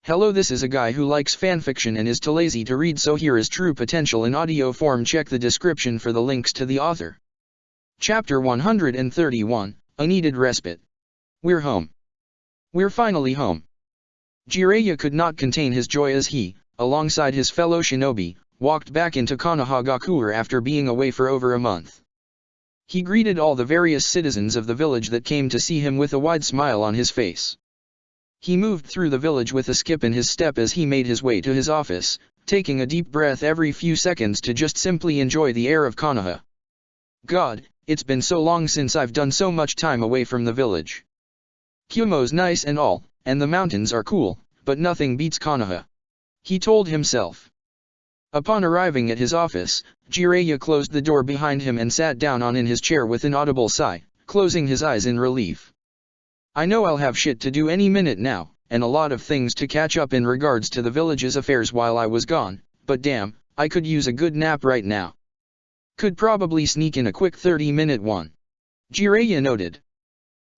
Hello, this is a guy who likes fanfiction and is too lazy to read, so here is true potential in audio form. Check the description for the links to the author. Chapter 131, A Needed Respite. We're home. We're finally home. Jiraiya could not contain his joy as he, alongside his fellow shinobi, walked back into Konohagakure after being away for over a month. He greeted all the various citizens of the village that came to see him with a wide smile on his face. He moved through the village with a skip in his step as he made his way to his office, taking a deep breath every few seconds to just simply enjoy the air of Konoha. God, it's been so long since I've done so much time away from the village. Kumo's nice and all, and the mountains are cool, but nothing beats Konoha, he told himself. Upon arriving at his office, Jiraiya closed the door behind him and sat down in his chair with an audible sigh, closing his eyes in relief. I know I'll have shit to do any minute now, and a lot of things to catch up in regards to the village's affairs while I was gone, but damn, I could use a good nap right now. Could probably sneak in a quick 30-minute one. Jiraiya noted.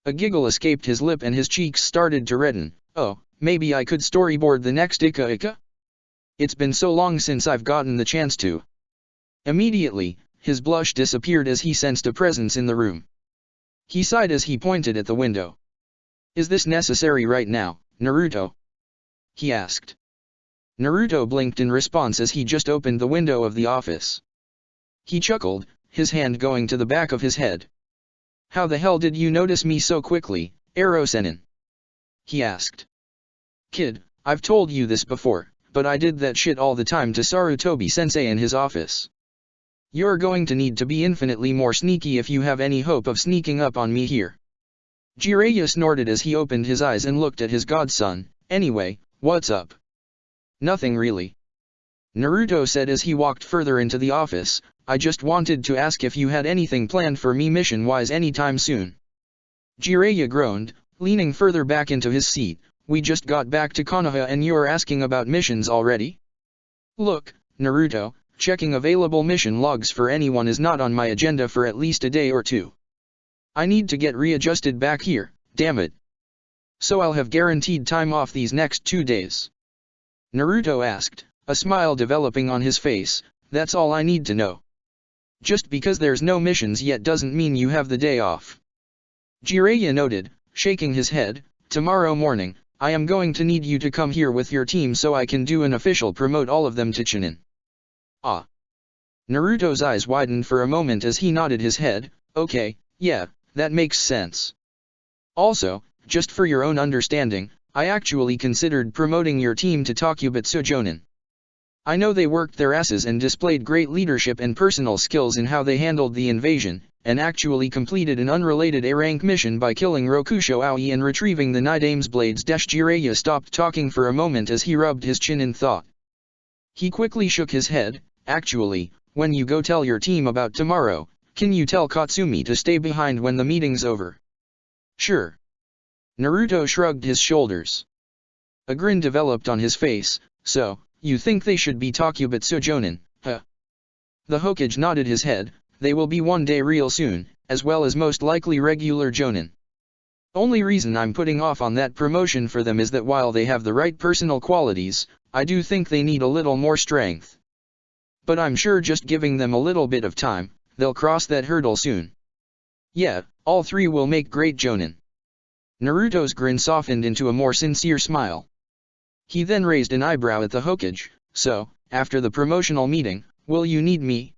A giggle escaped his lip and his cheeks started to redden. Oh, maybe I could storyboard the next Ika Ika? It's been so long since I've gotten the chance to. Immediately, his blush disappeared as he sensed a presence in the room. He sighed as he pointed at the window. Is this necessary right now, Naruto? He asked. Naruto blinked in response as he just opened the window of the office. He chuckled, his hand going to the back of his head. How the hell did you notice me so quickly, Ero-Sennin? He asked. Kid, I've told you this before, but I did that shit all the time to Sarutobi-sensei in his office. You're going to need to be infinitely more sneaky if you have any hope of sneaking up on me here. Jiraiya snorted as he opened his eyes and looked at his godson. Anyway, what's up? Nothing really. Naruto said as he walked further into the office. I just wanted to ask if you had anything planned for me mission-wise anytime soon. Jiraiya groaned, leaning further back into his seat. We just got back to Konoha and you're asking about missions already? Look, Naruto, checking available mission logs for anyone is not on my agenda for at least a day or two. I need to get readjusted back here, damn it. So I'll have guaranteed time off these next 2 days? Naruto asked, a smile developing on his face. That's all I need to know. Just because there's no missions yet doesn't mean you have the day off. Jiraiya noted, shaking his head. Tomorrow morning, I am going to need you to come here with your team so I can do an official promote all of them to Chunin. Ah. Naruto's eyes widened for a moment as he nodded his head. Okay, yeah, that makes sense. Also, just for your own understanding, I actually considered promoting your team to Takubetsu Jonin. I know they worked their asses and displayed great leadership and personal skills in how they handled the invasion, and actually completed an unrelated A-rank mission by killing Rokusho Aoi and retrieving the Nidame's blades. Jiraiya stopped talking for a moment as he rubbed his chin in thought. He quickly shook his head. Actually, when you go tell your team about tomorrow, can you tell Katsumi to stay behind when the meeting's over? Sure. Naruto shrugged his shoulders. A grin developed on his face. So, you think they should be Takubetsu Jonin, huh? The Hokage nodded his head. They will be one day real soon, as well as most likely regular Jonin. Only reason I'm putting off on that promotion for them is that while they have the right personal qualities, I do think they need a little more strength. But I'm sure just giving them a little bit of time, they'll cross that hurdle soon. Yeah, all three will make great Jonin. Naruto's grin softened into a more sincere smile. He then raised an eyebrow at the Hokage. So, after the promotional meeting, will you need me?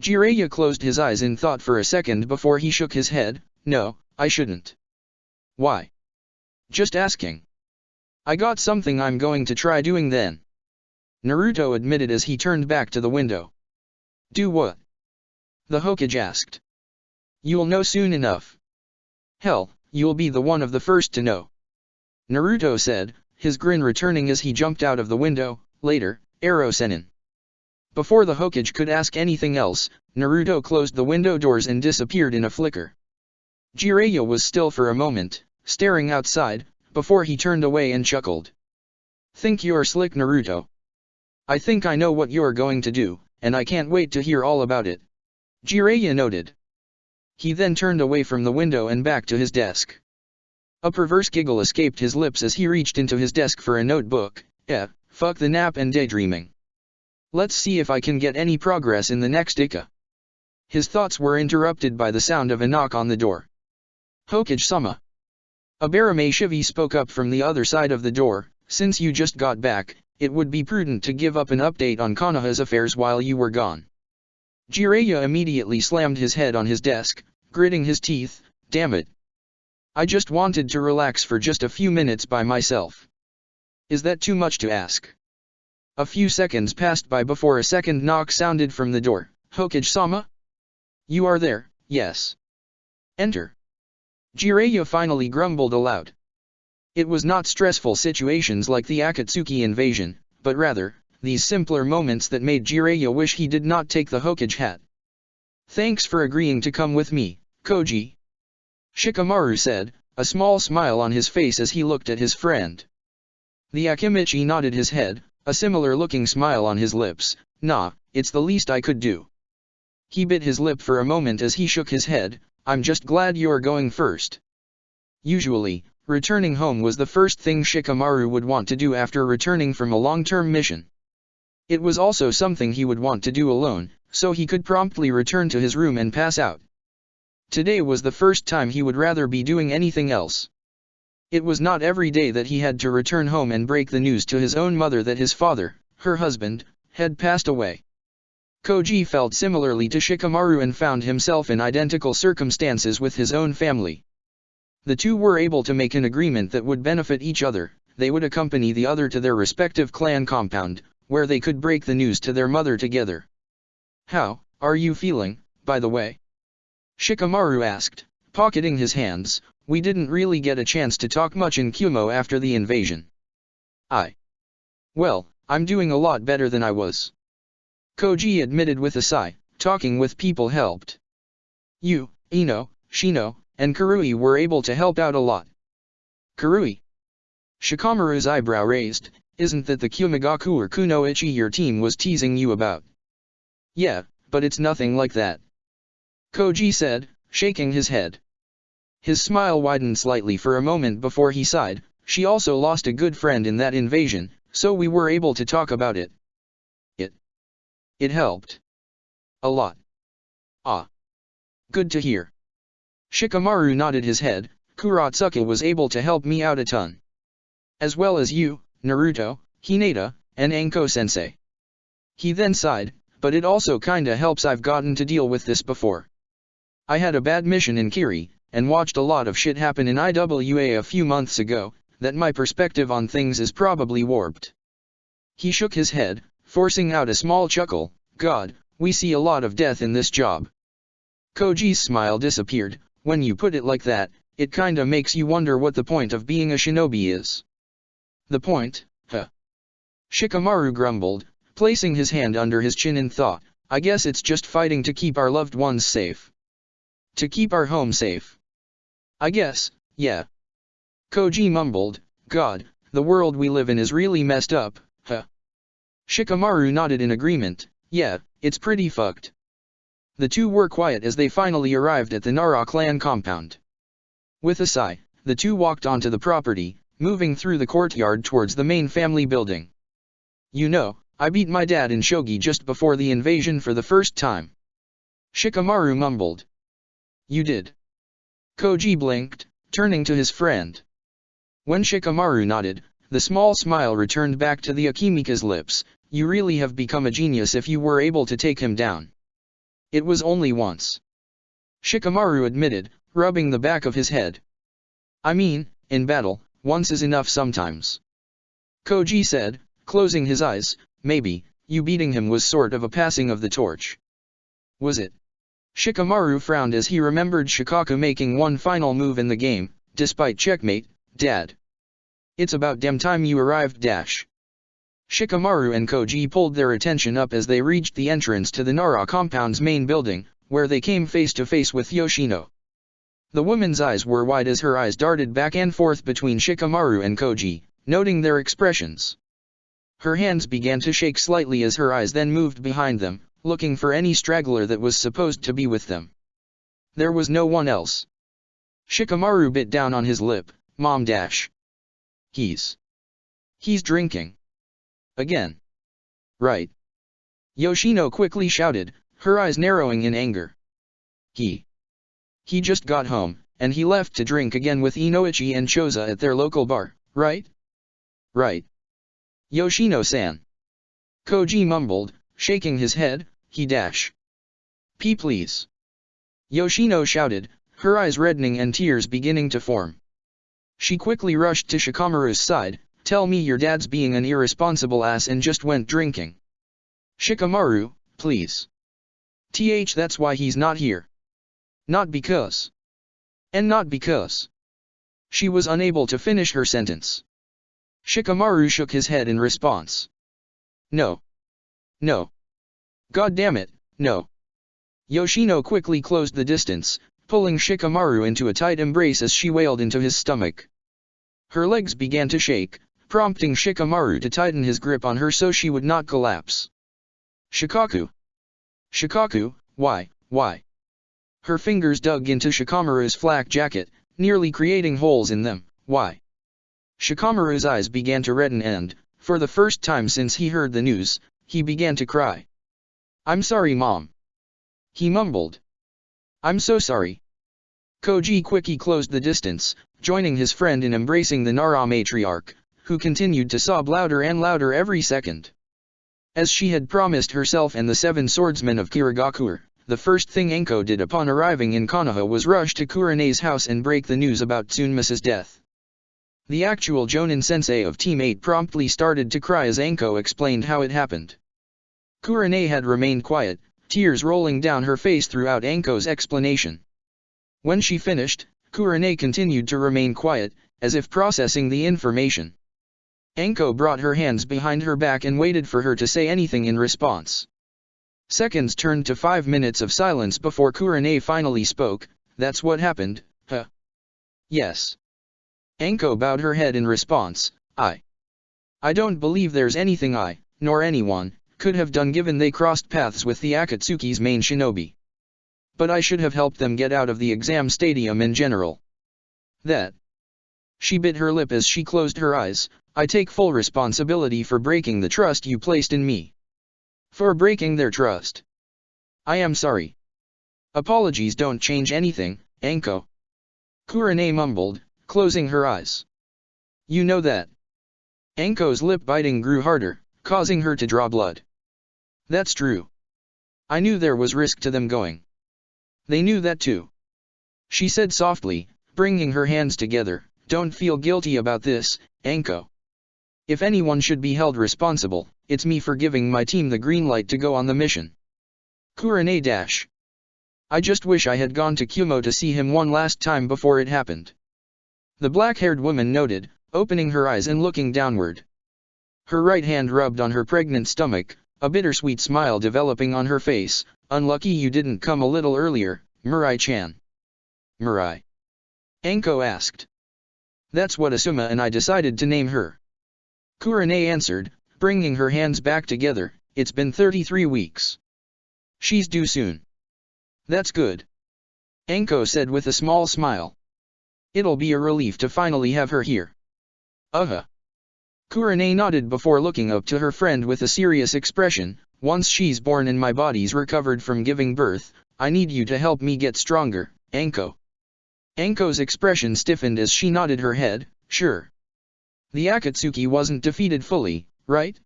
Jiraiya closed his eyes in thought for a second before he shook his head. No, I shouldn't. Why? Just asking. I got something I'm going to try doing then. Naruto admitted as he turned back to the window. Do what? The Hokage asked. You'll know soon enough. Hell, you'll be the one of the first to know. Naruto said, his grin returning as he jumped out of the window. Later, Ero-Sennin. Before the Hokage could ask anything else, Naruto closed the window doors and disappeared in a flicker. Jiraiya was still for a moment, staring outside, before he turned away and chuckled. Think you're slick, Naruto. I think I know what you're going to do, and I can't wait to hear all about it. Jiraiya noted. He then turned away from the window and back to his desk. A perverse giggle escaped his lips as he reached into his desk for a notebook. Fuck the nap and daydreaming. Let's see if I can get any progress in the next Ika. His thoughts were interrupted by the sound of a knock on the door. Hokage-sama. Abarame Shivi spoke up from the other side of the door. Since you just got back, it would be prudent to give up an update on Konoha's affairs while you were gone. Jiraiya immediately slammed his head on his desk, gritting his teeth. Damn it. I just wanted to relax for just a few minutes by myself. Is that too much to ask? A few seconds passed by before a second knock sounded from the door. Hokage-sama? You are there, yes. Enter. Jiraiya finally grumbled aloud. It was not stressful situations like the Akatsuki invasion, but rather, these simpler moments that made Jiraiya wish he did not take the Hokage hat. Thanks for agreeing to come with me, Koji. Shikamaru said, a small smile on his face as he looked at his friend. The Akimichi nodded his head, a similar-looking smile on his lips. Nah, it's the least I could do. He bit his lip for a moment as he shook his head. I'm just glad you're going first. Usually, returning home was the first thing Shikamaru would want to do after returning from a long-term mission. It was also something he would want to do alone, so he could promptly return to his room and pass out. Today was the first time he would rather be doing anything else. It was not every day that he had to return home and break the news to his own mother that his father, her husband, had passed away. Koji felt similarly to Shikamaru and found himself in identical circumstances with his own family. The two were able to make an agreement that would benefit each other. They would accompany the other to their respective clan compound, where they could break the news to their mother together. How are you feeling, by the way? Shikamaru asked, pocketing his hands. We didn't really get a chance to talk much in Kumo after the invasion. Well, I'm doing a lot better than I was. Koji admitted with a sigh. Talking with people helped. You, Ino, Shino, and Karui were able to help out a lot. Karui? Shikamaru's eyebrow raised. Isn't that the Kumigaku or Kunoichi your team was teasing you about? Yeah, but it's nothing like that. Koji said, shaking his head. His smile widened slightly for a moment before he sighed. She also lost a good friend in that invasion, so we were able to talk about it. It helped. A lot. Ah. Good to hear. Shikamaru nodded his head. Kuratsuka was able to help me out a ton. As well as you, Naruto, Hinata, and Anko-sensei. He then sighed, but it also kinda helps I've gotten to deal with this before. I had a bad mission in Kiri, and watched a lot of shit happen in IWA a few months ago, that my perspective on things is probably warped. He shook his head, forcing out a small chuckle. God, we see a lot of death in this job. Koji's smile disappeared. When you put it like that, it kinda makes you wonder what the point of being a shinobi is. The point? Huh. Shikamaru grumbled, placing his hand under his chin in thought. I guess it's just fighting to keep our loved ones safe. To keep our home safe. I guess, yeah. Koji mumbled, God, the world we live in is really messed up, huh. Shikamaru nodded in agreement. Yeah, it's pretty fucked. The two were quiet as they finally arrived at the Nara clan compound. With a sigh, the two walked onto the property, moving through the courtyard towards the main family building. You know, I beat my dad in shogi just before the invasion for the first time. Shikamaru mumbled. You did. Koji blinked, turning to his friend. When Shikamaru nodded, the small smile returned back to the Akimika's lips. You really have become a genius if you were able to take him down. It was only once. Shikamaru admitted, rubbing the back of his head. I mean, in battle, once is enough sometimes. Koji said, closing his eyes. Maybe, you beating him was sort of a passing of the torch. Was it? Shikamaru frowned as he remembered Shikaku making one final move in the game. Despite checkmate, Dad. It's about damn time you arrived dash. Shikamaru and Koji pulled their attention up as they reached the entrance to the Nara compound's main building, where they came face to face with Yoshino. The woman's eyes were wide as her eyes darted back and forth between Shikamaru and Koji, noting their expressions. Her hands began to shake slightly as her eyes then moved behind them, looking for any straggler that was supposed to be with them. There was no one else. Shikamaru bit down on his lip. Mom dash. He's drinking. Again. Right. Yoshino quickly shouted, her eyes narrowing in anger. He just got home, and he left to drink again with Inoichi and Choza at their local bar, right? Right. Yoshino-san. Koji mumbled, shaking his head, he dash. Please. Yoshino shouted, her eyes reddening and tears beginning to form. She quickly rushed to Shikamaru's side, tell me your dad's being an irresponsible ass and just went drinking. Shikamaru, please. That's why he's not here. Not because. And not because. She was unable to finish her sentence. Shikamaru shook his head in response. No. No. God damn it, no. Yoshino quickly closed the distance, pulling Shikamaru into a tight embrace as she wailed into his stomach. Her legs began to shake, prompting Shikamaru to tighten his grip on her so she would not collapse. Shikaku. Shikaku, why? Her fingers dug into Shikamaru's flak jacket, nearly creating holes in them, why? Shikamaru's eyes began to redden and, for the first time since he heard the news, he began to cry. I'm sorry, Mom. He mumbled. I'm so sorry. Koji quickly closed the distance, joining his friend in embracing the Nara matriarch, who continued to sob louder and louder every second. As she had promised herself and the 7 swordsmen of Kirigakure, the first thing Enko did upon arriving in Konoha was rush to Kurene's house and break the news about Tsunema's death. The actual Jonin sensei of Team 8 promptly started to cry as Enko explained how it happened. Kurene had remained quiet, tears rolling down her face throughout Enko's explanation. When she finished, Kurene continued to remain quiet, as if processing the information. Enko brought her hands behind her back and waited for her to say anything in response. Seconds turned to 5 minutes of silence before Kurene finally spoke, that's what happened, huh? Yes. Enko bowed her head in response, I don't believe there's anything I, nor anyone, could have done given they crossed paths with the Akatsuki's main shinobi. But I should have helped them get out of the exam stadium in general. That. She bit her lip as she closed her eyes, I take full responsibility for breaking the trust you placed in me. For breaking their trust. I am sorry. Apologies don't change anything, Enko. Kurene mumbled, closing her eyes. You know that. Enko's lip biting grew harder, causing her to draw blood. That's true. I knew there was risk to them going. They knew that too. She said softly, bringing her hands together, don't feel guilty about this, Enko. If anyone should be held responsible, it's me for giving my team the green light to go on the mission. Kurene dash. I just wish I had gone to Kumo to see him one last time before it happened. The black-haired woman noted, opening her eyes and looking downward. Her right hand rubbed on her pregnant stomach, a bittersweet smile developing on her face. Unlucky you didn't come a little earlier, Mirai-chan. Mirai? Enko asked. That's what Asuma and I decided to name her. Kurene answered, bringing her hands back together, it's been 33 weeks. She's due soon. That's good. Enko said with a small smile. It'll be a relief to finally have her here. Kurene nodded before looking up to her friend with a serious expression, once she's born and my body's recovered from giving birth, I need you to help me get stronger, Enko. Enko's expression stiffened as she nodded her head, sure. The Akatsuki wasn't defeated fully, right?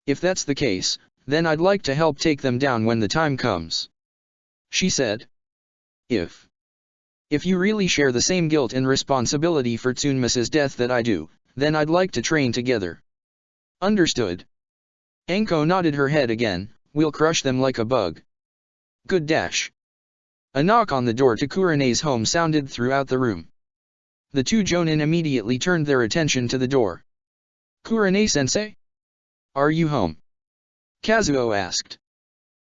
If that's the case, then I'd like to help take them down when the time comes. She said. If you really share the same guilt and responsibility for Tsunema's death that I do, then I'd like to train together. Understood. Enko nodded her head again, we'll crush them like a bug. Good dash. A knock on the door to Kurene's home sounded throughout the room. The 2 jonin immediately turned their attention to the door. Kurene-sensei? Are you home? Kazuo asked.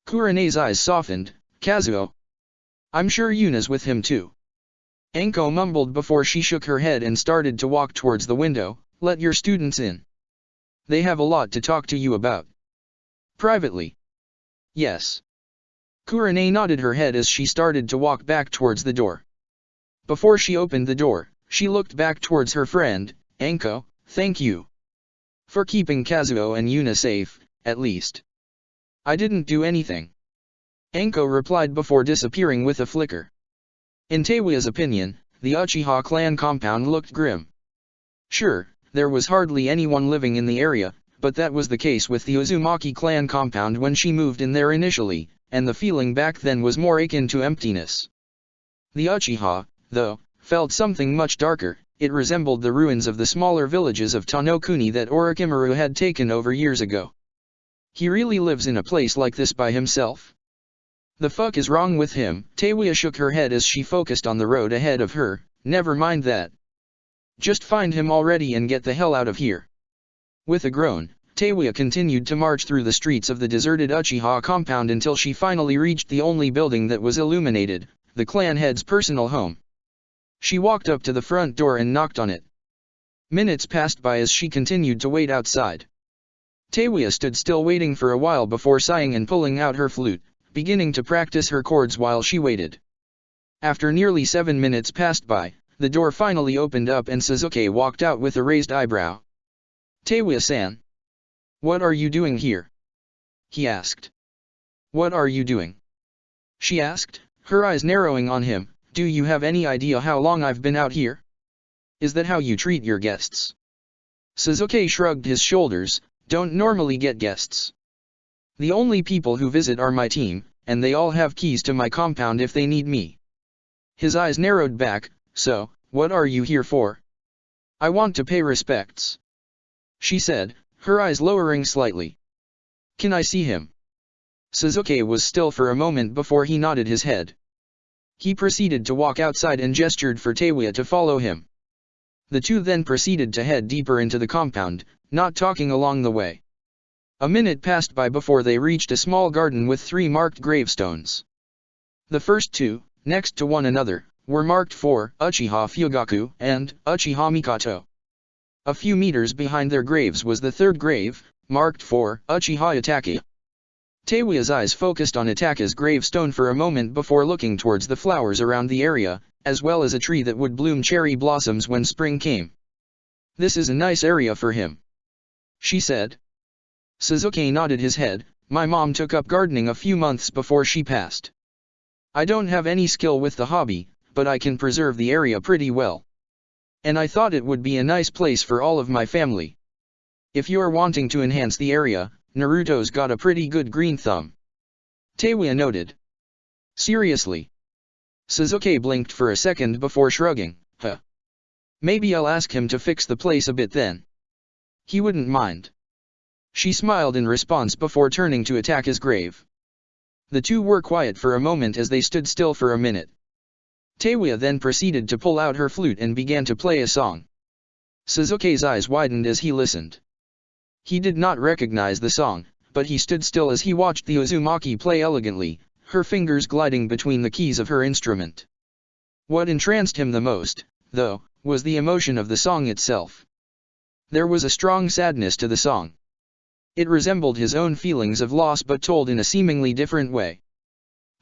Kurene's eyes softened, Kazuo? I'm sure Yuna's with him too. Enko mumbled before she shook her head and started to walk towards the window, let your students in. They have a lot to talk to you about. Privately. Yes. Kurene nodded her head as she started to walk back towards the door. Before she opened the door, She looked back towards her friend, Anko. Thank you for keeping Kazuo and Yuna safe, at least. I didn't do anything. Anko replied before disappearing with a flicker. In Taewia's opinion, the Uchiha clan compound looked grim. Sure, there was hardly anyone living in the area, but that was the case with the Uzumaki clan compound when she moved in there initially, and the feeling back then was more akin to emptiness. The Uchiha, though, felt something much darker. It resembled the ruins of the smaller villages of Tanokuni that Orochimaru had taken over years ago. He really lives in a place like this by himself? The fuck is wrong with him? Taewia shook her head as she focused on the road ahead of her. Never mind that. Just find him already and get the hell out of here. With a groan, Taewia continued to march through the streets of the deserted Uchiha compound until she finally reached the only building that was illuminated, the clan head's personal home. She walked up to the front door and knocked on it. Minutes passed by as she continued to wait outside. Taewia stood still waiting for a while before sighing and pulling out her flute, beginning to practice her chords while she waited. After nearly 7 minutes passed by, the door finally opened up and Sasuke walked out with a raised eyebrow. Taewia-san. What are you doing here? He asked. What are you doing? She asked, her eyes narrowing on him. Do you have any idea how long I've been out here? Is that how you treat your guests? Sasuke shrugged his shoulders. Don't normally get guests. The only people who visit are my team, and they all have keys to my compound if they need me. His eyes narrowed back. So, what are you here for? I want to pay respects. She said, her eyes lowering slightly. Can I see him? Sasuke was still for a moment before he nodded his head. He proceeded to walk outside and gestured for Taewia to follow him. The two then proceeded to head deeper into the compound, not talking along the way. A minute passed by before they reached a small garden with 3 marked gravestones. The first 2, next to one another, were marked for Uchiha Fugaku and Uchiha Mikoto. A few meters behind their graves was the 3rd grave, marked for Uchiha Itachi. Taewia's eyes focused on Itachi's gravestone for a moment before looking towards the flowers around the area, as well as a tree that would bloom cherry blossoms when spring came. This is a nice area for him, she said. Sasuke nodded his head. My mom took up gardening a few months before she passed. I don't have any skill with the hobby, but I can preserve the area pretty well. And I thought it would be a nice place for all of my family. If you are wanting to enhance the area, Naruto's got a pretty good green thumb. Taewia noted. Seriously? Sasuke blinked for a second before shrugging. Huh. Maybe I'll ask him to fix the place a bit then. He wouldn't mind. She smiled in response before turning to attack his grave. The two were quiet for a moment as they stood still for a minute. Taewia then proceeded to pull out her flute and began to play a song. Sasuke's eyes widened as he listened. He did not recognize the song, but he stood still as he watched the Uzumaki play elegantly, her fingers gliding between the keys of her instrument. What entranced him the most, though, was the emotion of the song itself. There was a strong sadness to the song. It resembled his own feelings of loss but told in a seemingly different way.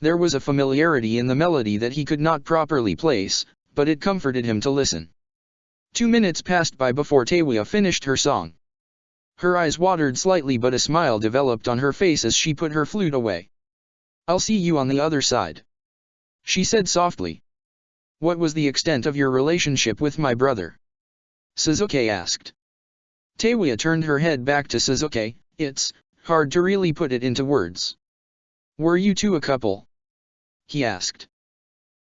There was a familiarity in the melody that he could not properly place, but it comforted him to listen. 2 minutes passed by before Taewia finished her song. Her eyes watered slightly but a smile developed on her face as she put her flute away. I'll see you on the other side, she said softly. What was the extent of your relationship with my brother? Sasuke asked. Taewia turned her head back to Sasuke. It's hard to really put it into words. Were you two a couple? He asked.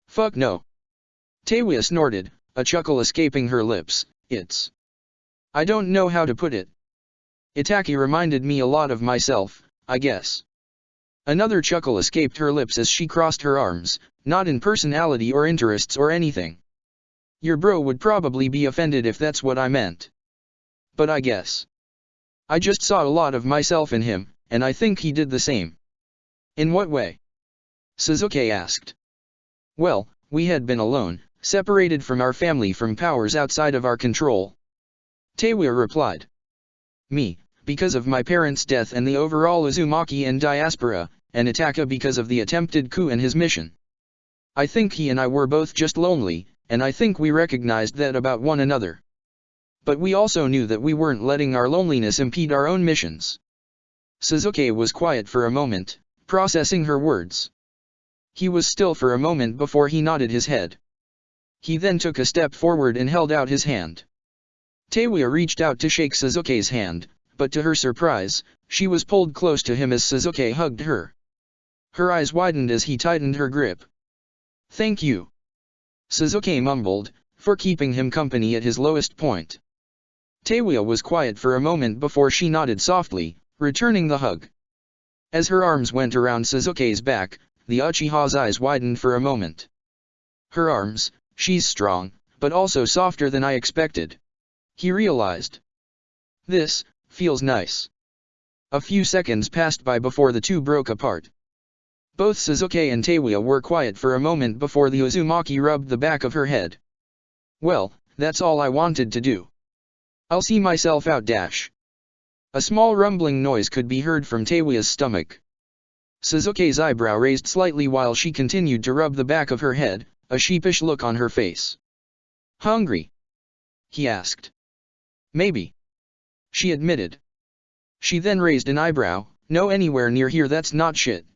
Fuck no. Taewia snorted, a chuckle escaping her lips. I don't know how to put it. Itachi reminded me a lot of myself, I guess. Another chuckle escaped her lips as she crossed her arms, not in personality or interests or anything. Your bro would probably be offended if that's what I meant. But I guess. I just saw a lot of myself in him, and I think he did the same. In what way? Sasuke asked. Well, we had been alone, separated from our family from powers outside of our control. Taewia replied. Me, because of my parents' death and the overall Uzumaki and diaspora, and Itachi because of the attempted coup and his mission. I think he and I were both just lonely, and I think we recognized that about one another. But we also knew that we weren't letting our loneliness impede our own missions. Sasuke was quiet for a moment, processing her words. He was still for a moment before he nodded his head. He then took a step forward and held out his hand. Teiwa reached out to shake Sasuke's hand, but to her surprise, she was pulled close to him as Sasuke hugged her. Her eyes widened as he tightened her grip. "Thank you," Sasuke mumbled, for keeping him company at his lowest point. Teiwa was quiet for a moment before she nodded softly, returning the hug. As her arms went around Sasuke's back, the Uchiha's eyes widened for a moment. Her arms, she's strong, but also softer than I expected, he realized. This feels nice. A few seconds passed by before the two broke apart. Both Sasuke and Teiwa were quiet for a moment before the Uzumaki rubbed the back of her head. "Well, that's all I wanted to do. I'll see myself out. A small rumbling noise could be heard from Teiwa's stomach. Sasuke's eyebrow raised slightly while she continued to rub the back of her head, a sheepish look on her face. "Hungry?" he asked. "Maybe," she admitted. She then raised an eyebrow. "No, anywhere near here, that's not shit."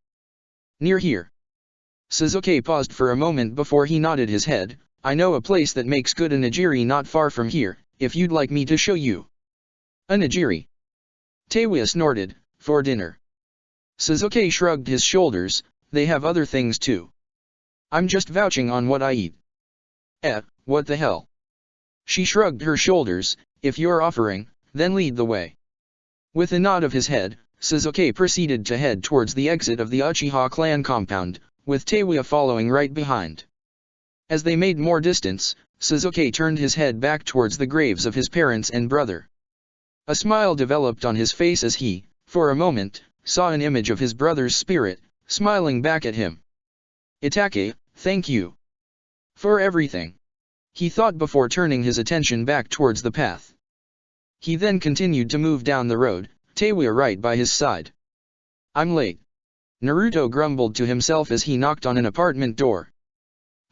"Near here?" Sasuke paused for a moment before he nodded his head. "I know a place that makes good onigiri not far from here, if you'd like me to show you." "Onigiri?" Teiwa snorted. "For dinner?" Sasuke shrugged his shoulders. "They have other things too. I'm just vouching on what I eat." What the hell?" She shrugged her shoulders. "If you're offering, then lead the way." With a nod of his head, Sasuke proceeded to head towards the exit of the Uchiha clan compound, with Teiwa following right behind. As they made more distance, Sasuke turned his head back towards the graves of his parents and brother. A smile developed on his face as he, for a moment, saw an image of his brother's spirit, smiling back at him. "Itachi, thank you for everything," he thought before turning his attention back towards the path. He then continued to move down the road, Teiwa right by his side. "I'm late," Naruto grumbled to himself as he knocked on an apartment door.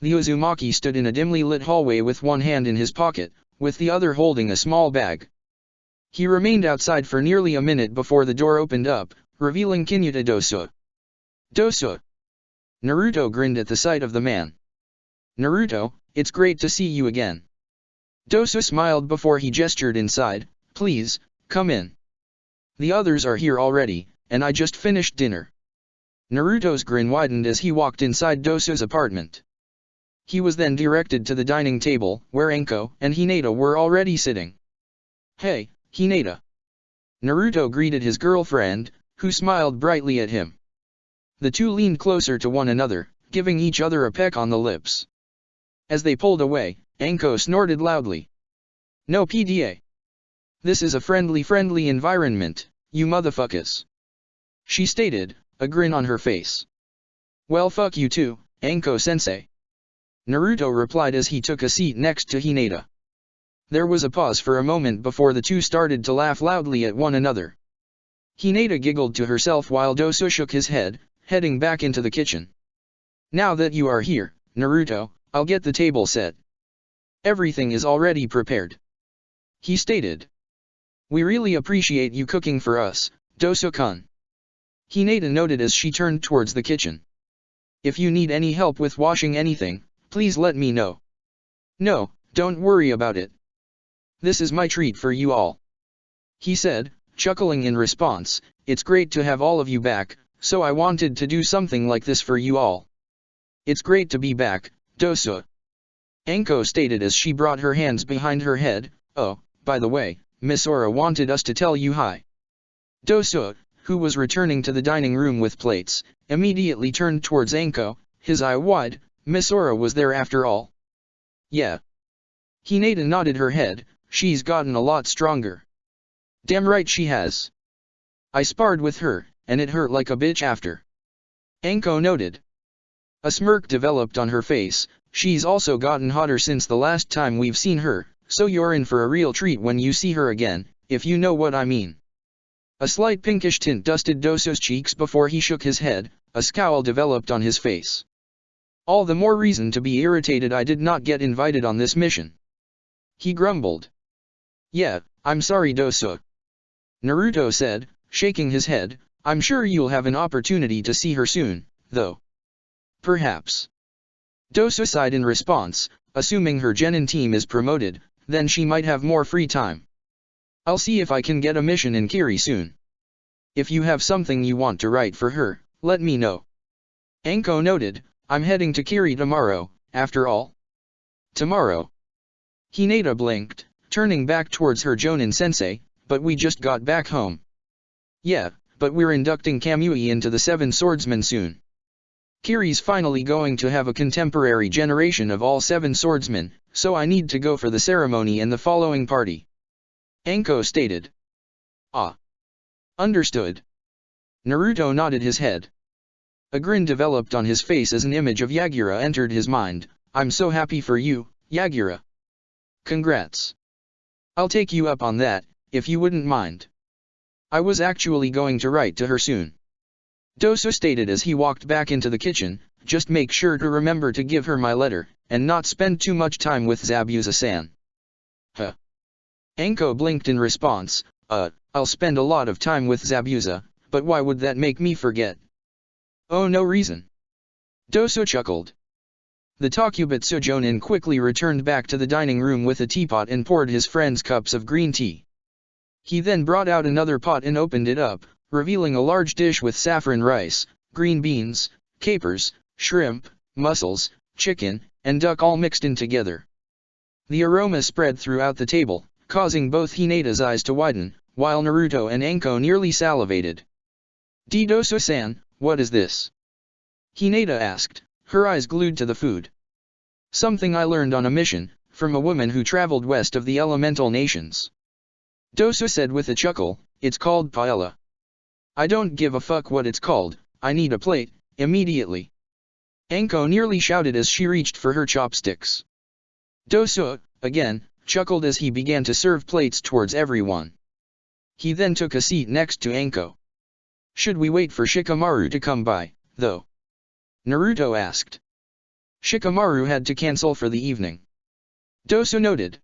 The Uzumaki stood in a dimly lit hallway with one hand in his pocket, with the other holding a small bag. He remained outside for nearly a minute before the door opened up, revealing Kinyuta Dosa. "Dosa!" Naruto grinned at the sight of the man. "Naruto, it's great to see you again." Dosa smiled before he gestured inside. "Please, come in. The others are here already, and I just finished dinner." Naruto's grin widened as he walked inside Dosa's apartment. He was then directed to the dining table, where Anko and Hinata were already sitting. "Hey, Hinata." Naruto greeted his girlfriend, who smiled brightly at him. The two leaned closer to one another, giving each other a peck on the lips. As they pulled away, Anko snorted loudly. "No PDA. This is a friendly environment, you motherfuckers," she stated, a grin on her face. "Well, fuck you too, Anko-sensei," Naruto replied as he took a seat next to Hinata. There was a pause for a moment before the two started to laugh loudly at one another. Hinata giggled to herself while Dosa shook his head, heading back into the kitchen. "Now that you are here, Naruto, I'll get the table set. Everything is already prepared," he stated. "We really appreciate you cooking for us, Dosa-kun," Hinata noted as she turned towards the kitchen. "If you need any help with washing anything, please let me know." "No, don't worry about it. This is my treat for you all," he said, chuckling in response. "It's great to have all of you back, so I wanted to do something like this for you all." "It's great to be back, Dosa," Anko stated as she brought her hands behind her head. "Oh, by the way, Miss Ora wanted us to tell you hi." Dosa, who was returning to the dining room with plates, immediately turned towards Anko, his eye wide. "Miss Ora was there after all?" "Yeah." Hinata nodded her head. "She's gotten a lot stronger." "Damn right she has. I sparred with her, and it hurt like a bitch after," Anko noted. A smirk developed on her face. "She's also gotten hotter since the last time we've seen her, so you're in for a real treat when you see her again, if you know what I mean." A slight pinkish tint dusted Dosa's cheeks before he shook his head. A scowl developed on his face. All the more reason to be irritated I did not get invited on this mission. He grumbled. Yeah, I'm sorry Dosu. Naruto said, shaking his head, I'm sure you'll have an opportunity to see her soon, though. Perhaps. Dosu sighed in response, assuming her genin team is promoted, then she might have more free time. I'll see if I can get a mission in Kiri soon. If you have something you want to write for her, let me know. Anko noted, I'm heading to Kiri tomorrow, after all. Tomorrow. Hinata blinked, turning back towards her Jonin-sensei, but we just got back home. Yeah, but we're inducting Kamui into the Seven Swordsmen soon. Kiri's finally going to have a contemporary generation of all 7 swordsmen, so I need to go for the ceremony and the following party. Anko stated. Ah. Understood. Naruto nodded his head. A grin developed on his face as an image of Yagura entered his mind. I'm so happy for you, Yagura. Congrats. I'll take you up on that, if you wouldn't mind. I was actually going to write to her soon. Dosu stated as he walked back into the kitchen, just make sure to remember to give her my letter, and not spend too much time with Zabuza-san. Huh. Anko blinked in response, I'll spend a lot of time with Zabuza, but why would that make me forget? Oh, no reason. Dosu chuckled. The Takubitsu Jonin quickly returned back to the dining room with a teapot and poured his friends cups of green tea. He then brought out another pot and opened it up, revealing a large dish with saffron rice, green beans, capers, shrimp, mussels, chicken, and duck all mixed in together. The aroma spread throughout the table, causing both Hinata's eyes to widen, while Naruto and Anko nearly salivated. Dosu-san, what is this? Hinata asked, her eyes glued to the food. Something I learned on a mission, from a woman who traveled west of the elemental nations. Dosu said with a chuckle, it's called paella. I don't give a fuck what it's called, I need a plate, immediately. Anko nearly shouted as she reached for her chopsticks. Dosu, again, chuckled as he began to serve plates towards everyone. He then took a seat next to Anko. Should we wait for Shikamaru to come by, though? Naruto asked. Shikamaru had to cancel for the evening. Dosu noted.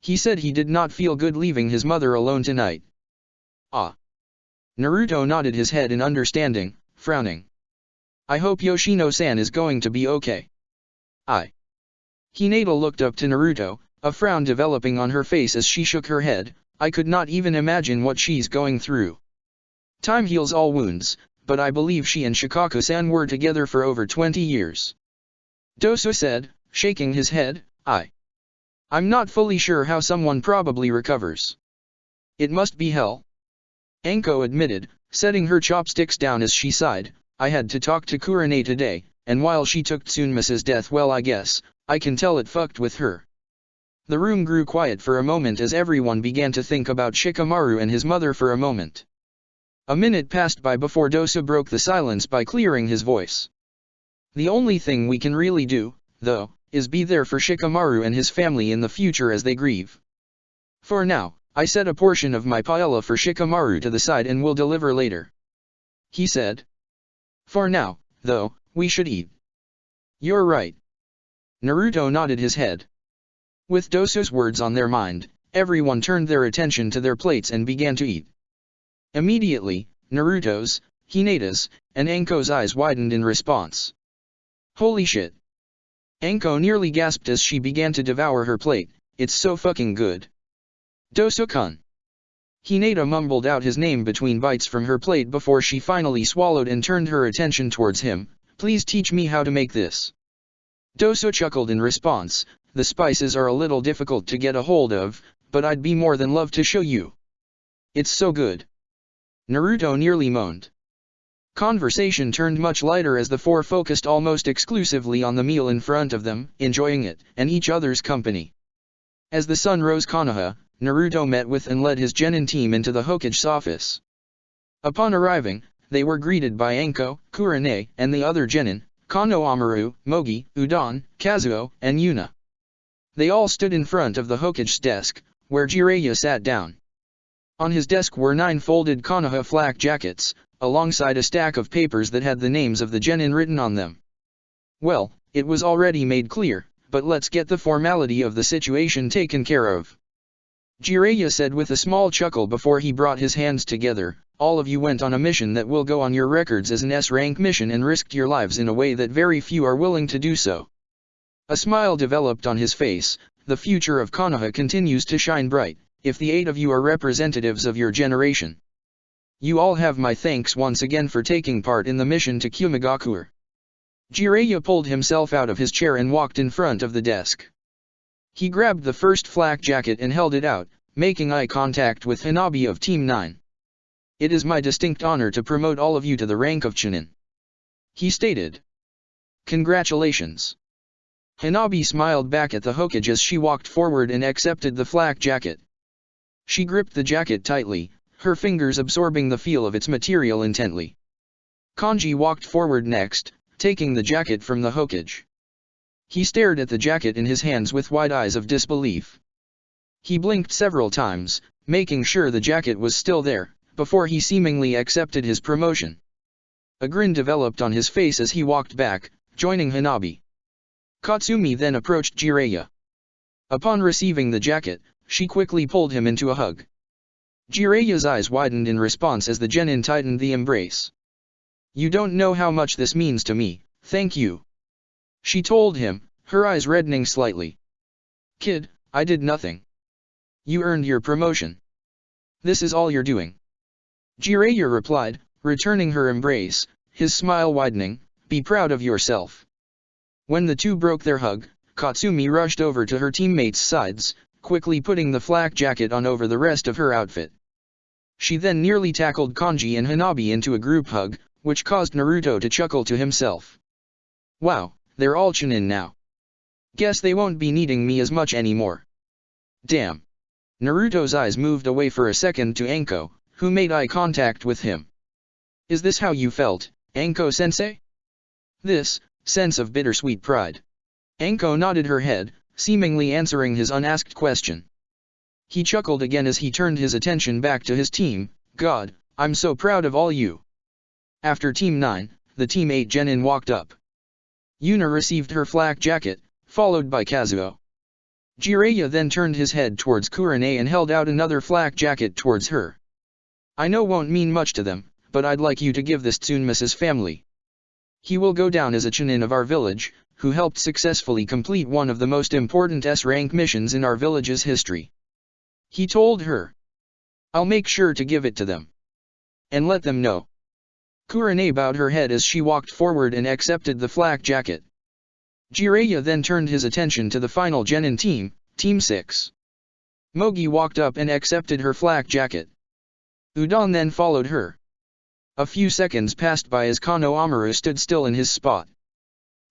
He said he did not feel good leaving his mother alone tonight. Ah. Naruto nodded his head in understanding, frowning. I hope Yoshino-san is going to be okay. Hinata looked up to Naruto, a frown developing on her face as she shook her head. I could not even imagine what she's going through. Time heals all wounds, but I believe she and Shikaku-san were together for over 20 years. Dosu said, shaking his head, I'm not fully sure how someone probably recovers. It must be hell. Anko admitted, setting her chopsticks down as she sighed, I had to talk to Kurane today, and while she took Tsunemusa's death well I guess, I can tell it fucked with her. The room grew quiet for a moment as everyone began to think about Shikamaru and his mother for a moment. A minute passed by before Dosu broke the silence by clearing his voice. The only thing we can really do, though, is be there for Shikamaru and his family in the future as they grieve. For now, I set a portion of my paella for Shikamaru to the side and will deliver later. He said. For now, though, we should eat. You're right. Naruto nodded his head. With Dosu's words on their mind, everyone turned their attention to their plates and began to eat. Immediately, Naruto's, Hinata's, and Anko's eyes widened in response. Holy shit. Anko nearly gasped as she began to devour her plate, it's so fucking good. Dosu-kun. Hinata mumbled out his name between bites from her plate before she finally swallowed and turned her attention towards him, please teach me how to make this. Dosu chuckled in response, the spices are a little difficult to get a hold of, but I'd be more than love to show you. It's so good. Naruto nearly moaned. Conversation turned much lighter as the four focused almost exclusively on the meal in front of them, enjoying it, and each other's company. As the sun rose Konoha, Naruto met with and led his genin team into the Hokage's office. Upon arriving, they were greeted by Anko, Kurane, and the other genin, Konohamaru, Mogi, Udon, Kazuo, and Yuna. They all stood in front of the Hokage's desk, where Jiraiya sat down. On his desk were 9 folded Konoha flak jackets, alongside a stack of papers that had the names of the genin written on them. Well, It was already made clear, but let's get the formality of the situation taken care of. Jiraiya said with a small chuckle before he brought his hands together, all of you went on a mission that will go on your records as an S-rank mission and risked your lives in a way that very few are willing to do so. A smile developed on his face. The future of Konoha continues to shine bright, if the 8 of you are representatives of your generation. You all have my thanks once again for taking part in the mission to Kumogakure. Jiraiya pulled himself out of his chair and walked in front of the desk. He grabbed the first flak jacket and held it out, making eye contact with Hanabi of Team 9. It is my distinct honor to promote all of you to the rank of Chunin, he stated. Congratulations. Hanabi smiled back at the Hokage as she walked forward and accepted the flak jacket. She gripped the jacket tightly, her fingers absorbing the feel of its material intently. Kanji walked forward next, taking the jacket from the Hokage. He stared at the jacket in his hands with wide eyes of disbelief. He blinked several times, making sure the jacket was still there, before he seemingly accepted his promotion. A grin developed on his face as he walked back, joining Hanabi. Katsumi then approached Jiraiya. Upon receiving the jacket, she quickly pulled him into a hug. Jiraiya's eyes widened in response as the genin tightened the embrace. You don't know how much this means to me, thank you. She told him, her eyes reddening slightly. Kid, I did nothing. You earned your promotion. This is all you're doing. Jiraiya replied, returning her embrace, his smile widening, be proud of yourself. When the two broke their hug, Katsumi rushed over to her teammates' sides, quickly putting the flak jacket on over the rest of her outfit. She then nearly tackled Kanji and Hanabi into a group hug, which caused Naruto to chuckle to himself. Wow, they're all Chunin now. Guess they won't be needing me as much anymore. Damn. Naruto's eyes moved away for a second to Anko, who made eye contact with him. Is this how you felt, Anko-sensei? This sense of bittersweet pride. Anko nodded her head, seemingly answering his unasked question. He chuckled again as he turned his attention back to his team. God, I'm so proud of all you. After Team 9, the Team 8 genin walked up. Yuna received her flak jacket, followed by Kazuo. Jiraiya then turned his head towards Kurane and held out another flak jacket towards her. I know won't mean much to them, but I'd like you to give this to Tsunema's family. He will go down as a Chunin of our village, who helped successfully complete one of the most important S-rank missions in our village's history. He told her. I'll make sure to give it to them. And let them know. Kurane bowed her head as she walked forward and accepted the flak jacket. Jiraiya then turned his attention to the final genin team, Team 6. Mogi walked up and accepted her flak jacket. Udon then followed her. A few seconds passed by as Konohamaru stood still in his spot.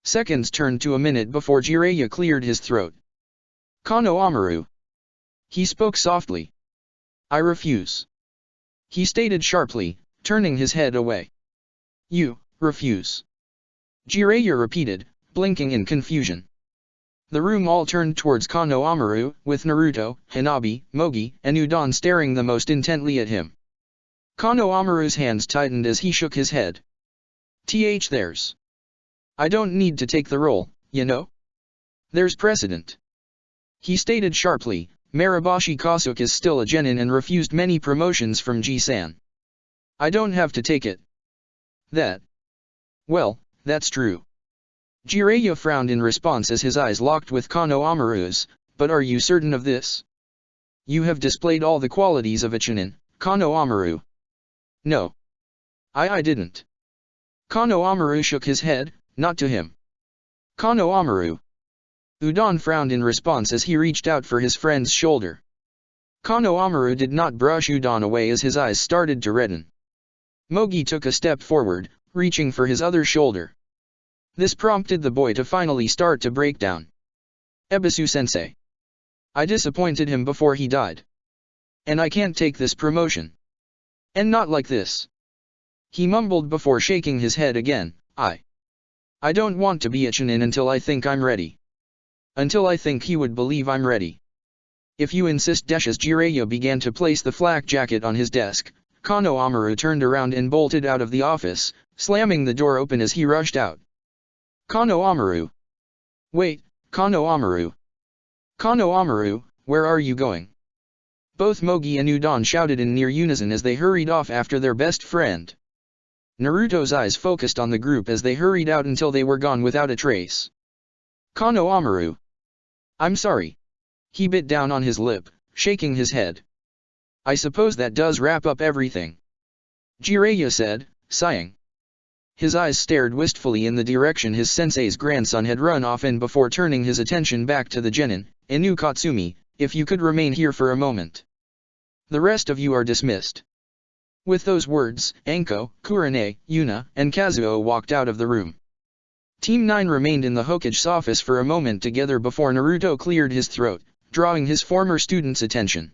Seconds turned to a minute before Jiraiya cleared his throat. Konohamaru. He spoke softly. I refuse. He stated sharply, turning his head away. You, refuse. Jiraiya repeated, blinking in confusion. The room all turned towards Konohamaru, with Naruto, Hanabi, Mogi, and Udon staring the most intently at him. Konohamaru's hands tightened as he shook his head. There's. I don't need to take the role, you know? There's precedent. He stated sharply, Maraboshi Kasuke is still a genin and refused many promotions from G-san. I don't have to take it. Well, that's true. Jiraiya frowned in response as his eyes locked with Konohamaru's, but are you certain of this? You have displayed all the qualities of a Chunin, Konohamaru. No. I didn't. Konohamaru shook his head, not to him. Konohamaru. Udon frowned in response as he reached out for his friend's shoulder. Konohamaru did not brush Udon away as his eyes started to redden. Mogi took a step forward, reaching for his other shoulder. This prompted the boy to finally start to break down. Ebisu-sensei. I disappointed him before he died. And I can't take this promotion. And not like this. He mumbled before shaking his head again. I don't want to be a Chunin until I think I'm ready. Until I think he would believe I'm ready. If you insist. As Jiraiya began to place the flak jacket on his desk, Konohamaru turned around and bolted out of the office, slamming the door open as he rushed out. Konohamaru. Wait, Kano Amaru. Kano Amaru, where are you going? Both Mogi and Udon shouted in near unison as they hurried off after their best friend. Naruto's eyes focused on the group as they hurried out until they were gone without a trace. Kano Amaru. I'm sorry. He bit down on his lip, shaking his head. I suppose that does wrap up everything. Jiraiya said, sighing. His eyes stared wistfully in the direction his sensei's grandson had run off in before turning his attention back to the genin. Inu Katsumi, if you could remain here for a moment. The rest of you are dismissed. With those words, Anko, Kurane, Yuna, and Kazuo walked out of the room. Team 9 remained in the Hokage's office for a moment together before Naruto cleared his throat, drawing his former students' attention.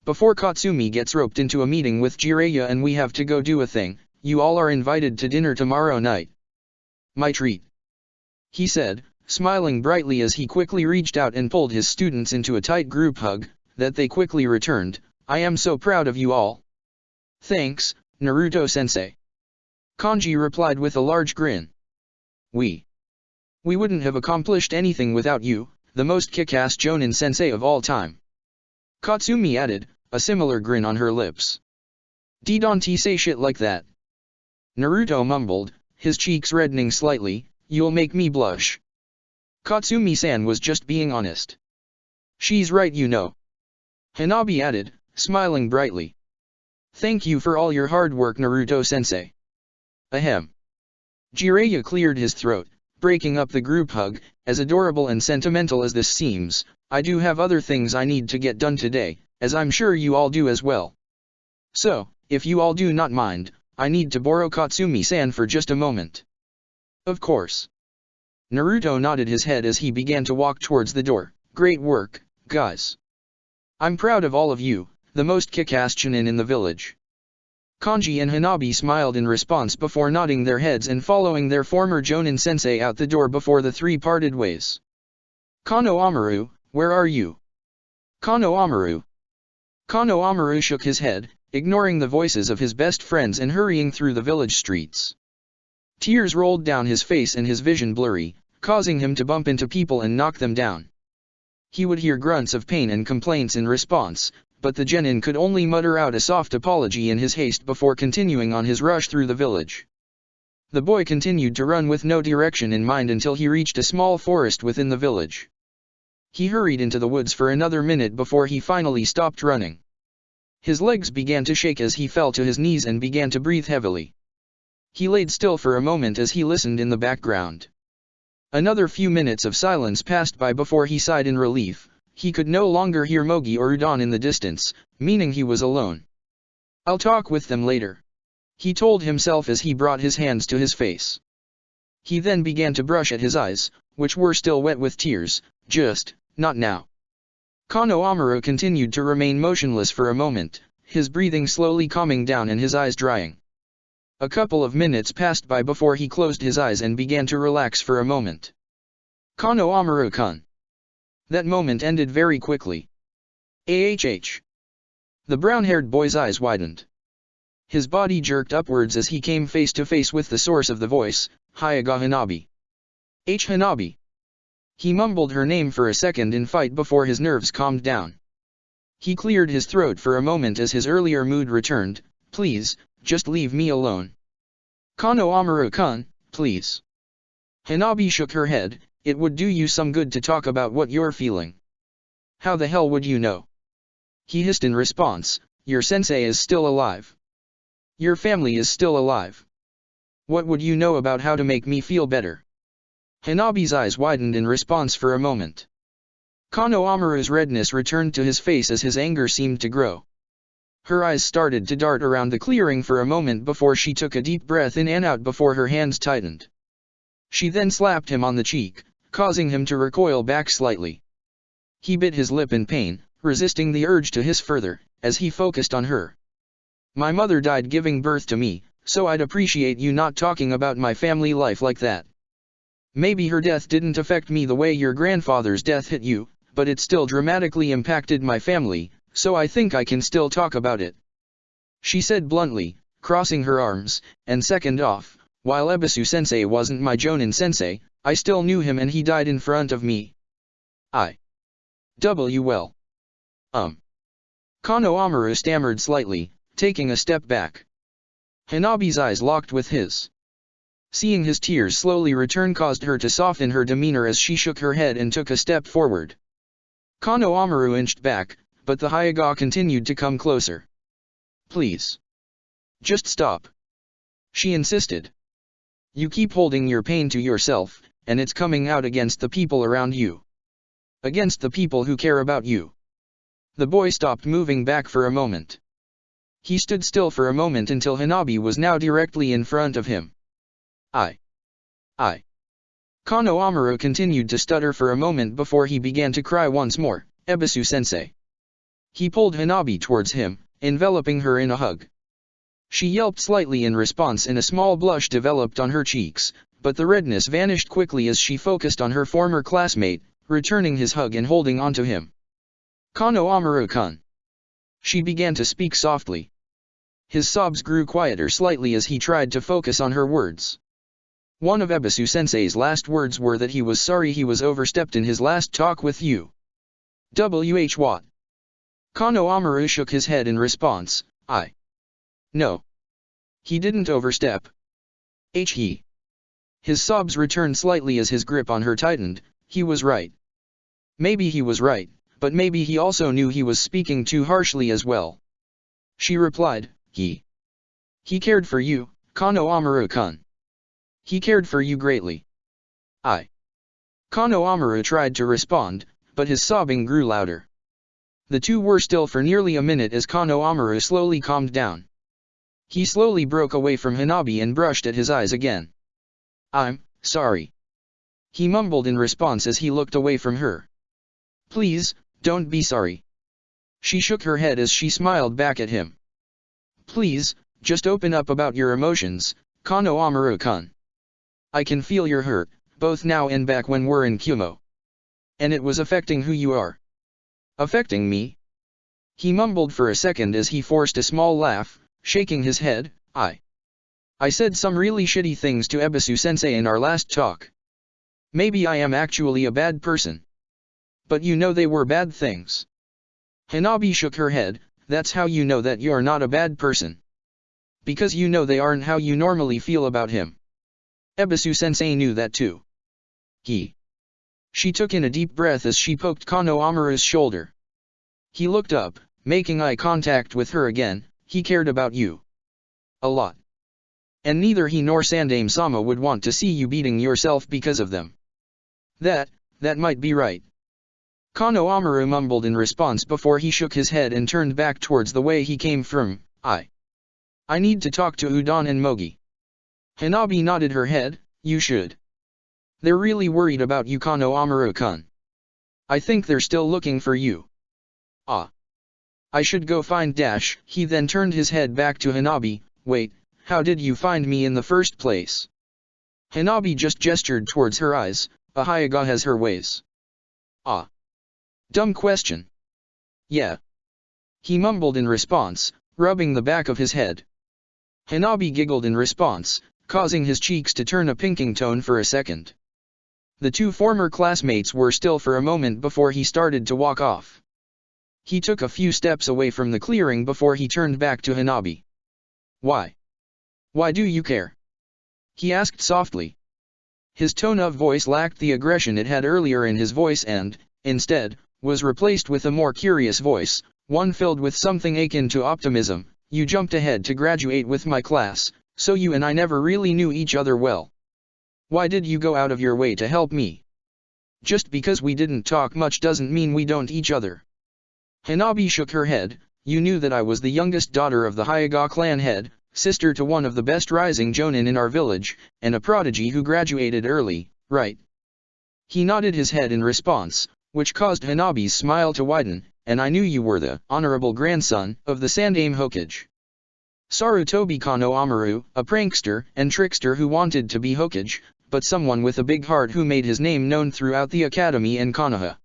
Before Katsumi gets roped into a meeting with Jiraiya and we have to go do a thing, you all are invited to dinner tomorrow night. My treat. He said, smiling brightly as he quickly reached out and pulled his students into a tight group hug, that they quickly returned. I am so proud of you all. Thanks, Naruto-sensei. Kanji replied with a large grin. We wouldn't have accomplished anything without you, the most kick-ass Jonin sensei of all time. Katsumi added, a similar grin on her lips. Don't say shit like that. Naruto mumbled, his cheeks reddening slightly, you'll make me blush. Katsumi-san was just being honest. She's right, you know. Hanabi added, smiling brightly. Thank you for all your hard work, Naruto-sensei. Ahem. Jiraiya cleared his throat, breaking up the group hug. As adorable and sentimental as this seems, I do have other things I need to get done today, as I'm sure you all do as well. So, if you all do not mind, I need to borrow Katsumi-san for just a moment. Of course. Naruto nodded his head as he began to walk towards the door. Great work, guys. I'm proud of all of you, the most kick-ass chunin in the village. Kanji and Hanabi smiled in response before nodding their heads and following their former Jonin sensei out the door before the three parted ways. Kano Amaru, where are you? Kano Amaru. Kano Amaru shook his head, ignoring the voices of his best friends and hurrying through the village streets. Tears rolled down his face and his vision blurry, causing him to bump into people and knock them down. He would hear grunts of pain and complaints in response, but the genin could only mutter out a soft apology in his haste before continuing on his rush through the village. The boy continued to run with no direction in mind until he reached a small forest within the village. He hurried into the woods for another minute before he finally stopped running. His legs began to shake as he fell to his knees and began to breathe heavily. He laid still for a moment as he listened in the background. Another few minutes of silence passed by before he sighed in relief. He could no longer hear Mogi or Udon in the distance, meaning he was alone. I'll talk with them later, he told himself as he brought his hands to his face. He then began to brush at his eyes, which were still wet with tears. Just, not now. Kano Amaru continued to remain motionless for a moment, his breathing slowly calming down and his eyes drying. A couple of minutes passed by before he closed his eyes and began to relax for a moment. Kano Amaru-kun. That moment ended very quickly. AHH. The brown-haired boy's eyes widened. His body jerked upwards as he came face to face with the source of the voice, Hyuga Hanabi. Hanabi. He mumbled her name for a second in fight before his nerves calmed down. He cleared his throat for a moment as his earlier mood returned. Please, just leave me alone. Kano Amaru-kun, please. Hanabi shook her head. It would do you some good to talk about what you're feeling. How the hell would you know? He hissed in response. Your sensei is still alive. Your family is still alive. What would you know about how to make me feel better? Hanabi's eyes widened in response for a moment. Kano Amaru's redness returned to his face as his anger seemed to grow. Her eyes started to dart around the clearing for a moment before she took a deep breath in and out before her hands tightened. She then slapped him on the cheek, causing him to recoil back slightly. He bit his lip in pain, resisting the urge to hiss further, as he focused on her. My mother died giving birth to me, so I'd appreciate you not talking about my family life like that. Maybe her death didn't affect me the way your grandfather's death hit you, but it still dramatically impacted my family, so I think I can still talk about it. She said bluntly, crossing her arms, and second off, while Ebisu-sensei wasn't my Jonin sensei, I still knew him and he died in front of me. Well. Konohamaru stammered slightly, taking a step back. Hanabi's eyes locked with his. Seeing his tears slowly return caused her to soften her demeanor as she shook her head and took a step forward. Konohamaru inched back, but the Hyuga continued to come closer. Please. Just stop. She insisted. You keep holding your pain to yourself, and it's coming out against the people around you. Against the people who care about you. The boy stopped moving back for a moment. He stood still for a moment until Hanabi was now directly in front of him. Konohamaru continued to stutter for a moment before he began to cry once more, Ebisu-sensei. He pulled Hanabi towards him, enveloping her in a hug. She yelped slightly in response and a small blush developed on her cheeks, but the redness vanished quickly as she focused on her former classmate, returning his hug and holding onto him. Konohamaru-kun. She began to speak softly. His sobs grew quieter slightly as he tried to focus on her words. One of Ebisu-sensei's last words were that he was sorry he was overstepped in his last talk with you. What? Konohamaru shook his head in response. No. He didn't overstep. He. His sobs returned slightly as his grip on her tightened. He was right. Maybe he was right, but maybe he also knew he was speaking too harshly as well. She replied, He cared for you, Konohamaru-kun. He cared for you greatly. Konohamaru tried to respond, but his sobbing grew louder. The two were still for nearly a minute as Konohamaru slowly calmed down. He slowly broke away from Hanabi and brushed at his eyes again. I'm sorry. He mumbled in response as he looked away from her. Please, don't be sorry. She shook her head as she smiled back at him. Please, just open up about your emotions, Konohamaru-kun. I can feel your hurt, both now and back when we're in Kumo. And it was affecting who you are. Affecting me? He mumbled for a second as he forced a small laugh, shaking his head. I said some really shitty things to Ebisu-sensei in our last talk. Maybe I am actually a bad person. But you know they were bad things. Hanabi shook her head. That's how you know that you're not a bad person. Because you know they aren't how you normally feel about him. Ebisu-sensei knew that too. She took in a deep breath as she poked Konohamaru's shoulder. He looked up, making eye contact with her again. He cared about you. A lot. And neither he nor Sandaime-sama would want to see you beating yourself because of them. That might be right. Konohamaru mumbled in response before he shook his head and turned back towards the way he came from. I need to talk to Udon and Mogi. Hanabi nodded her head. You should. They're really worried about you, Konohamaru-kun. I think they're still looking for you. I should go find Dash. He then turned his head back to Hanabi. Wait, how did you find me in the first place? Hanabi just gestured towards her eyes. A Hyuga has her ways. Dumb question. Yeah. He mumbled in response, rubbing the back of his head. Hanabi giggled in response, causing his cheeks to turn a pinking tone for a second. The two former classmates were still for a moment before he started to walk off. He took a few steps away from the clearing before he turned back to Hanabi. Why? Why do you care? He asked softly. His tone of voice lacked the aggression it had earlier in his voice and, instead, was replaced with a more curious voice, one filled with something akin to optimism. You jumped ahead to graduate with my class, so you and I never really knew each other well. Why did you go out of your way to help me? Just because we didn't talk much doesn't mean we don't each other. Hanabi shook her head. You knew that I was the youngest daughter of the Hyuga clan head, sister to one of the best rising jonin in our village, and a prodigy who graduated early, right? He nodded his head in response, which caused Hanabi's smile to widen. And I knew you were the honorable grandson of the Sandaime Hokage. Sarutobi Konohamaru, a prankster and trickster who wanted to be Hokage, but someone with a big heart who made his name known throughout the academy and Konoha.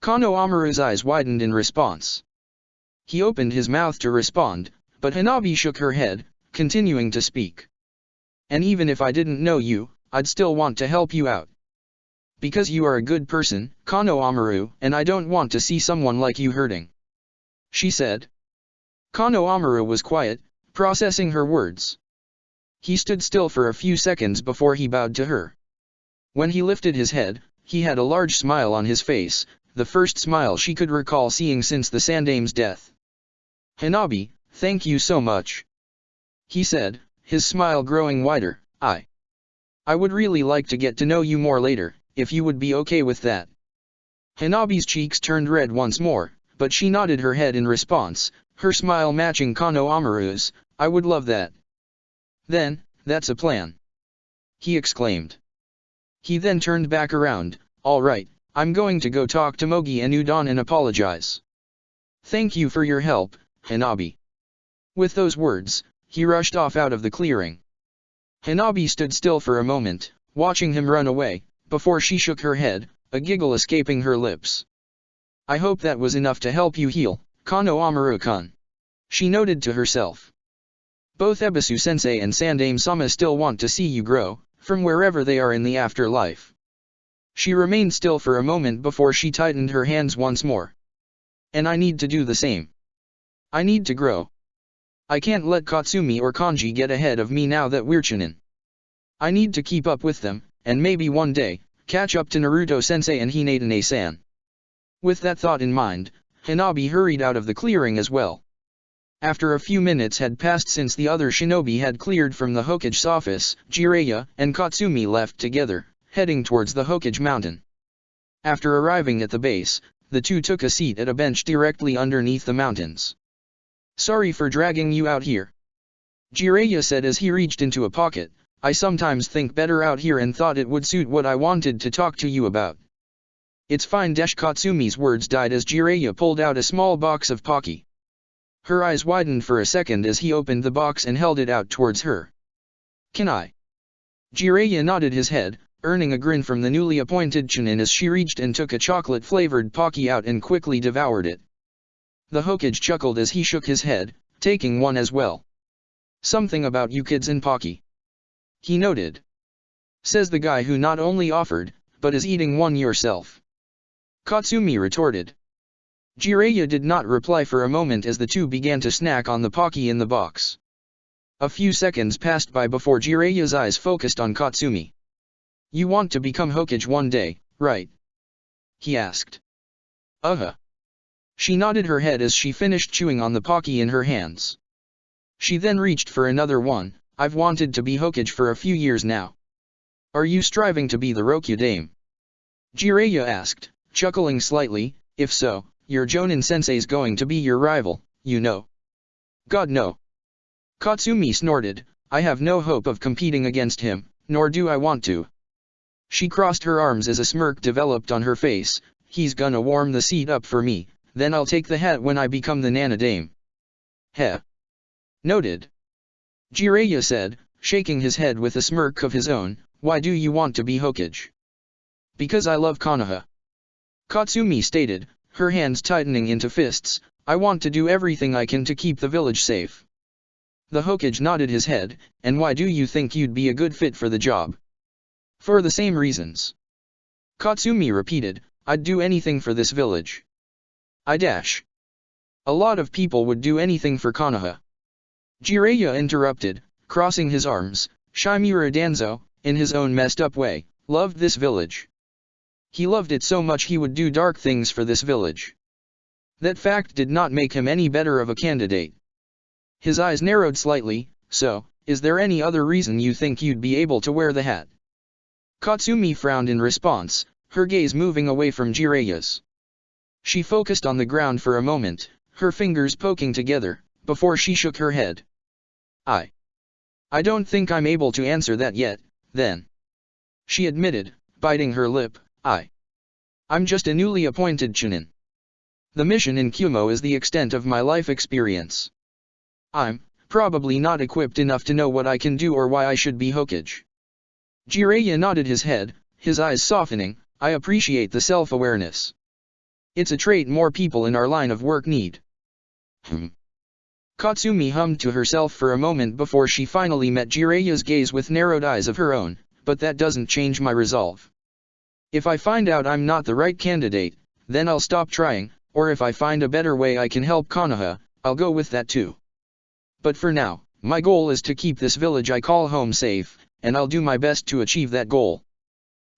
Konohamaru's eyes widened in response. He opened his mouth to respond, but Hanabi shook her head, continuing to speak. And even if I didn't know you, I'd still want to help you out, Because you are a good person, Kano Amaru, and I don't want to see someone like you hurting. She said. Kano Amaru was quiet, processing her words. He stood still for a few seconds before he bowed to her. When he lifted his head, he had a large smile on his face, the first smile she could recall seeing since the Sandame's death. Hanabi, thank you so much. He said, his smile growing wider. I would really like to get to know you more later, if you would be okay with that. Hanabi's cheeks turned red once more, but she nodded her head in response, her smile matching Kano Amaru's. I would love that. Then, that's a plan. He exclaimed. He then turned back around. All right, I'm going to go talk to Mogi and Udon and apologize. Thank you for your help, Hanabi. With those words, he rushed off out of the clearing. Hanabi stood still for a moment, watching him run away, before she shook her head, a giggle escaping her lips. I hope that was enough to help you heal, Kano Amaru-kun. She noted to herself. Both Ebisu-sensei and Sandame-sama still want to see you grow, from wherever they are in the afterlife. She remained still for a moment before she tightened her hands once more. And I need to do the same. I need to grow. I can't let Katsumi or Kanji get ahead of me now that we're Chunin. I need to keep up with them, and maybe one day, catch up to Naruto-sensei and Hinata-san. With that thought in mind, Hanabi hurried out of the clearing as well. After a few minutes had passed since the other shinobi had cleared from the Hokage's office, Jiraiya and Katsumi left together, heading towards the Hokage mountain. After arriving at the base, the two took a seat at a bench directly underneath the mountains. Sorry for dragging you out here. Jiraiya said as he reached into a pocket, I sometimes think better out here and thought it would suit what I wanted to talk to you about. It's fine. Katsumi's words died as Jiraiya pulled out a small box of Pocky. Her eyes widened for a second as he opened the box and held it out towards her. Can I? Jiraiya nodded his head, earning a grin from the newly appointed Chunin as she reached and took a chocolate-flavored Pocky out and quickly devoured it. The Hokage chuckled as he shook his head, taking one as well. Something about you kids and Pocky. He noted. Says the guy who not only offered, but is eating one yourself. Katsumi retorted. Jiraiya did not reply for a moment as the two began to snack on the Pocky in the box. A few seconds passed by before Jiraiya's eyes focused on Katsumi. You want to become Hokage one day, right? He asked. She nodded her head as she finished chewing on the Pocky in her hands. She then reached for another one. I've wanted to be Hokage for a few years now. Are you striving to be the Rokudaime? Jiraiya asked, chuckling slightly. If so, your Jonin-sensei's going to be your rival, you know. God no. Katsumi snorted, I have no hope of competing against him, nor do I want to. She crossed her arms as a smirk developed on her face. He's gonna warm the seat up for me, then I'll take the hat when I become the Nana-dame. Heh. Noted. Jiraiya said, shaking his head with a smirk of his own, why do you want to be Hokage? Because I love Konoha. Katsumi stated, her hands tightening into fists, I want to do everything I can to keep the village safe. The Hokage nodded his head, and why do you think you'd be a good fit for the job? For the same reasons. Katsumi repeated, I'd do anything for this village. A lot of people would do anything for Konoha. Jiraiya interrupted, crossing his arms. Shimura Danzo, in his own messed up way, loved this village. He loved it so much he would do dark things for this village. That fact did not make him any better of a candidate. His eyes narrowed slightly. So, is there any other reason you think you'd be able to wear the hat? Katsumi frowned in response, her gaze moving away from Jiraiya's. She focused on the ground for a moment, her fingers poking together, before she shook her head. I don't think I'm able to answer that yet, then. She admitted, biting her lip, I'm just a newly appointed Chunin. The mission in Kumo is the extent of my life experience. I'm probably not equipped enough to know what I can do or why I should be Hokage. Jiraiya nodded his head, his eyes softening, I appreciate the self-awareness. It's a trait more people in our line of work need. Katsumi hummed to herself for a moment before she finally met Jiraiya's gaze with narrowed eyes of her own, but that doesn't change my resolve. If I find out I'm not the right candidate, then I'll stop trying, or if I find a better way I can help Konoha, I'll go with that too. But for now, my goal is to keep this village I call home safe, and I'll do my best to achieve that goal.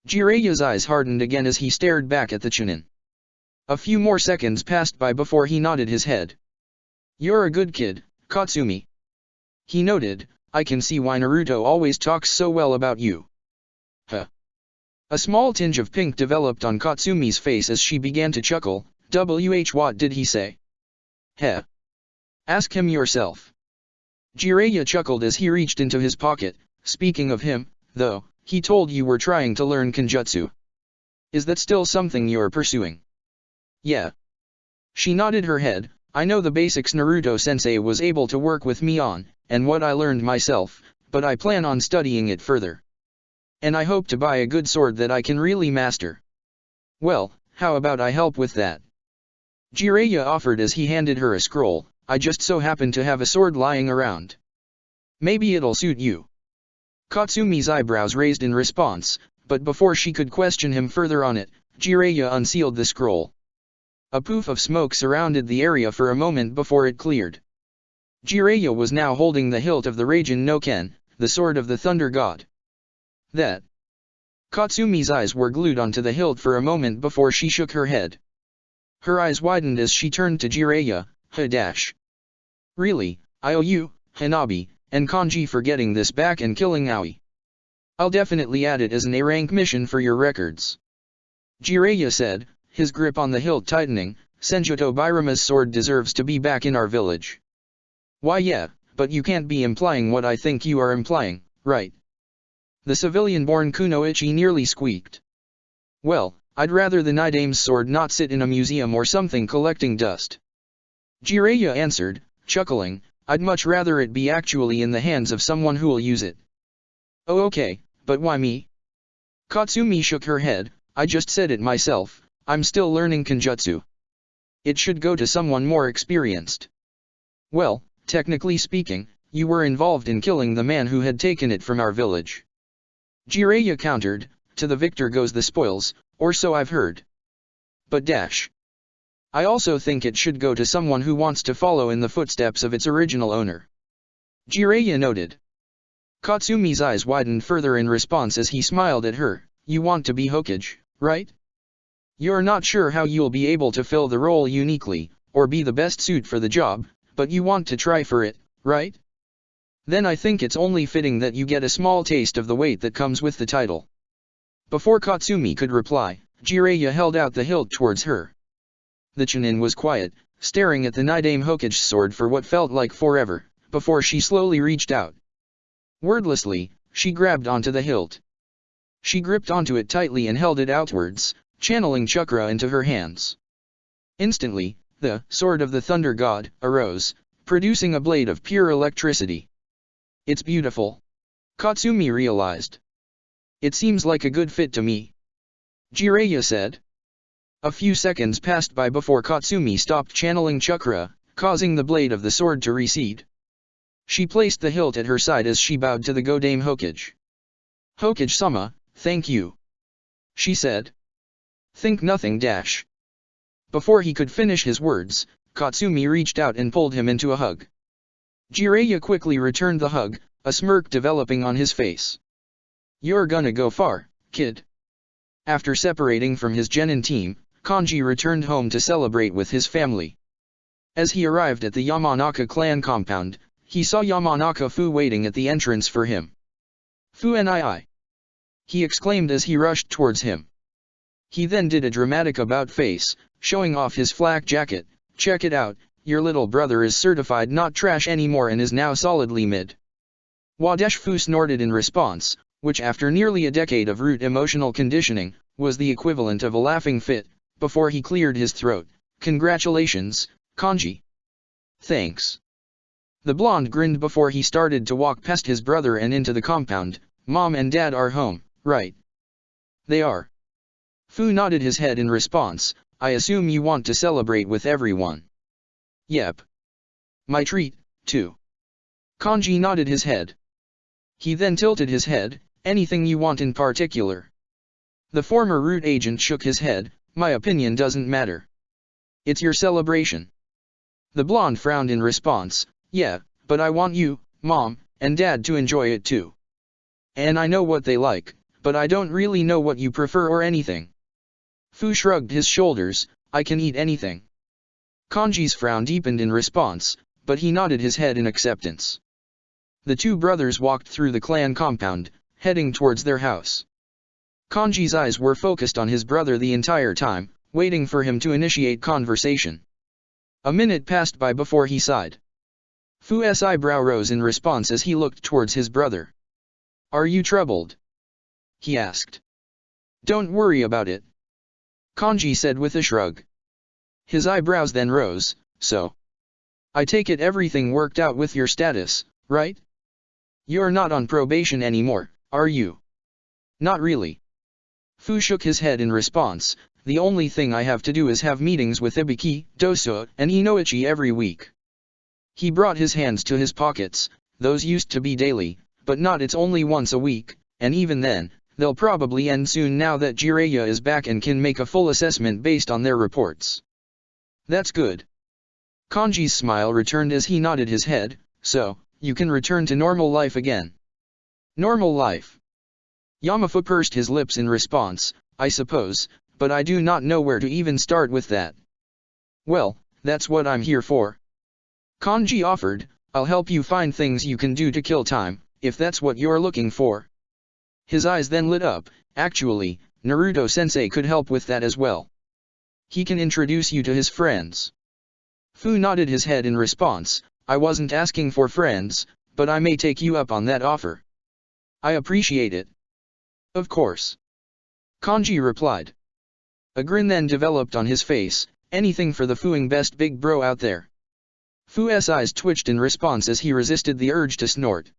Jiraiya's eyes hardened again as he stared back at the Chunin. A few more seconds passed by before he nodded his head. You're a good kid, Katsumi. He noted, I can see why Naruto always talks so well about you. Huh. A small tinge of pink developed on Katsumi's face as she began to chuckle. What did he say? Heh. Ask him yourself. Jiraiya chuckled as he reached into his pocket. Speaking of him, though, he told you were trying to learn Kenjutsu. Is that still something you're pursuing? Yeah. She nodded her head. I know the basics Naruto-sensei was able to work with me on, and what I learned myself, but I plan on studying it further. And I hope to buy a good sword that I can really master. Well, how about I help with that? Jiraiya offered as he handed her a scroll. I just so happen to have a sword lying around. Maybe it'll suit you. Katsumi's eyebrows raised in response, but before she could question him further on it, Jiraiya unsealed the scroll. A poof of smoke surrounded the area for a moment before it cleared. Jiraiya was now holding the hilt of the Raijin no Ken, the sword of the Thunder God. That. Katsumi's eyes were glued onto the hilt for a moment before she shook her head. Her eyes widened as she turned to Jiraiya. Really, I owe you, Hanabi, and Kanji for getting this back and killing Aoi. I'll definitely add it as an A-rank mission for your records. Jiraiya said, his grip on the hilt tightening. Senjuto Birama's sword deserves to be back in our village. Why yeah, but you can't be implying what I think you are implying, right? The civilian-born Kunoichi nearly squeaked. Well, I'd rather the Nidame's sword not sit in a museum or something collecting dust. Jiraiya answered, chuckling, I'd much rather it be actually in the hands of someone who'll use it. Oh okay, but why me? Katsumi shook her head, I just said it myself, I'm still learning Kenjutsu. It should go to someone more experienced. Well, technically speaking, you were involved in killing the man who had taken it from our village. Jiraiya countered, to the victor goes the spoils, or so I've heard. But I also think it should go to someone who wants to follow in the footsteps of its original owner. Jiraiya noted. Katsumi's eyes widened further in response as he smiled at her, you want to be Hokage, right? You're not sure how you'll be able to fill the role uniquely, or be the best suit for the job, but you want to try for it, right? Then I think it's only fitting that you get a small taste of the weight that comes with the title. Before Katsumi could reply, Jiraiya held out the hilt towards her. The Chunin was quiet, staring at the Nidame Hokage's sword for what felt like forever, before she slowly reached out. Wordlessly, she grabbed onto the hilt. She gripped onto it tightly and held it outwards, channeling chakra into her hands. Instantly, the sword of the Thunder God arose, producing a blade of pure electricity. It's beautiful. Katsumi realized. It seems like a good fit to me. Jiraiya said. A few seconds passed by before Katsumi stopped channeling chakra, causing the blade of the sword to recede. She placed the hilt at her side as she bowed to the Godame Hokage. Hokage-sama, thank you. She said. Think nothing. Before he could finish his words, Katsumi reached out and pulled him into a hug. Jiraiya quickly returned the hug, a smirk developing on his face. You're gonna go far, kid. After separating from his genin team, Kanji returned home to celebrate with his family. As he arrived at the Yamanaka clan compound, he saw Yamanaka Fu waiting at the entrance for him. Fu nii! He exclaimed as he rushed towards him. He then did a dramatic about face, showing off his flak jacket. Check it out, your little brother is certified not trash anymore and is now solidly mid. Wadesh Fu snorted in response, which after nearly a decade of root emotional conditioning, was the equivalent of a laughing fit, before he cleared his throat. Congratulations, Kanji. Thanks. The blonde grinned before he started to walk past his brother and into the compound. Mom and Dad are home, right? They are. Fu nodded his head in response. I assume you want to celebrate with everyone. Yep. My treat, too. Kanji nodded his head. He then tilted his head. Anything you want in particular? The former root agent shook his head. My opinion doesn't matter. It's your celebration. The blonde frowned in response. Yeah, but I want you, Mom, and Dad to enjoy it too. And I know what they like, but I don't really know what you prefer or anything. Fu shrugged his shoulders. I can eat anything. Kanji's frown deepened in response, but he nodded his head in acceptance. The two brothers walked through the clan compound, heading towards their house. Kanji's eyes were focused on his brother the entire time, waiting for him to initiate conversation. A minute passed by before he sighed. Fu's eyebrow rose in response as he looked towards his brother. Are you troubled? He asked. Don't worry about it. Kanji said with a shrug. His eyebrows then rose. So, I take it everything worked out with your status, right? You're not on probation anymore, are you? Not really. Fu shook his head in response. The only thing I have to do is have meetings with Ibiki, Doso, and Inoichi every week. He brought his hands to his pockets. Those used to be daily, but not it's only once a week, and even then, they'll probably end soon now that Jiraiya is back and can make a full assessment based on their reports. That's good. Kanji's smile returned as he nodded his head. So, you can return to normal life again. Normal life. Yamafu pursed his lips in response. I suppose, but I do not know where to even start with that. Well, that's what I'm here for. Kanji offered. I'll help you find things you can do to kill time, if that's what you're looking for. His eyes then lit up. Actually, Naruto-sensei could help with that as well. He can introduce you to his friends. Fu nodded his head in response. I wasn't asking for friends, but I may take you up on that offer. I appreciate it. Of course. Kanji replied. A grin then developed on his face. Anything for the Fuing best big bro out there. Fu's eyes twitched in response as he resisted the urge to snort.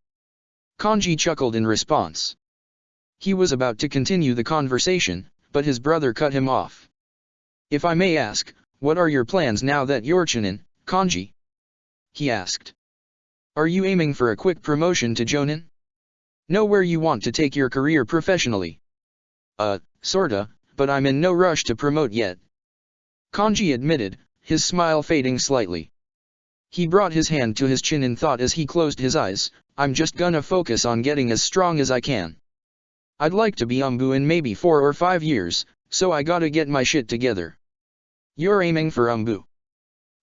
Kanji chuckled in response. He was about to continue the conversation, but his brother cut him off. If I may ask, what are your plans now that you're Chunin, Kanji? He asked. Are you aiming for a quick promotion to Jonin? Know where you want to take your career professionally? Sorta, but I'm in no rush to promote yet. Kanji admitted, his smile fading slightly. He brought his hand to his chin in thought as he closed his eyes. I'm just gonna focus on getting as strong as I can. I'd like to be Umbu in maybe 4 or 5 years, so I gotta get my shit together. You're aiming for Umbu?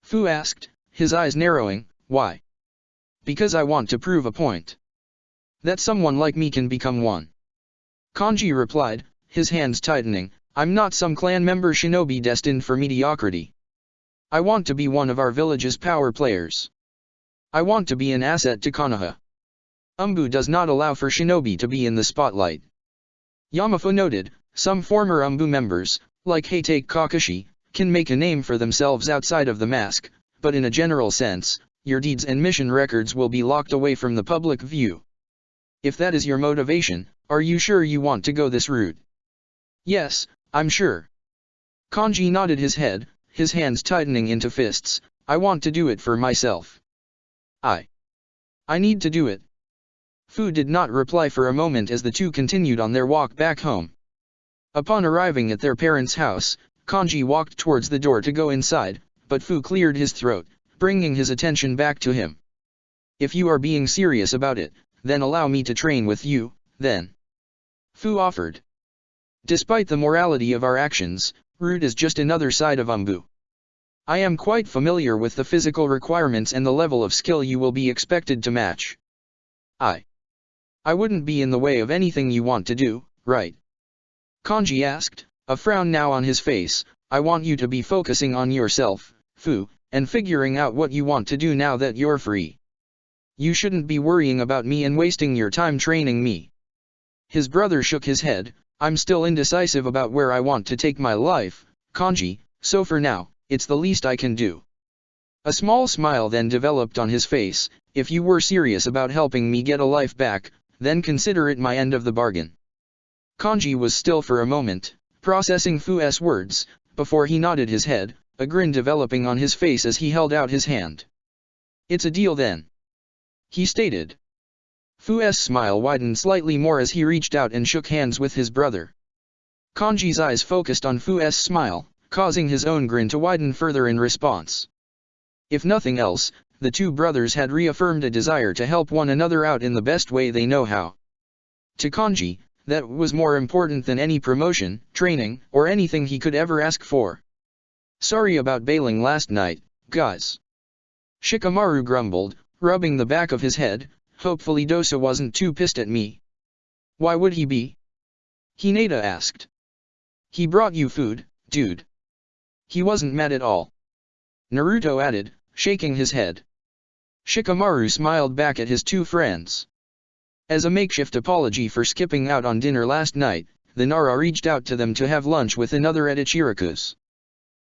Fu asked, his eyes narrowing. Why? Because I want to prove a point. That someone like me can become one. Kanji replied, his hands tightening. I'm not some clan member shinobi destined for mediocrity. I want to be one of our village's power players. I want to be an asset to Konoha. Umbu does not allow for shinobi to be in the spotlight. Yamafu noted, some former Umbu members, like Heitake Kakashi, can make a name for themselves outside of the mask, but in a general sense, your deeds and mission records will be locked away from the public view. If that is your motivation, are you sure you want to go this route? Yes, I'm sure. Kanji nodded his head, his hands tightening into fists. I want to do it for myself. I need to do it. Fu did not reply for a moment as the two continued on their walk back home. Upon arriving at their parents' house, Kanji walked towards the door to go inside, but Fu cleared his throat, bringing his attention back to him. If you are being serious about it, then allow me to train with you, then. Fu offered. Despite the morality of our actions, root is just another side of Umbu. I am quite familiar with the physical requirements and the level of skill you will be expected to match. I wouldn't be in the way of anything you want to do, right? Kanji asked, a frown now on his face. I want you to be focusing on yourself, Fu, and figuring out what you want to do now that you're free. You shouldn't be worrying about me and wasting your time training me. His brother shook his head. I'm still indecisive about where I want to take my life, Kanji, so for now, it's the least I can do. A small smile then developed on his face. If you were serious about helping me get a life back, then consider it my end of the bargain. Kanji was still for a moment, processing Fu's words, before he nodded his head, a grin developing on his face as he held out his hand. It's a deal then. He stated. Fu's smile widened slightly more as he reached out and shook hands with his brother. Kanji's eyes focused on Fu's smile, causing his own grin to widen further in response. If nothing else, the two brothers had reaffirmed a desire to help one another out in the best way they know how. To Kanji, that was more important than any promotion, training, or anything he could ever ask for. Sorry about bailing last night, guys. Shikamaru grumbled, rubbing the back of his head. Hopefully Dosa wasn't too pissed at me. Why would he be? Hinata asked. He brought you food, dude. He wasn't mad at all. Naruto added, shaking his head. Shikamaru smiled back at his two friends. As a makeshift apology for skipping out on dinner last night, the Nara reached out to them to have lunch with another at Ichiraku's.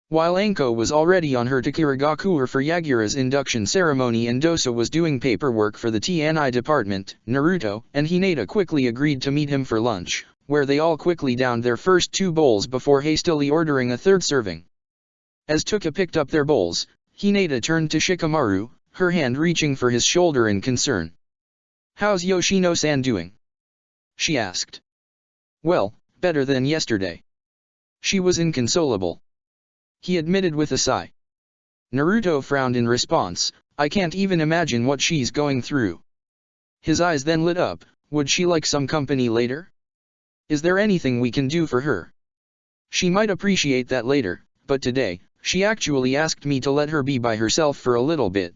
While Anko was already on her to Kirigakure for Yagura's induction ceremony and Dosa was doing paperwork for the TNI department, Naruto and Hinata quickly agreed to meet him for lunch, where they all quickly downed their first two bowls before hastily ordering a third serving. As Tuka picked up their bowls, Hinata turned to Shikamaru, her hand reaching for his shoulder in concern. "How's Yoshino-san doing?" she asked. "Well, better than yesterday." She was inconsolable. He admitted with a sigh. Naruto frowned in response. "I can't even imagine what she's going through." His eyes then lit up. "Would she like some company later? Is there anything we can do for her? She might appreciate that later, but today, she actually asked me to let her be by herself for a little bit."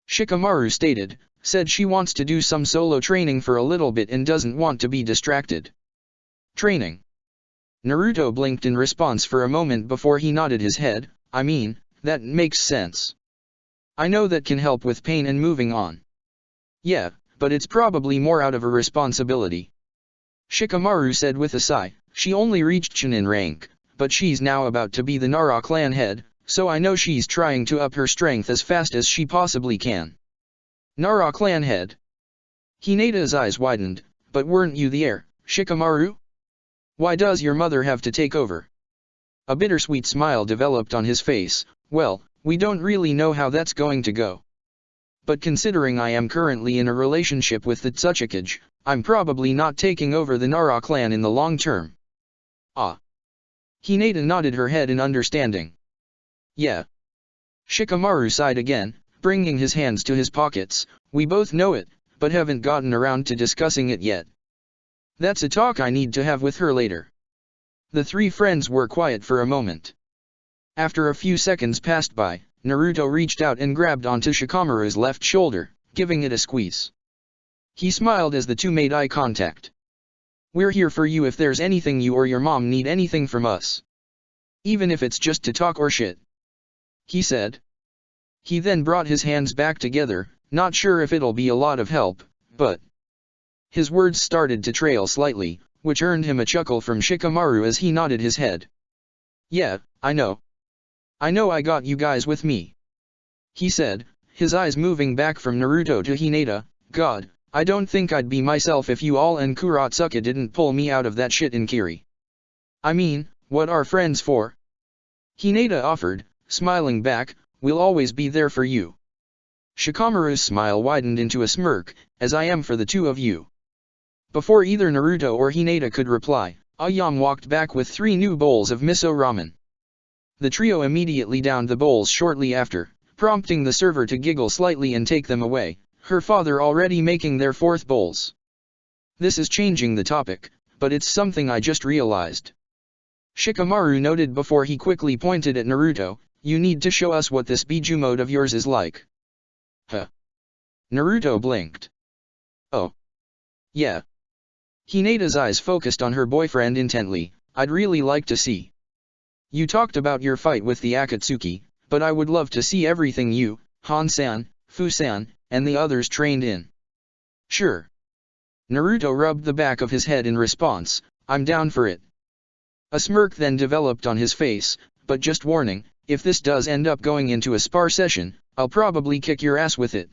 Shikamaru said she wants to do some solo training for a little bit and doesn't want to be distracted. Training? Naruto blinked in response for a moment before he nodded his head. "I mean, that makes sense. I know that can help with pain and moving on." "Yeah, but it's probably more out of a responsibility," Shikamaru said with a sigh. "She only reached Chunin rank, but she's now about to be the Nara clan head, so I know she's trying to up her strength as fast as she possibly can." Nara clan head? Hinata's eyes widened. "But weren't you the heir, Shikamaru? Why does your mother have to take over?" A bittersweet smile developed on his face. "Well, we don't really know how that's going to go. But considering I am currently in a relationship with the Tsuchikage, I'm probably not taking over the Nara clan in the long term." "Ah." Hinata nodded her head in understanding. "Yeah." Shikamaru sighed again, bringing his hands to his pockets. "We both know it, but haven't gotten around to discussing it yet. That's a talk I need to have with her later." The three friends were quiet for a moment. After a few seconds passed by, Naruto reached out and grabbed onto Shikamaru's left shoulder, giving it a squeeze. He smiled as the two made eye contact. "We're here for you if there's anything you or your mom need anything from us. Even if it's just to talk or shit," he said. He then brought his hands back together, not sure if it'll be a lot of help, but... His words started to trail slightly, which earned him a chuckle from Shikamaru as he nodded his head. "Yeah, I know. I know I got you guys with me," he said, his eyes moving back from Naruto to Hinata. "God, I don't think I'd be myself if you all and Kuratsuka didn't pull me out of that shit in Kiri. I mean, what are friends for?" Hinata offered, smiling back. "We'll always be there for you." Shikamaru's smile widened into a smirk, "As I am for the two of you." Before either Naruto or Hinata could reply, Ayame walked back with 3 new bowls of miso ramen. The trio immediately downed the bowls shortly after, prompting the server to giggle slightly and take them away, her father already making their 4th bowls. "This is changing the topic, but it's something I just realized," Shikamaru noted before he quickly pointed at Naruto. "You need to show us what this Biju mode of yours is like." "Huh?" Naruto blinked. "Oh. Yeah." Hinata's eyes focused on her boyfriend intently. "I'd really like to see. You talked about your fight with the Akatsuki, but I would love to see everything you, Han-san, Fu-san, and the others trained in." "Sure." Naruto rubbed the back of his head in response. "I'm down for it." A smirk then developed on his face, "But just warning, if this does end up going into a spar session, I'll probably kick your ass with it.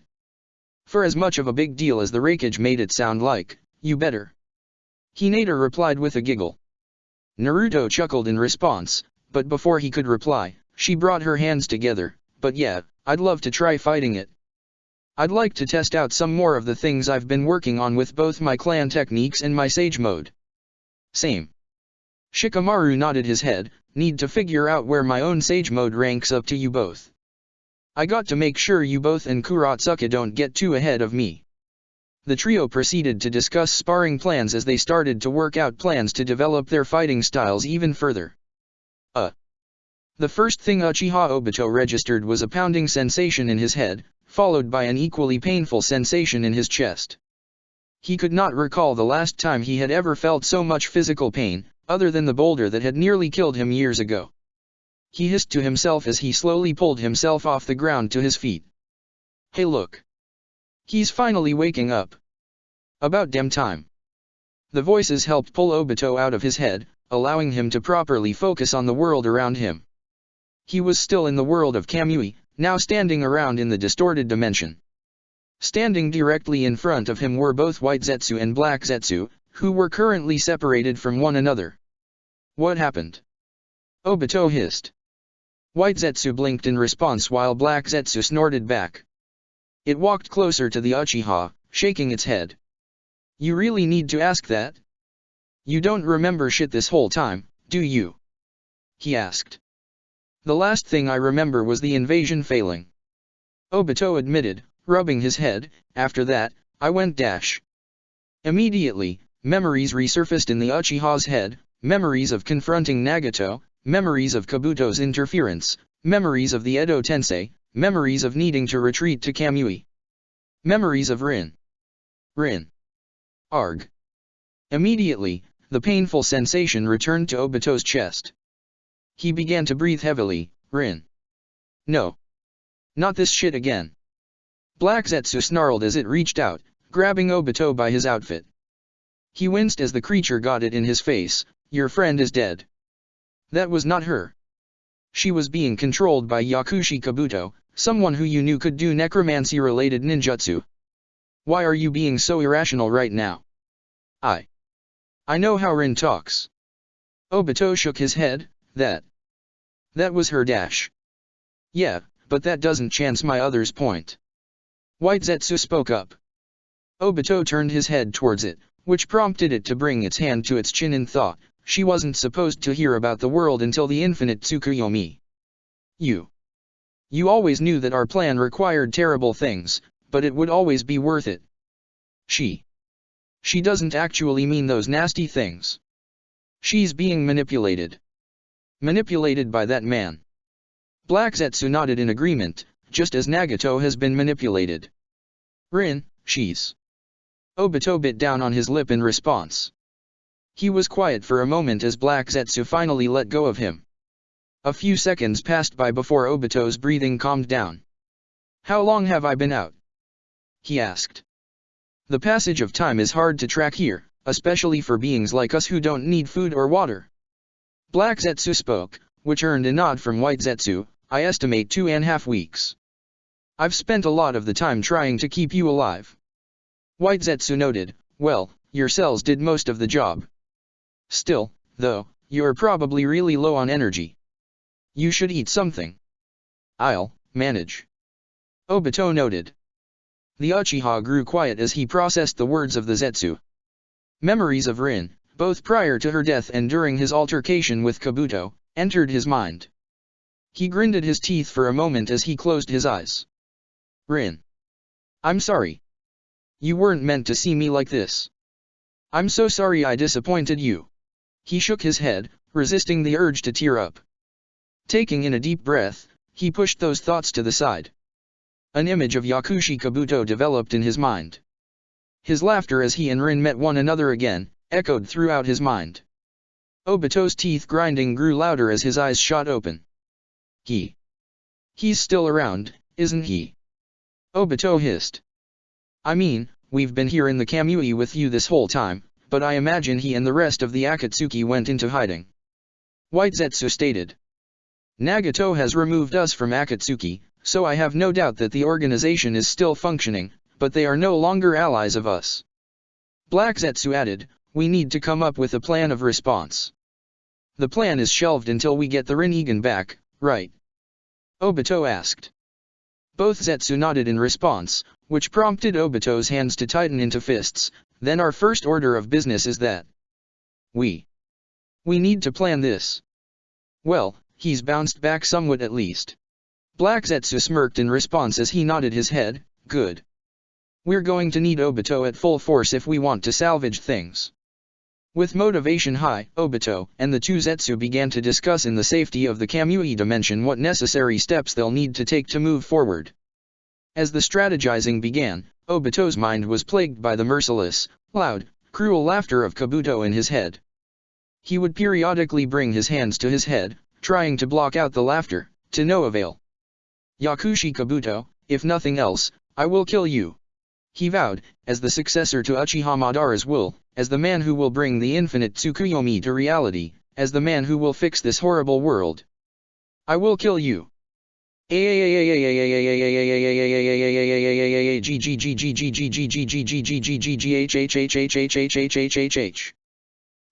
For as much of a big deal as the Raikage made it sound like, you better." Hinata replied with a giggle. Naruto chuckled in response, but before he could reply, she brought her hands together. "But yeah, I'd love to try fighting it. I'd like to test out some more of the things I've been working on with both my clan techniques and my sage mode." "Same." Shikamaru nodded his head. Need to figure out where my own Sage Mode ranks up to you both. I got to make sure you both and Kurotsuka don't get too ahead of me. The trio proceeded to discuss sparring plans as they started to work out plans to develop their fighting styles even further. The first thing Uchiha Obito registered was a pounding sensation in his head, followed by an equally painful sensation in his chest. He could not recall the last time he had ever felt so much physical pain, other than the boulder that had nearly killed him years ago. He hissed to himself as he slowly pulled himself off the ground to his feet. Hey look! He's finally waking up. About damn time. The voices helped pull Obito out of his head, allowing him to properly focus on the world around him. He was still in the world of Kamui, now standing around in the distorted dimension. Standing directly in front of him were both White Zetsu and Black Zetsu, who were currently separated from one another. What happened? Obito hissed. White Zetsu blinked in response while Black Zetsu snorted back. It walked closer to the Uchiha, shaking its head. You really need to ask that? You don't remember shit this whole time, do you? He asked. The last thing I remember was the invasion failing. Obito admitted, rubbing his head. After that, I went dash. Immediately, memories resurfaced in the Uchiha's head, memories of confronting Nagato, memories of Kabuto's interference, memories of the Edo Tensei, memories of needing to retreat to Kamui. Memories of Rin. Arg. Immediately, the painful sensation returned to Obito's chest. He began to breathe heavily. Rin. No. Not this shit again. Black Zetsu snarled as it reached out, grabbing Obito by his outfit. He winced as the creature got it in his face. Your friend is dead. That was not her. She was being controlled by Yakushi Kabuto, someone who you knew could do necromancy-related ninjutsu. Why are you being so irrational right now? I know how Rin talks. Obito shook his head. That was her dash. Yeah, but that doesn't chance my other's point. White Zetsu spoke up. Obito turned his head towards it, which prompted it to bring its hand to its chin in thought. She wasn't supposed to hear about the world until the infinite Tsukuyomi. You always knew that our plan required terrible things, but it would always be worth it. She doesn't actually mean those nasty things. She's being manipulated. Manipulated by that man. Black Zetsu nodded in agreement, just as Nagato has been manipulated. Rin, she's... Obito bit down on his lip in response. He was quiet for a moment as Black Zetsu finally let go of him. A few seconds passed by before Obito's breathing calmed down. How long have I been out? He asked. The passage of time is hard to track here, especially for beings like us who don't need food or water. Black Zetsu spoke, which earned a nod from White Zetsu. I estimate 2.5 weeks. I've spent a lot of the time trying to keep you alive. White Zetsu noted, well, your cells did most of the job. Still, though, you're probably really low on energy. You should eat something. I'll manage. Obito noted. The Uchiha grew quiet as he processed the words of the Zetsu. Memories of Rin, both prior to her death and during his altercation with Kabuto, entered his mind. He grinded his teeth for a moment as he closed his eyes. Rin. I'm sorry. You weren't meant to see me like this. I'm so sorry I disappointed you. He shook his head, resisting the urge to tear up. Taking in a deep breath, he pushed those thoughts to the side. An image of Yakushi Kabuto developed in his mind. His laughter as he and Rin met one another again, echoed throughout his mind. Obito's teeth grinding grew louder as his eyes shot open. He's still around, isn't he? Obito hissed. I mean, we've been here in the Kamui with you this whole time, but I imagine he and the rest of the Akatsuki went into hiding. White Zetsu stated. Nagato has removed us from Akatsuki, so I have no doubt that the organization is still functioning, but they are no longer allies of us. Black Zetsu added, we need to come up with a plan of response. The plan is shelved until we get the Rinnegan back, right? Obito asked. Both Zetsu nodded in response, which prompted Obito's hands to tighten into fists. Then our first order of business is that we We need to plan this. Well, he's bounced back somewhat at least. Black Zetsu smirked in response as he nodded his head, good. We're going to need Obito at full force if we want to salvage things. With motivation high, Obito and the two Zetsu began to discuss in the safety of the Kamui dimension what necessary steps they'll need to take to move forward. As the strategizing began, Obito's mind was plagued by the merciless, loud, cruel laughter of Kabuto in his head. He would periodically bring his hands to his head, trying to block out the laughter, to no avail. Yakushi Kabuto, if nothing else, I will kill you. He vowed, as the successor to Uchiha Madara's will, as the man who will bring the infinite Tsukuyomi to reality, as the man who will fix this horrible world. I will kill you.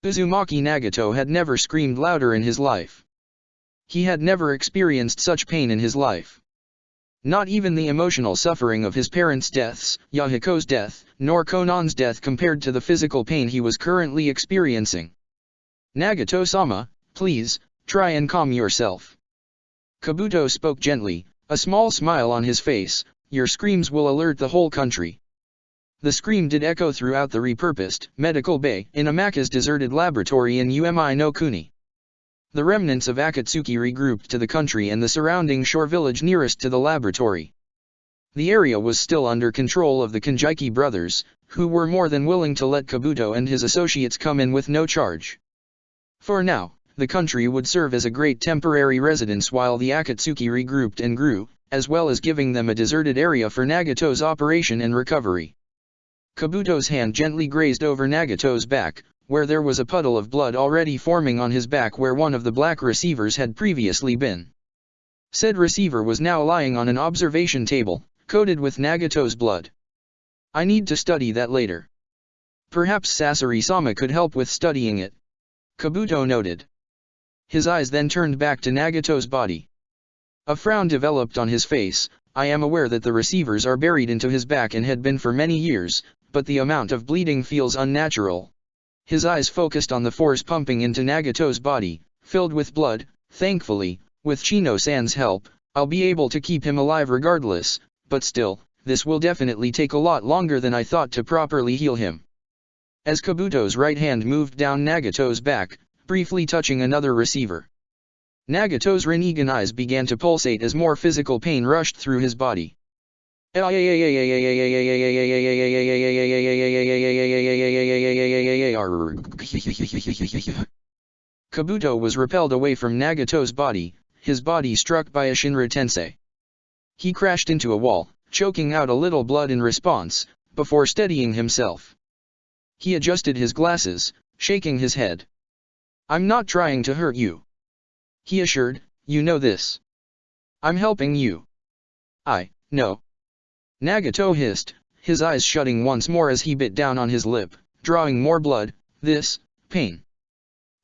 Uzumaki Nagato had never screamed louder in his life. He had never experienced such pain in his life. Not even the emotional suffering of his parents' deaths, Yahiko's death, nor Konan's death compared to the physical pain he was currently experiencing. Nagato-sama, please, try and calm yourself. Kabuto spoke gently, a small smile on his face. Your screams will alert the whole country. The scream did echo throughout the repurposed medical bay in Amaka's deserted laboratory in Umi no Kuni. The remnants of Akatsuki regrouped to the country and the surrounding shore village nearest to the laboratory. The area was still under control of the Kanjiki brothers, who were more than willing to let Kabuto and his associates come in with no charge. For now, the country would serve as a great temporary residence while the Akatsuki regrouped and grew, as well as giving them a deserted area for Nagato's operation and recovery. Kabuto's hand gently grazed over Nagato's back, where there was a puddle of blood already forming on his back where one of the black receivers had previously been. Said receiver was now lying on an observation table, coated with Nagato's blood. I need to study that later. Perhaps Sasori-sama could help with studying it. Kabuto noted. His eyes then turned back to Nagato's body. A frown developed on his face. I am aware that the receivers are buried into his back and had been for many years, but the amount of bleeding feels unnatural. His eyes focused on the force pumping into Nagato's body, filled with blood. Thankfully, with Chino-san's help, I'll be able to keep him alive regardless, but still, this will definitely take a lot longer than I thought to properly heal him. As Kabuto's right hand moved down Nagato's back, briefly touching another receiver. Nagato's Rinnegan eyes began to pulsate as more physical pain rushed through his body. Kabuto was repelled away from Nagato's body, his body struck by a Shinra Tensei. He crashed into a wall, choking out a little blood in response, before steadying himself. He adjusted his glasses, shaking his head. I'm not trying to hurt you. He assured, you know this. I'm helping you. I know. Nagato hissed, his eyes shutting once more as he bit down on his lip, drawing more blood. This pain.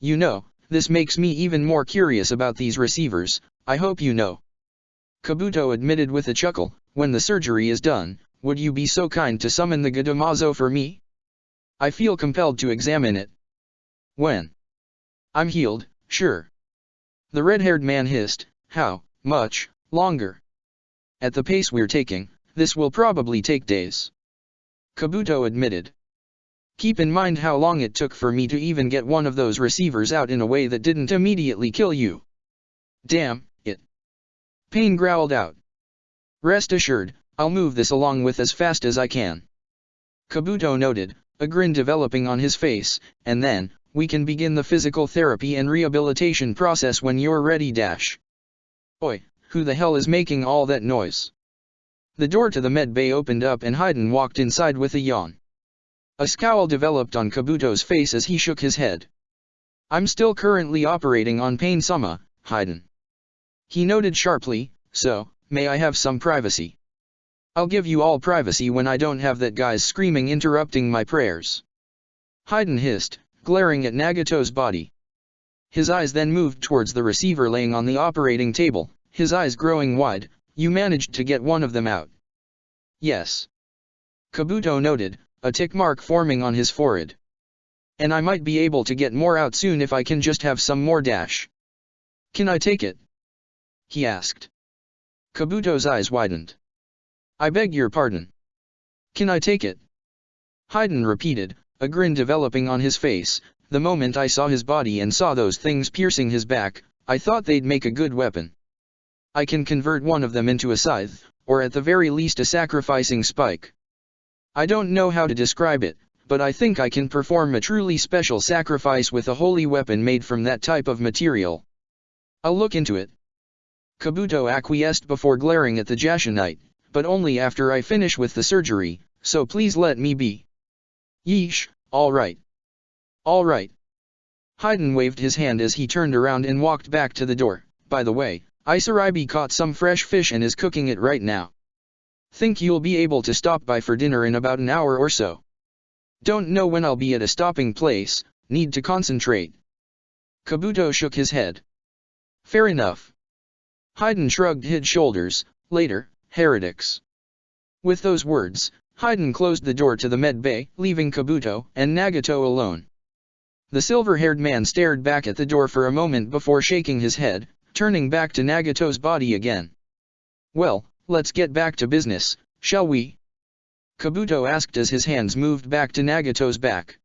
You know, this makes me even more curious about these receivers. I hope you know. Kabuto admitted with a chuckle, when the surgery is done, would you be so kind to summon the Gadamazo for me? I feel compelled to examine it. When I'm healed, sure. The red-haired man hissed, how much longer? At the pace we're taking, this will probably take days. Kabuto admitted. Keep in mind how long it took for me to even get one of those receivers out in a way that didn't immediately kill you. Damn it. Pain growled out. Rest assured, I'll move this along with as fast as I can. Kabuto noted, a grin developing on his face, and then, we can begin the physical therapy and rehabilitation process when you're ready. Oi, who the hell is making all that noise? The door to the med bay opened up and Hayden walked inside with a yawn. A scowl developed on Kabuto's face as he shook his head. I'm still currently operating on Pain-sama, Hayden. He noted sharply, so, may I have some privacy? I'll give you all privacy when I don't have that guy's screaming interrupting my prayers. Hayden hissed, glaring at Nagato's body. His eyes then moved towards the receiver laying on the operating table, his eyes growing wide. You managed to get one of them out. Yes. Kabuto noted, a tick mark forming on his forehead. And I might be able to get more out soon if I can just have some more dash. Can I take it? He asked. Kabuto's eyes widened. I beg your pardon. Can I take it? Hyden repeated, a grin developing on his face. The moment I saw his body and saw those things piercing his back, I thought they'd make a good weapon. I can convert one of them into a scythe, or at the very least a sacrificing spike. I don't know how to describe it, but I think I can perform a truly special sacrifice with a holy weapon made from that type of material. I'll look into it. Kabuto acquiesced before glaring at the Jashanite, but only after I finish with the surgery, so please let me be. Yeesh, alright. Alright. Hyden waved his hand as he turned around and walked back to the door. By the way, Isaribi caught some fresh fish and is cooking it right now. Think you'll be able to stop by for dinner in about an hour or so. Don't know when I'll be at a stopping place, need to concentrate. Kabuto shook his head. Fair enough. Hyden shrugged his shoulders. Later, heretics. With those words, Hyden closed the door to the med bay, leaving Kabuto and Nagato alone. The silver-haired man stared back at the door for a moment before shaking his head, turning back to Nagato's body again. Well, let's get back to business, shall we? Kabuto asked as his hands moved back to Nagato's back.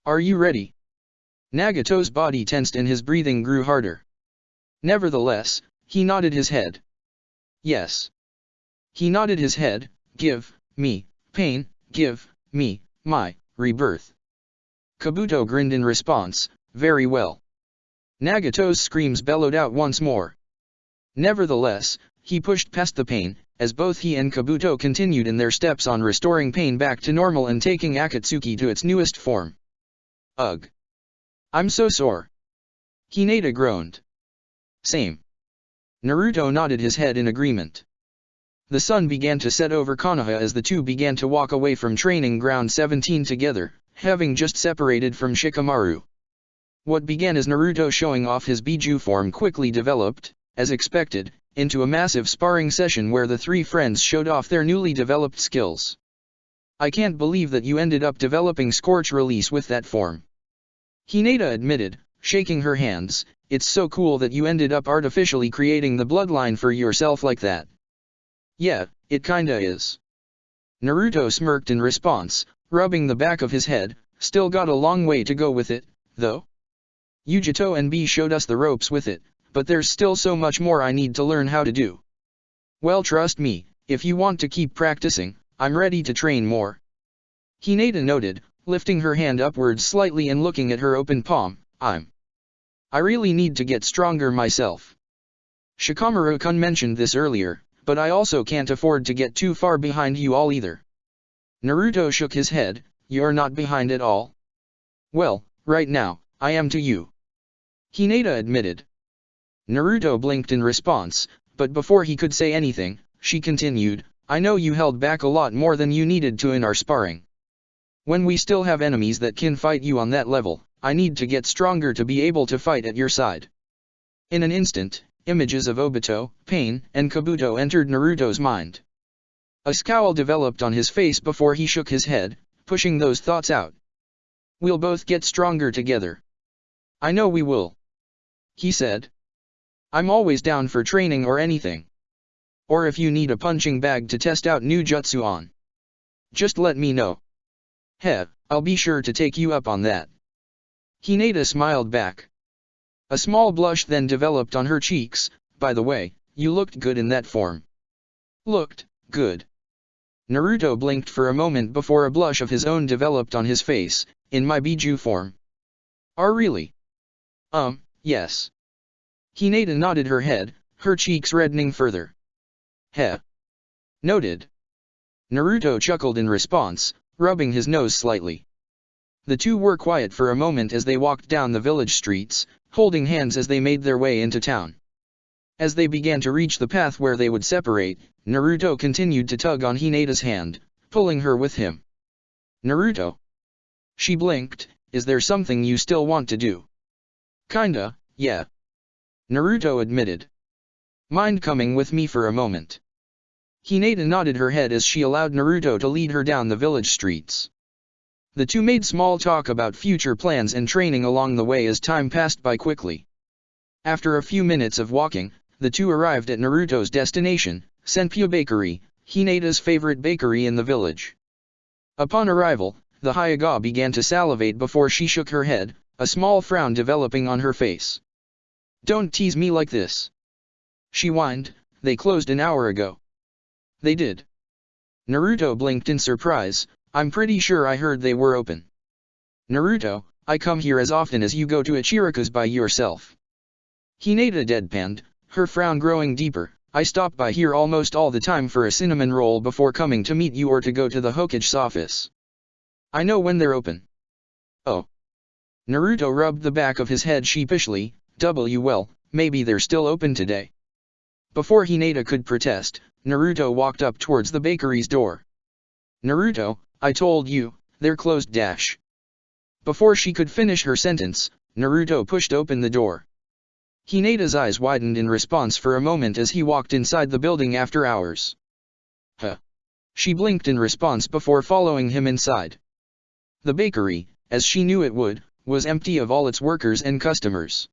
Are you ready? Nagato's body tensed and his breathing grew harder. Nevertheless, he nodded his head. Yes. He nodded his head. Give me pain, give me my rebirth. Kabuto grinned in response. Very well. Nagato's screams bellowed out once more. Nevertheless, he pushed past the pain, as both he and Kabuto continued in their steps on restoring pain back to normal and taking Akatsuki to its newest form. Ugh. I'm so sore. Hinata groaned. Same. Naruto nodded his head in agreement. The sun began to set over Konoha as the two began to walk away from Training Ground 17 together, having just separated from Shikamaru. What began as Naruto showing off his Biju form quickly developed, as expected, into a massive sparring session where the three friends showed off their newly developed skills. I can't believe that you ended up developing Scorch Release with that form. Hinata admitted, shaking her hands. It's so cool that you ended up artificially creating the bloodline for yourself like that. Yeah, it kinda is. Naruto smirked in response, rubbing the back of his head. Still got a long way to go with it, though. Yujito and B showed us the ropes with it, but there's still so much more I need to learn how to do. Well, trust me, if you want to keep practicing, I'm ready to train more. Hinata noted, lifting her hand upwards slightly and looking at her open palm. I really need to get stronger myself. Shikamaru-kun mentioned this earlier, but I also can't afford to get too far behind you all either. Naruto shook his head. You're not behind at all. Well, right now, I am to you. Hinata admitted. Naruto blinked in response, but before he could say anything, she continued, I know you held back a lot more than you needed to in our sparring. When we still have enemies that can fight you on that level, I need to get stronger to be able to fight at your side. In an instant, images of Obito, Pain, and Kabuto entered Naruto's mind. A scowl developed on his face before he shook his head, pushing those thoughts out. We'll both get stronger together. I know we will. He said. I'm always down for training or anything. Or if you need a punching bag to test out new jutsu on. Just let me know. Heh, I'll be sure to take you up on that. Hinata smiled back. A small blush then developed on her cheeks. By the way, you looked good in that form. Looked good. Naruto blinked for a moment before a blush of his own developed on his face. In my Biju form. Really? Yes. Hinata nodded her head, her cheeks reddening further. Heh. Noted. Naruto chuckled in response, rubbing his nose slightly. The two were quiet for a moment as they walked down the village streets, holding hands as they made their way into town. As they began to reach the path where they would separate, Naruto continued to tug on Hinata's hand, pulling her with him. Naruto. She blinked. Is there something you still want to do? Kinda, yeah. Naruto admitted. Mind coming with me for a moment? Hinata nodded her head as she allowed Naruto to lead her down the village streets. The two made small talk about future plans and training along the way as time passed by quickly. After a few minutes of walking, the two arrived at Naruto's destination, Senpyu Bakery, Hinata's favorite bakery in the village. Upon arrival, the Hyuga began to salivate before she shook her head, a small frown developing on her face. "Don't tease me like this," she whined. "They closed an hour ago." "They did?" Naruto blinked in surprise. "I'm pretty sure I heard they were open." "Naruto, I come here as often as you go to Ichiraku's by yourself." Hinata deadpanned, her frown growing deeper. "I stop by here almost all the time for a cinnamon roll before coming to meet you or to go to the Hokage's office. I know when they're open." "Oh." Naruto rubbed the back of his head sheepishly. Well, maybe they're still open today." Before Hinata could protest, Naruto walked up towards the bakery's door. "Naruto, I told you, they're closed." Before she could finish her sentence, Naruto pushed open the door. Hinata's eyes widened in response for a moment as he walked inside the building after hours. "Huh." She blinked in response before following him inside. The bakery, as she knew it would, was empty of all its workers and customers.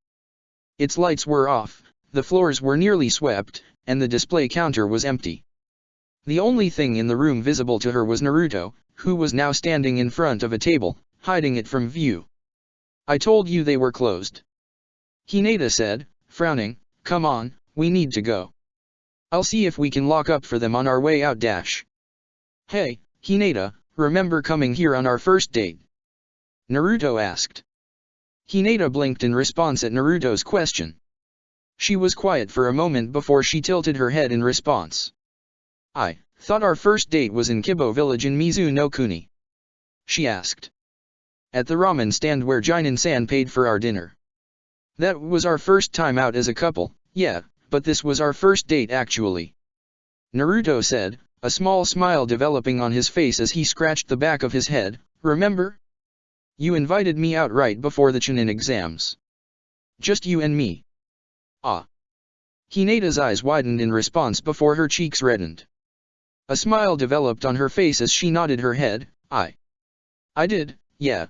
Its lights were off, the floors were nearly swept, and the display counter was empty. The only thing in the room visible to her was Naruto, who was now standing in front of a table, hiding it from view. "I told you they were closed," Hinata said, frowning. "Come on, we need to go. I'll see if we can lock up for them on our way out." "Hey, Hinata, remember coming here on our first date?" Naruto asked. Hinata blinked in response at Naruto's question. She was quiet for a moment before she tilted her head in response. "I thought our first date was in Kibo village in Mizuno-kuni," she asked. "At the ramen stand where Jinan-san paid for our dinner. That was our first time out as a couple, yeah, but this was our first date actually," Naruto said, a small smile developing on his face as he scratched the back of his head. "Remember? You invited me out right before the Chunin exams. Just you and me." "Ah." Hinata's eyes widened in response before her cheeks reddened. A smile developed on her face as she nodded her head. I did, yeah.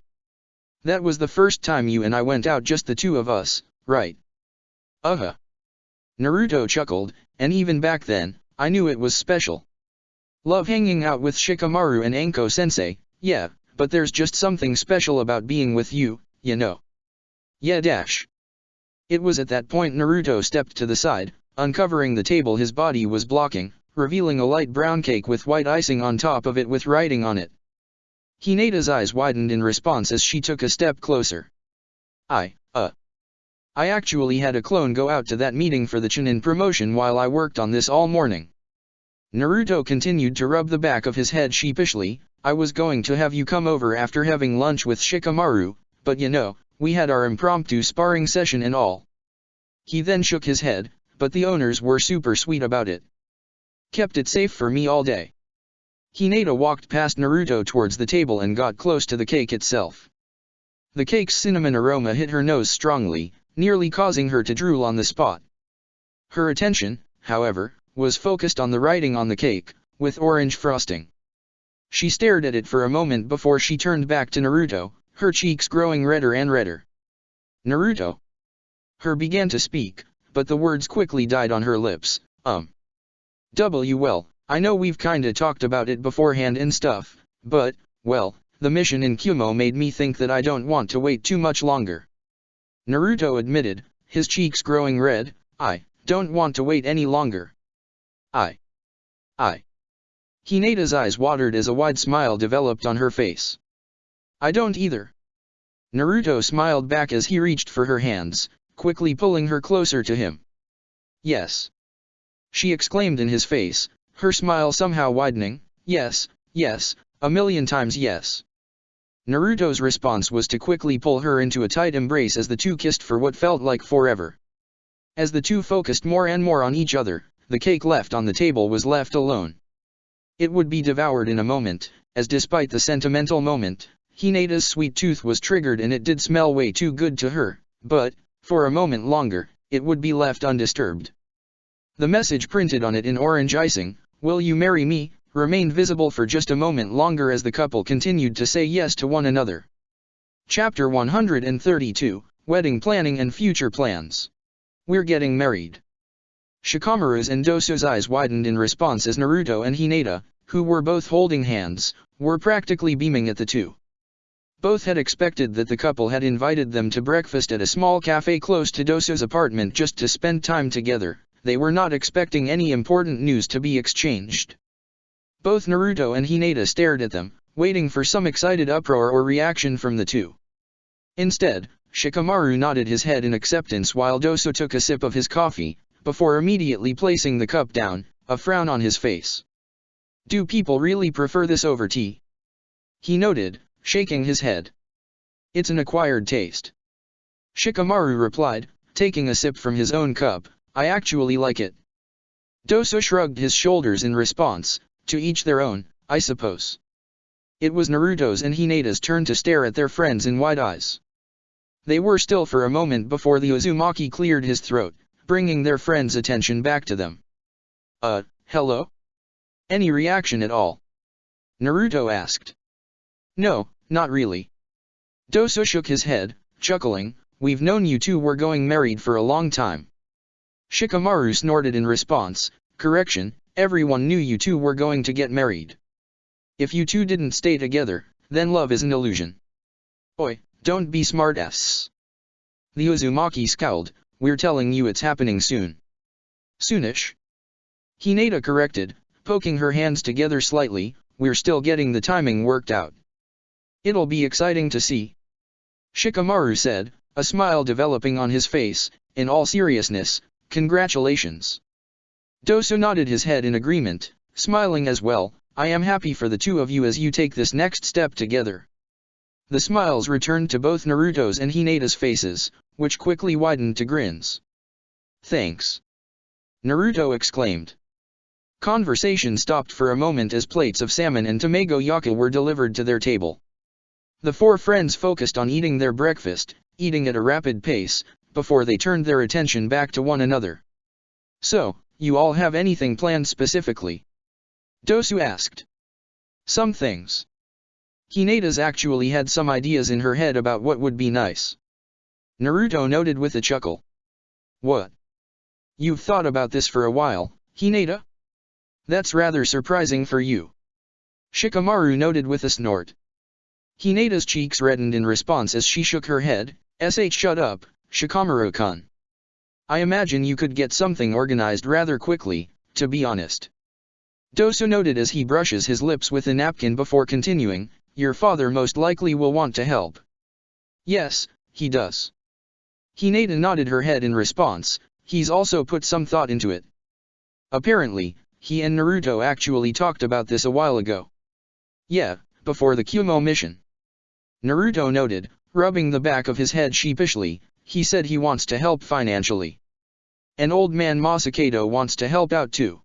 That was the first time you and I went out, just the two of us, right?" Naruto chuckled, "And even back then, I knew it was special. Love hanging out with Shikamaru and Anko-sensei, yeah, but there's just something special about being with you, you know." "Yeah." It was at that point Naruto stepped to the side, uncovering the table his body was blocking, revealing a light brown cake with white icing on top of it with writing on it. Hinata's eyes widened in response as she took a step closer. I actually had a clone go out to that meeting for the Chunin promotion while I worked on this all morning." Naruto continued to rub the back of his head sheepishly. "I was going to have you come over after having lunch with Shikamaru, but you know, we had our impromptu sparring session and all." He then shook his head, "But the owners were super sweet about it. Kept it safe for me all day." Hinata walked past Naruto towards the table and got close to the cake itself. The cake's cinnamon aroma hit her nose strongly, nearly causing her to drool on the spot. Her attention, however, was focused on the writing on the cake, with orange frosting. She stared at it for a moment before she turned back to Naruto, her cheeks growing redder and redder. "Naruto." Her began to speak, but the words quickly died on her lips. Well, I know we've kinda talked about it beforehand and stuff, but, well, the mission in Kumo made me think that I don't want to wait too much longer." Naruto admitted, his cheeks growing red. "I don't want to wait any longer." I. Hinata's eyes watered as a wide smile developed on her face. "I don't either." Naruto smiled back as he reached for her hands, quickly pulling her closer to him. "Yes," she exclaimed in his face, her smile somehow widening. Yes, a million times yes." Naruto's response was to quickly pull her into a tight embrace as the two kissed for what felt like forever. As the two focused more and more on each other, the cake left on the table was left alone. It would be devoured in a moment, as despite the sentimental moment, Hinata's sweet tooth was triggered and it did smell way too good to her, but, for a moment longer, it would be left undisturbed. The message printed on it in orange icing, "Will you marry me?" remained visible for just a moment longer as the couple continued to say yes to one another. Chapter 132, Wedding Planning and Future Plans. We're getting married. Shikamaru's and Doso's eyes widened in response as Naruto and Hinata, who were both holding hands, were practically beaming at the two. Both had expected that the couple had invited them to breakfast at a small cafe close to Doso's apartment just to spend time together. They were not expecting any important news to be exchanged. Both Naruto and Hinata stared at them, waiting for some excited uproar or reaction from the two. Instead, Shikamaru nodded his head in acceptance while Doso took a sip of his coffee, before immediately placing the cup down, a frown on his face. Do people really prefer this over tea? He noted, shaking his head. It's an acquired taste. Shikamaru replied, taking a sip from his own cup, I actually like it. Doso shrugged his shoulders in response, to each their own, I suppose. It was Naruto's and Hinata's turn to stare at their friends in wide eyes. They were still for a moment before the Uzumaki cleared his throat, bringing their friends' attention back to them. Hello? Any reaction at all? Naruto asked. No, not really. Doso shook his head, chuckling, we've known you two were going married for a long time. Shikamaru snorted in response, correction, everyone knew you two were going to get married. If you two didn't stay together, then love is an illusion. Oi, don't be smartass. The Uzumaki scowled, we're telling you it's happening soon. Soonish? Hinata corrected, poking her hands together slightly, we're still getting the timing worked out. It'll be exciting to see. Shikamaru said, a smile developing on his face, in all seriousness, congratulations. Doso nodded his head in agreement, smiling as well, I am happy for the two of you as you take this next step together. The smiles returned to both Naruto's and Hinata's faces, which quickly widened to grins. Thanks. Naruto exclaimed. Conversation stopped for a moment as plates of salmon and tamago-yaki were delivered to their table. The four friends focused on eating their breakfast, eating at a rapid pace, before they turned their attention back to one another. So, you all have anything planned specifically? Dosu asked. Some things. Hinata's actually had some ideas in her head about what would be nice. Naruto noted with a chuckle. What? You've thought about this for a while, Hinata? That's rather surprising for you. Shikamaru noted with a snort. Hinata's cheeks reddened in response as she shook her head, shut up, Shikamaru-kun. I imagine you could get something organized rather quickly, to be honest. Doso noted as he brushes his lips with a napkin before continuing, your father most likely will want to help. Yes, he does. Hinata nodded her head in response, he's also put some thought into it. Apparently, he and Naruto actually talked about this a while ago. Yeah, before the Kumo mission. Naruto noted, rubbing the back of his head sheepishly, he said he wants to help financially. And old man Masakado wants to help out too.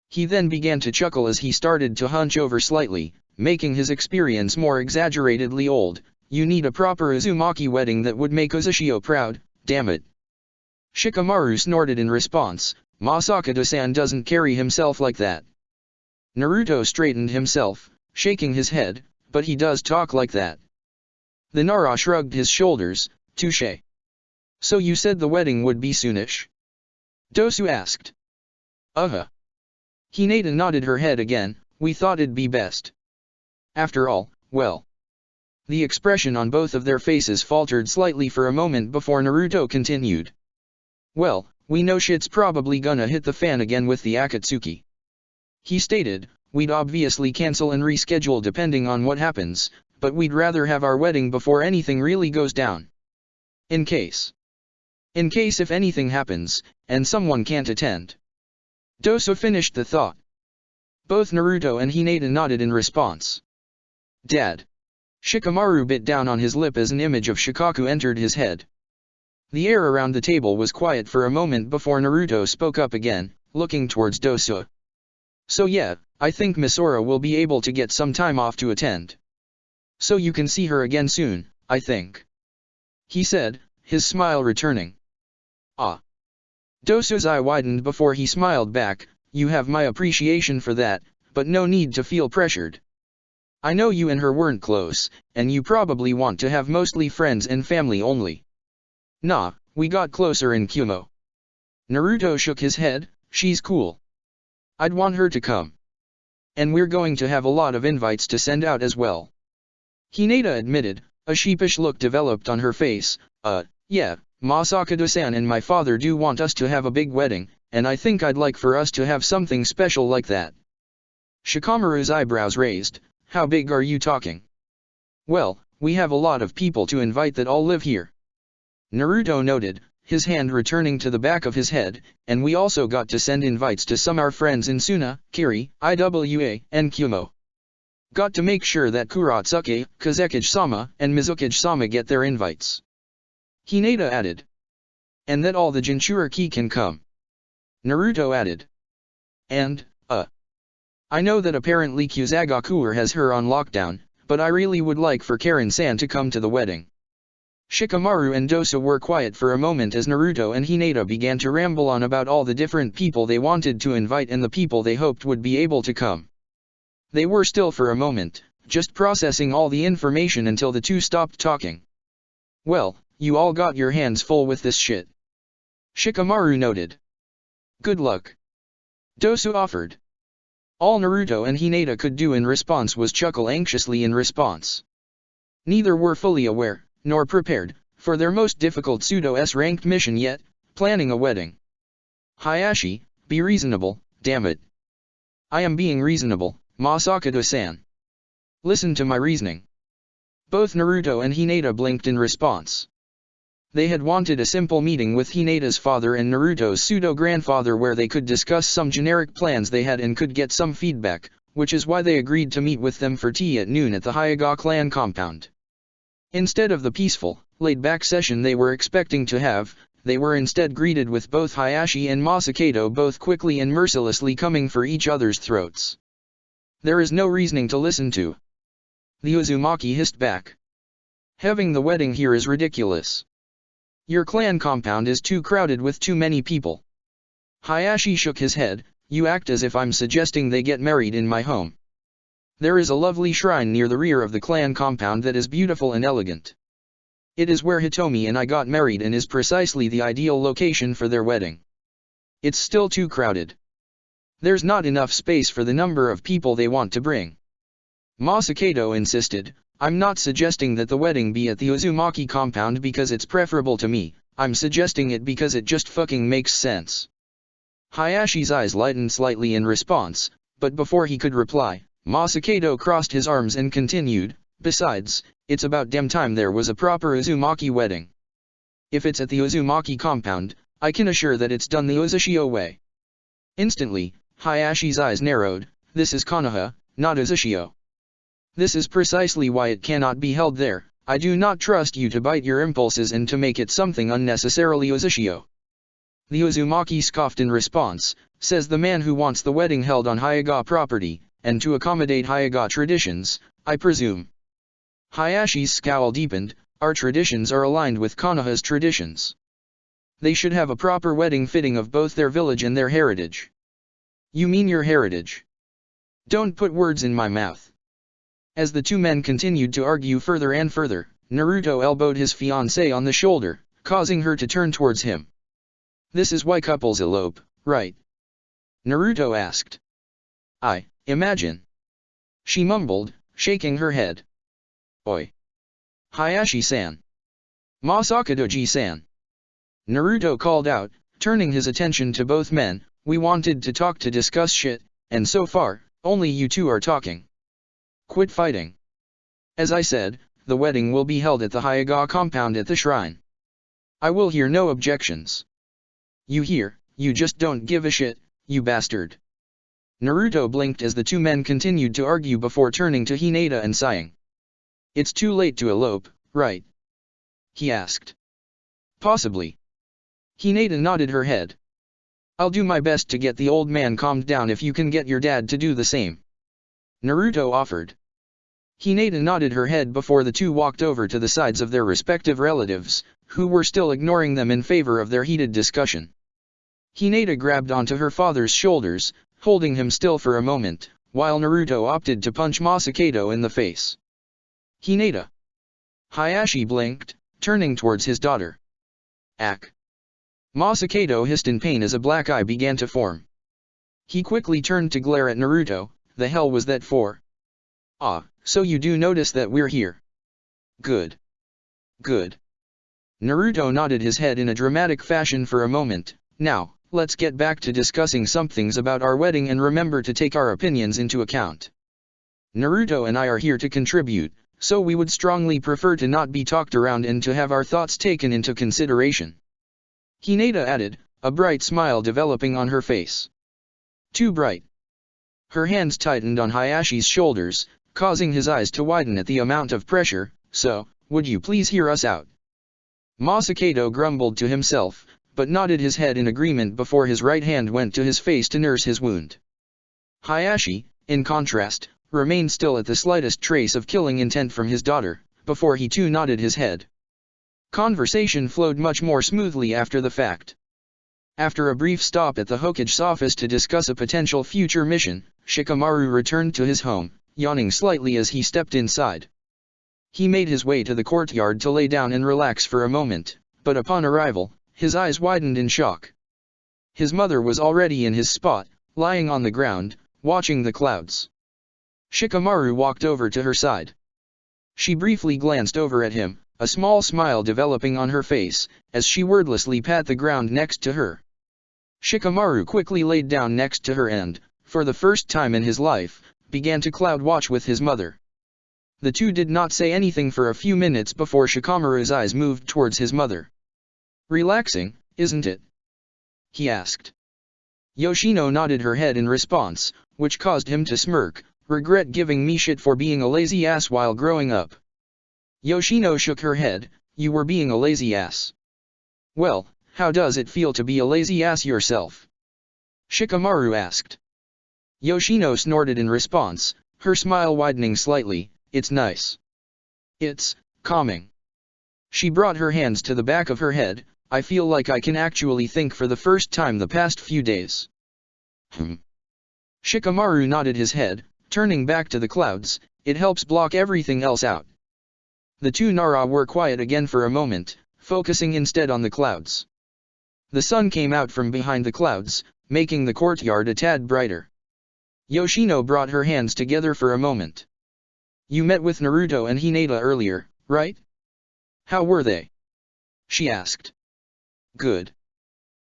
He then began to chuckle as he started to hunch over slightly, making his experience more exaggeratedly old. You need a proper Uzumaki wedding that would make Uzushio proud, damn it. Shikamaru snorted in response, Masakado-san doesn't carry himself like that. Naruto straightened himself, shaking his head, but he does talk like that. The Nara shrugged his shoulders, touché. So you said the wedding would be soonish? Dosu asked. Hinata nodded her head again, we thought it'd be best. After all, well. The expression on both of their faces faltered slightly for a moment before Naruto continued. Well, we know shit's probably gonna hit the fan again with the Akatsuki. He stated, we'd obviously cancel and reschedule depending on what happens, but we'd rather have our wedding before anything really goes down. In case if anything happens, and someone can't attend. Doso finished the thought. Both Naruto and Hinata nodded in response. Dad. Shikamaru bit down on his lip as an image of Shikaku entered his head. The air around the table was quiet for a moment before Naruto spoke up again, looking towards Doso. So yeah, I think Misora will be able to get some time off to attend. So you can see her again soon, I think. He said, his smile returning. Ah. Doso's eye widened before he smiled back, you have my appreciation for that, but no need to feel pressured. I know you and her weren't close, and you probably want to have mostly friends and family only. Nah, we got closer in Kumo. Naruto shook his head. She's cool. I'd want her to come. And we're going to have a lot of invites to send out as well. Hinata admitted. A sheepish look developed on her face. Yeah, Masakado-san and my father do want us to have a big wedding, and I think I'd like for us to have something special like that. Shikamaru's eyebrows raised. How big are you talking? Well, we have a lot of people to invite that all live here. Naruto noted, his hand returning to the back of his head, and we also got to send invites to some our friends in Suna, Kiri, Iwa, and Kumo. Got to make sure that Kuratsuke, Kazekage-sama, and Mizukage-sama get their invites. Hinata added. And that all the Jinchuriki can come. Naruto added. And, I know that apparently Kusagakuer has her on lockdown, but I really would like for Karen-san to come to the wedding. Shikamaru and Dosa were quiet for a moment as Naruto and Hinata began to ramble on about all the different people they wanted to invite and the people they hoped would be able to come. They were still for a moment, just processing all the information until the two stopped talking. Well, you all got your hands full with this shit. Shikamaru noted. Good luck. Dosa offered. All Naruto and Hinata could do in response was chuckle anxiously in response. Neither were fully aware, nor prepared, for their most difficult pseudo-S-ranked mission yet, planning a wedding. Hayashi, be reasonable, damn it. I am being reasonable, Masakado-san. Listen to my reasoning. Both Naruto and Hinata blinked in response. They had wanted a simple meeting with Hinata's father and Naruto's pseudo-grandfather where they could discuss some generic plans they had and could get some feedback, which is why they agreed to meet with them for tea at noon at the Hyuga clan compound. Instead of the peaceful, laid-back session they were expecting to have, they were instead greeted with both Hayashi and Masakado both quickly and mercilessly coming for each other's throats. There is no reasoning to listen to. The Uzumaki hissed back. Having the wedding here is ridiculous. Your clan compound is too crowded with too many people. Hayashi shook his head. You act as if I'm suggesting they get married in my home. There is a lovely shrine near the rear of the clan compound that is beautiful and elegant. It is where Hitomi and I got married and is precisely the ideal location for their wedding. It's still too crowded. There's not enough space for the number of people they want to bring. Masakado insisted. I'm not suggesting that the wedding be at the Uzumaki compound because it's preferable to me, I'm suggesting it because it just fucking makes sense. Hayashi's eyes lightened slightly in response, but before he could reply, Masakado crossed his arms and continued, besides, it's about damn time there was a proper Uzumaki wedding. If it's at the Uzumaki compound, I can assure that it's done the Uzushio way. Instantly, Hayashi's eyes narrowed. This is Konoha, not Uzushio. This is precisely why it cannot be held there. I do not trust you to bite your impulses and to make it something unnecessarily Uzushio. The Uzumaki scoffed in response, says the man who wants the wedding held on Hyuga property, and to accommodate Hyuga traditions, I presume. Hayashi's scowl deepened. Our traditions are aligned with Konoha's traditions. They should have a proper wedding fitting of both their village and their heritage. You mean your heritage? Don't put words in my mouth. As the two men continued to argue further and further, Naruto elbowed his fiancée on the shoulder, causing her to turn towards him. This is why couples elope, right? Naruto asked. I imagine. She mumbled, shaking her head. Oi. Hayashi-san. Masakado-ji-san. Naruto called out, turning his attention to both men. We wanted to talk to discuss shit, and so far, only you two are talking. Quit fighting. As I said, the wedding will be held at the Hyuga compound at the shrine. I will hear no objections. You hear, you just don't give a shit, you bastard. Naruto blinked as the two men continued to argue before turning to Hinata and sighing. It's too late to elope, right? He asked. Possibly. Hinata nodded her head. I'll do my best to get the old man calmed down if you can get your dad to do the same. Naruto offered. Hinata nodded her head before the two walked over to the sides of their respective relatives, who were still ignoring them in favor of their heated discussion. Hinata grabbed onto her father's shoulders, holding him still for a moment, while Naruto opted to punch Masakado in the face. Hinata. Hayashi blinked, turning towards his daughter. Ack. Masakado hissed in pain as a black eye began to form. He quickly turned to glare at Naruto. The hell was that for? Ah, so you do notice that we're here. Good. Good. Naruto nodded his head in a dramatic fashion for a moment. Now, let's get back to discussing some things about our wedding and remember to take our opinions into account. Naruto and I are here to contribute, so we would strongly prefer to not be talked around and to have our thoughts taken into consideration. Hinata added, a bright smile developing on her face. Too bright. Her hands tightened on Hayashi's shoulders, causing his eyes to widen at the amount of pressure. So, would you please hear us out? Masakado grumbled to himself, but nodded his head in agreement before his right hand went to his face to nurse his wound. Hayashi, in contrast, remained still at the slightest trace of killing intent from his daughter, before he too nodded his head. Conversation flowed much more smoothly after the fact. After a brief stop at the Hokage's office to discuss a potential future mission, Shikamaru returned to his home, yawning slightly as he stepped inside. He made his way to the courtyard to lay down and relax for a moment, but upon arrival, his eyes widened in shock. His mother was already in his spot, lying on the ground, watching the clouds. Shikamaru walked over to her side. She briefly glanced over at him, a small smile developing on her face, as she wordlessly pat the ground next to her. Shikamaru quickly laid down next to her and, for the first time in his life, began to cloud watch with his mother. The two did not say anything for a few minutes before Shikamaru's eyes moved towards his mother. Relaxing, isn't it? He asked. Yoshino nodded her head in response, which caused him to smirk. Regret giving me shit for being a lazy ass while growing up. Yoshino shook her head. You were being a lazy ass. Well, how does it feel to be a lazy ass yourself? Shikamaru asked. Yoshino snorted in response, her smile widening slightly. It's nice. It's calming. She brought her hands to the back of her head. I feel like I can actually think for the first time the past few days. Shikamaru nodded his head, turning back to the clouds. It helps block everything else out. The two Nara were quiet again for a moment, focusing instead on the clouds. The sun came out from behind the clouds, making the courtyard a tad brighter. Yoshino brought her hands together for a moment. You met with Naruto and Hinata earlier, right? How were they? She asked. Good.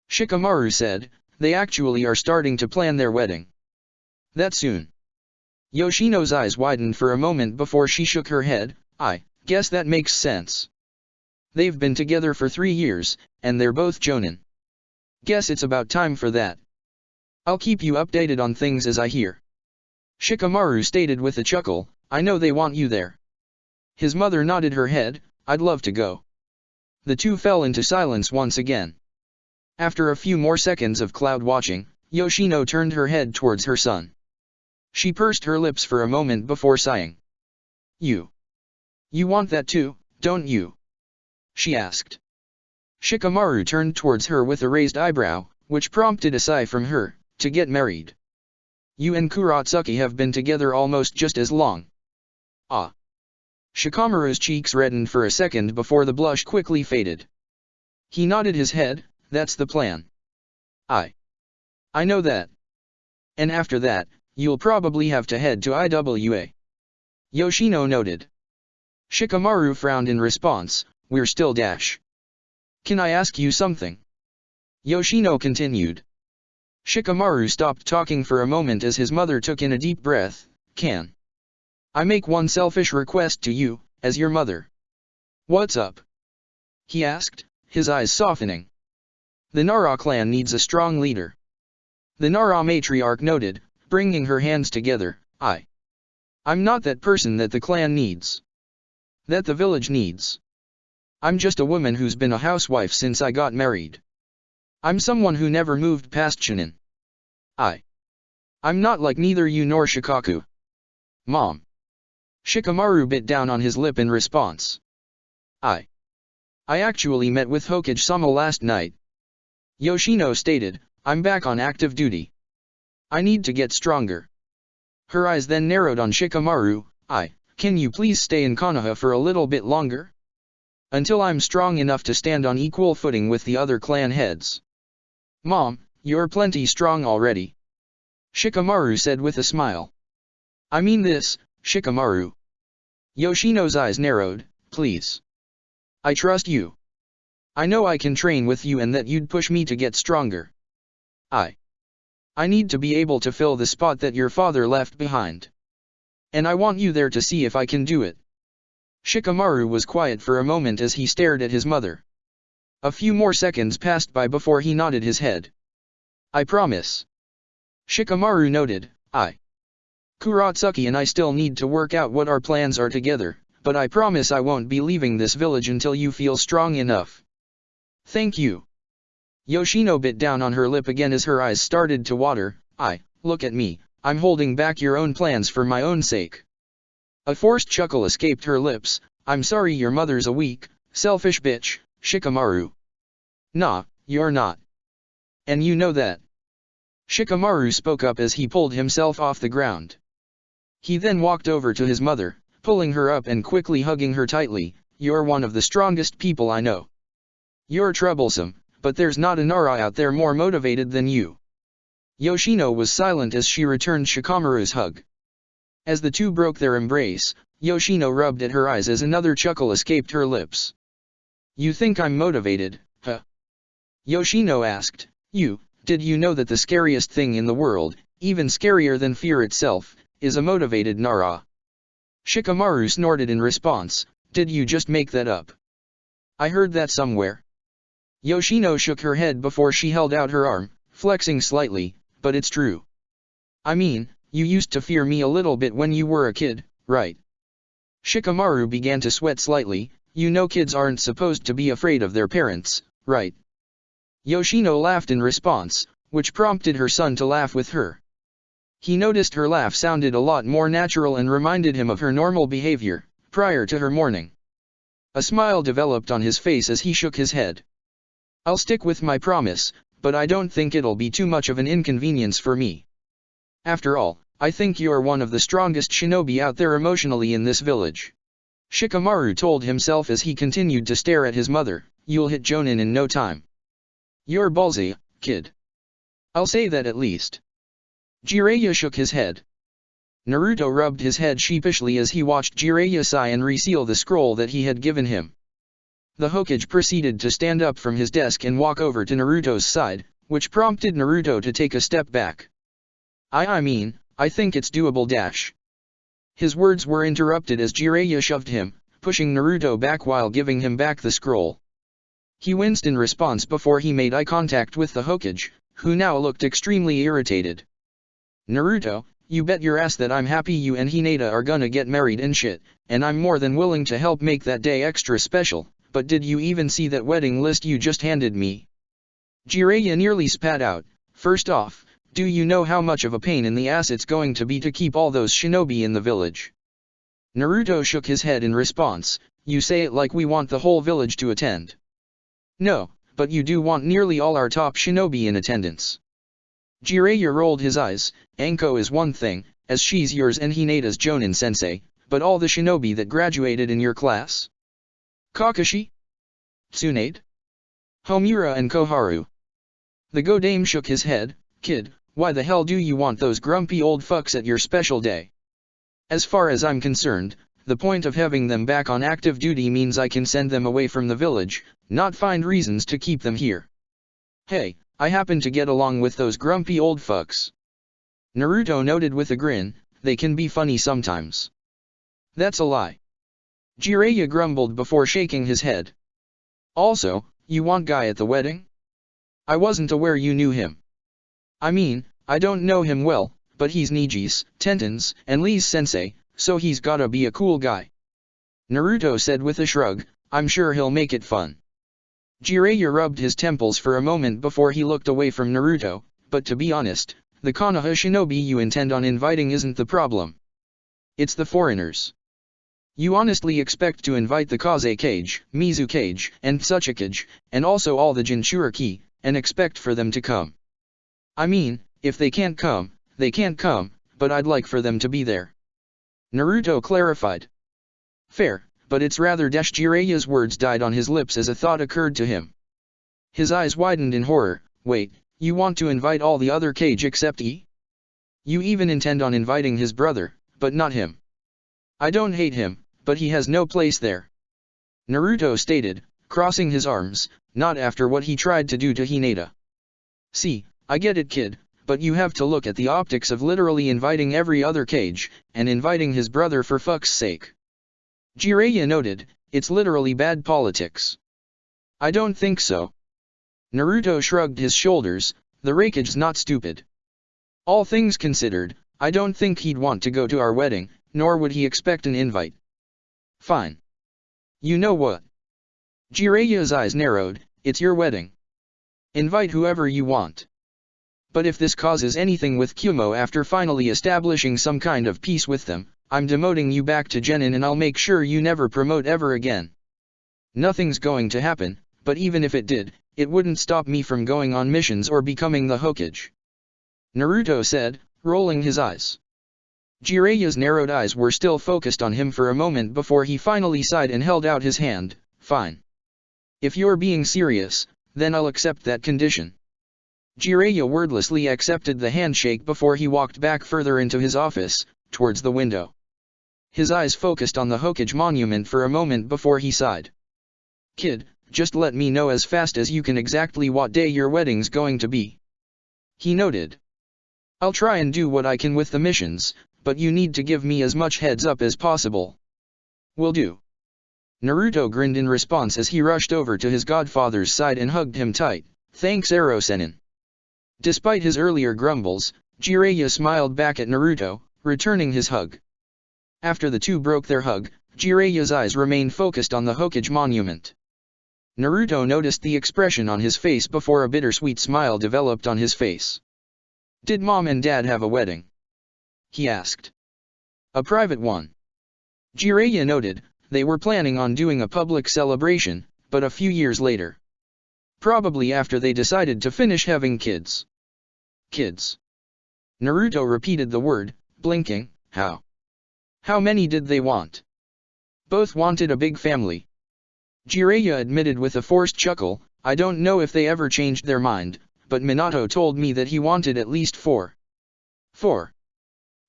Shikamaru said, they actually are starting to plan their wedding. That soon. Yoshino's eyes widened for a moment before she shook her head. I guess that makes sense. They've been together for 3 years, and they're both jonin. Guess it's about time for that. I'll keep you updated on things as I hear. Shikamaru stated with a chuckle, I know they want you there. His mother nodded her head, I'd love to go. The two fell into silence once again. After a few more seconds of cloud watching, Yoshino turned her head towards her son. She pursed her lips for a moment before sighing. You want that too, don't you? She asked. Shikamaru turned towards her with a raised eyebrow, which prompted a sigh from her, to get married. You and Kuratsuki have been together almost just as long. Ah. Shikamaru's cheeks reddened for a second before the blush quickly faded. He nodded his head, that's the plan. I know that. And after that, you'll probably have to head to IWA. Yoshino noted. Shikamaru frowned in response, we're still dash. Can I ask you something? Yoshino continued. Shikamaru stopped talking for a moment as his mother took in a deep breath. Can I make one selfish request to you, as your mother? What's up? He asked, his eyes softening. The Nara clan needs a strong leader. The Nara matriarch noted, bringing her hands together. I'm not that person that the clan needs. That the village needs. I'm just a woman who's been a housewife since I got married. I'm someone who never moved past Chunin. I'm not like neither you nor Shikaku. Mom. Shikamaru bit down on his lip in response. I actually met with Hokage-sama last night. Yoshino stated, I'm back on active duty. I need to get stronger. Her eyes then narrowed on Shikamaru. Can you please stay in Konoha for a little bit longer? Until I'm strong enough to stand on equal footing with the other clan heads. Mom, you're plenty strong already. Shikamaru said with a smile. I mean this, Shikamaru. Yoshino's eyes narrowed. Please. I trust you. I know I can train with you and that you'd push me to get stronger. I need to be able to fill the spot that your father left behind. And I want you there to see if I can do it. Shikamaru was quiet for a moment as he stared at his mother. A few more seconds passed by before he nodded his head. I promise. Shikamaru nodded. Kuratsuki and I still need to work out what our plans are together, but I promise I won't be leaving this village until you feel strong enough. Thank you. Yoshino bit down on her lip again as her eyes started to water. Look at me, I'm holding back your own plans for my own sake. A forced chuckle escaped her lips. I'm sorry your mother's a weak, selfish bitch, Shikamaru. Nah, you're not. And you know that. Shikamaru spoke up as he pulled himself off the ground. He then walked over to his mother, pulling her up and quickly hugging her tightly. You're one of the strongest people I know. You're troublesome, but there's not a Nara out there more motivated than you. Yoshino was silent as she returned Shikamaru's hug. As the two broke their embrace, Yoshino rubbed at her eyes as another chuckle escaped her lips. You think I'm motivated, huh? Yoshino asked. Did you know that the scariest thing in the world, even scarier than fear itself, is a motivated Nara? Shikamaru snorted in response. Did you just make that up? I heard that somewhere. Yoshino shook her head before she held out her arm, flexing slightly, but it's true. I mean, you used to fear me a little bit when you were a kid, right? Shikamaru began to sweat slightly. You know kids aren't supposed to be afraid of their parents, right? Yoshino laughed in response, which prompted her son to laugh with her. He noticed her laugh sounded a lot more natural and reminded him of her normal behavior, prior to her mourning. A smile developed on his face as he shook his head. I'll stick with my promise, but I don't think it'll be too much of an inconvenience for me. After all, I think you're one of the strongest shinobi out there emotionally in this village. Shikamaru told himself as he continued to stare at his mother. You'll hit Jonin in no time. You're ballsy, kid. I'll say that at least. Jiraiya shook his head. Naruto rubbed his head sheepishly as he watched Jiraiya sigh and reseal the scroll that he had given him. The Hokage proceeded to stand up from his desk and walk over to Naruto's side, which prompted Naruto to take a step back. I think it's doable dash. His words were interrupted as Jiraiya shoved him, pushing Naruto back while giving him back the scroll. He winced in response before he made eye contact with the Hokage, who now looked extremely irritated. Naruto, you bet your ass that I'm happy you and Hinata are gonna get married and shit, and I'm more than willing to help make that day extra special, but did you even see that wedding list you just handed me? Jiraiya nearly spat out. First off, do you know how much of a pain in the ass it's going to be to keep all those shinobi in the village? Naruto shook his head in response. You say it like we want the whole village to attend. No, but you do want nearly all our top shinobi in attendance. Jiraiya rolled his eyes. Anko is one thing, as she's yours and Hinata's Jonin sensei, but all the shinobi that graduated in your class? Kakashi? Tsunade? Homura and Koharu? The Godame shook his head. Kid, why the hell do you want those grumpy old fucks at your special day? As far as I'm concerned, the point of having them back on active duty means I can send them away from the village, not find reasons to keep them here. Hey, I happen to get along with those grumpy old fucks. Naruto noted with a grin. They can be funny sometimes. That's a lie. Jiraiya grumbled before shaking his head. Also, you want Guy at the wedding? I wasn't aware you knew him. I mean, I don't know him well, but he's Niji's, Tenten's, and Lee's sensei, so he's gotta be a cool guy. Naruto said with a shrug. I'm sure he'll make it fun. Jiraiya rubbed his temples for a moment before he looked away from Naruto, but to be honest, the Konoha shinobi you intend on inviting isn't the problem. It's the foreigners. You honestly expect to invite the Kazekage, Mizukage, and Tsuchikage, and also all the Jinchuriki, and expect for them to come. I mean, if they can't come, they can't come, but I'd like for them to be there. Naruto clarified. Fair, but it's rather dash. Jiraiya's words died on his lips as a thought occurred to him. His eyes widened in horror. Wait, you want to invite all the other Kage except E? You even intend on inviting his brother, but not him. I don't hate him, but he has no place there. Naruto stated, crossing his arms, not after what he tried to do to Hinata. See, I get it kid, but you have to look at the optics of literally inviting every other Kage, and inviting his brother for fuck's sake. Jiraiya noted, it's literally bad politics. I don't think so. Naruto shrugged his shoulders, the Raikage's not stupid. All things considered, I don't think he'd want to go to our wedding, nor would he expect an invite. Fine. You know what? Jiraiya's eyes narrowed, it's your wedding. Invite whoever you want. But if this causes anything with Kumo after finally establishing some kind of peace with them, I'm demoting you back to Genin and I'll make sure you never promote ever again. Nothing's going to happen, but even if it did, it wouldn't stop me from going on missions or becoming the Hokage. Naruto said, rolling his eyes. Jiraiya's narrowed eyes were still focused on him for a moment before he finally sighed and held out his hand. Fine. If you're being serious, then I'll accept that condition. Jiraiya wordlessly accepted the handshake before he walked back further into his office, towards the window. His eyes focused on the Hokage monument for a moment before he sighed. Kid, just let me know as fast as you can exactly what day your wedding's going to be. He noted. I'll try and do what I can with the missions, but you need to give me as much heads up as possible. Will do. Naruto grinned in response as he rushed over to his godfather's side and hugged him tight. Thanks Ero-Sennin. Despite his earlier grumbles, Jiraiya smiled back at Naruto, returning his hug. After the two broke their hug, Jiraiya's eyes remained focused on the Hokage monument. Naruto noticed the expression on his face before a bittersweet smile developed on his face. Did Mom and Dad have a wedding? He asked. A private one. Jiraiya noted, they were planning on doing a public celebration, but a few years later. Probably after they decided to finish having kids. Kids. Naruto repeated the word, blinking. How? How many did they want? Both wanted a big family. Jiraiya admitted with a forced chuckle, I don't know if they ever changed their mind, but Minato told me that he wanted at least 4. 4.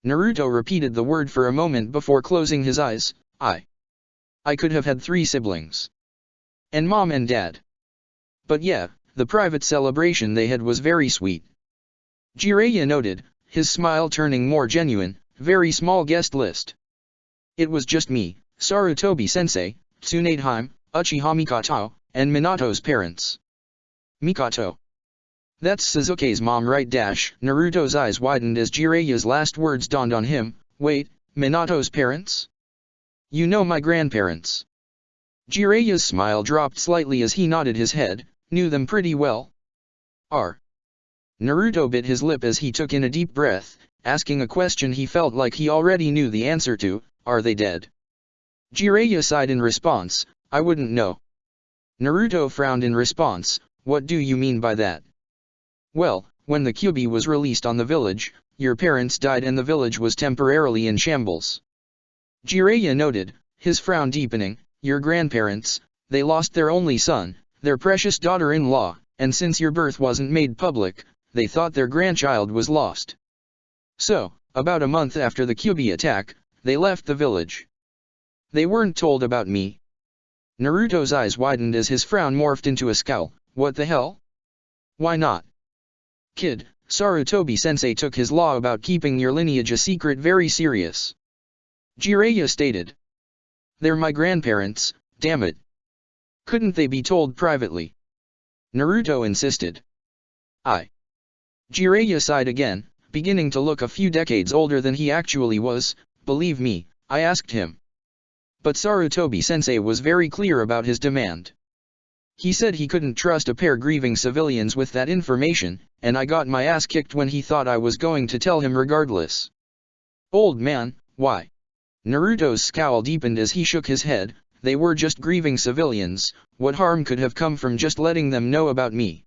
Naruto repeated the word for a moment before closing his eyes. I could have had 3 siblings. And Mom and Dad. But yeah, the private celebration they had was very sweet. Jiraiya noted, his smile turning more genuine, very small guest list. It was just me, Sarutobi-sensei, Tsunadeheim, Uchiha Mikoto, and Minato's parents. Mikoto. That's Sasuke's mom right dash. Naruto's eyes widened as Jiraiya's last words dawned on him. Wait, Minato's parents? You know my grandparents. Jiraiya's smile dropped slightly as he nodded his head, knew them pretty well. Naruto bit his lip as he took in a deep breath, asking a question he felt like he already knew the answer to, are they dead? Jiraiya sighed in response, I wouldn't know. Naruto frowned in response, what do you mean by that? Well, when the Kyuubi was released on the village, your parents died and the village was temporarily in shambles. Jiraiya noted, his frown deepening, your grandparents, they lost their only son, their precious daughter-in-law, and since your birth wasn't made public, they thought their grandchild was lost. So, about a month after the Kyuubi attack, they left the village. They weren't told about me. Naruto's eyes widened as his frown morphed into a scowl, what the hell? Why not? Kid, Sarutobi-sensei took his law about keeping your lineage a secret very serious. Jiraiya stated. They're my grandparents, damn it. Couldn't they be told privately? Naruto insisted. Jiraiya sighed again, beginning to look a few decades older than he actually was, believe me, I asked him. But Sarutobi-sensei was very clear about his demand. He said he couldn't trust a pair grieving civilians with that information, and I got my ass kicked when he thought I was going to tell him regardless. Old man, why? Naruto's scowl deepened as he shook his head, they were just grieving civilians, what harm could have come from just letting them know about me?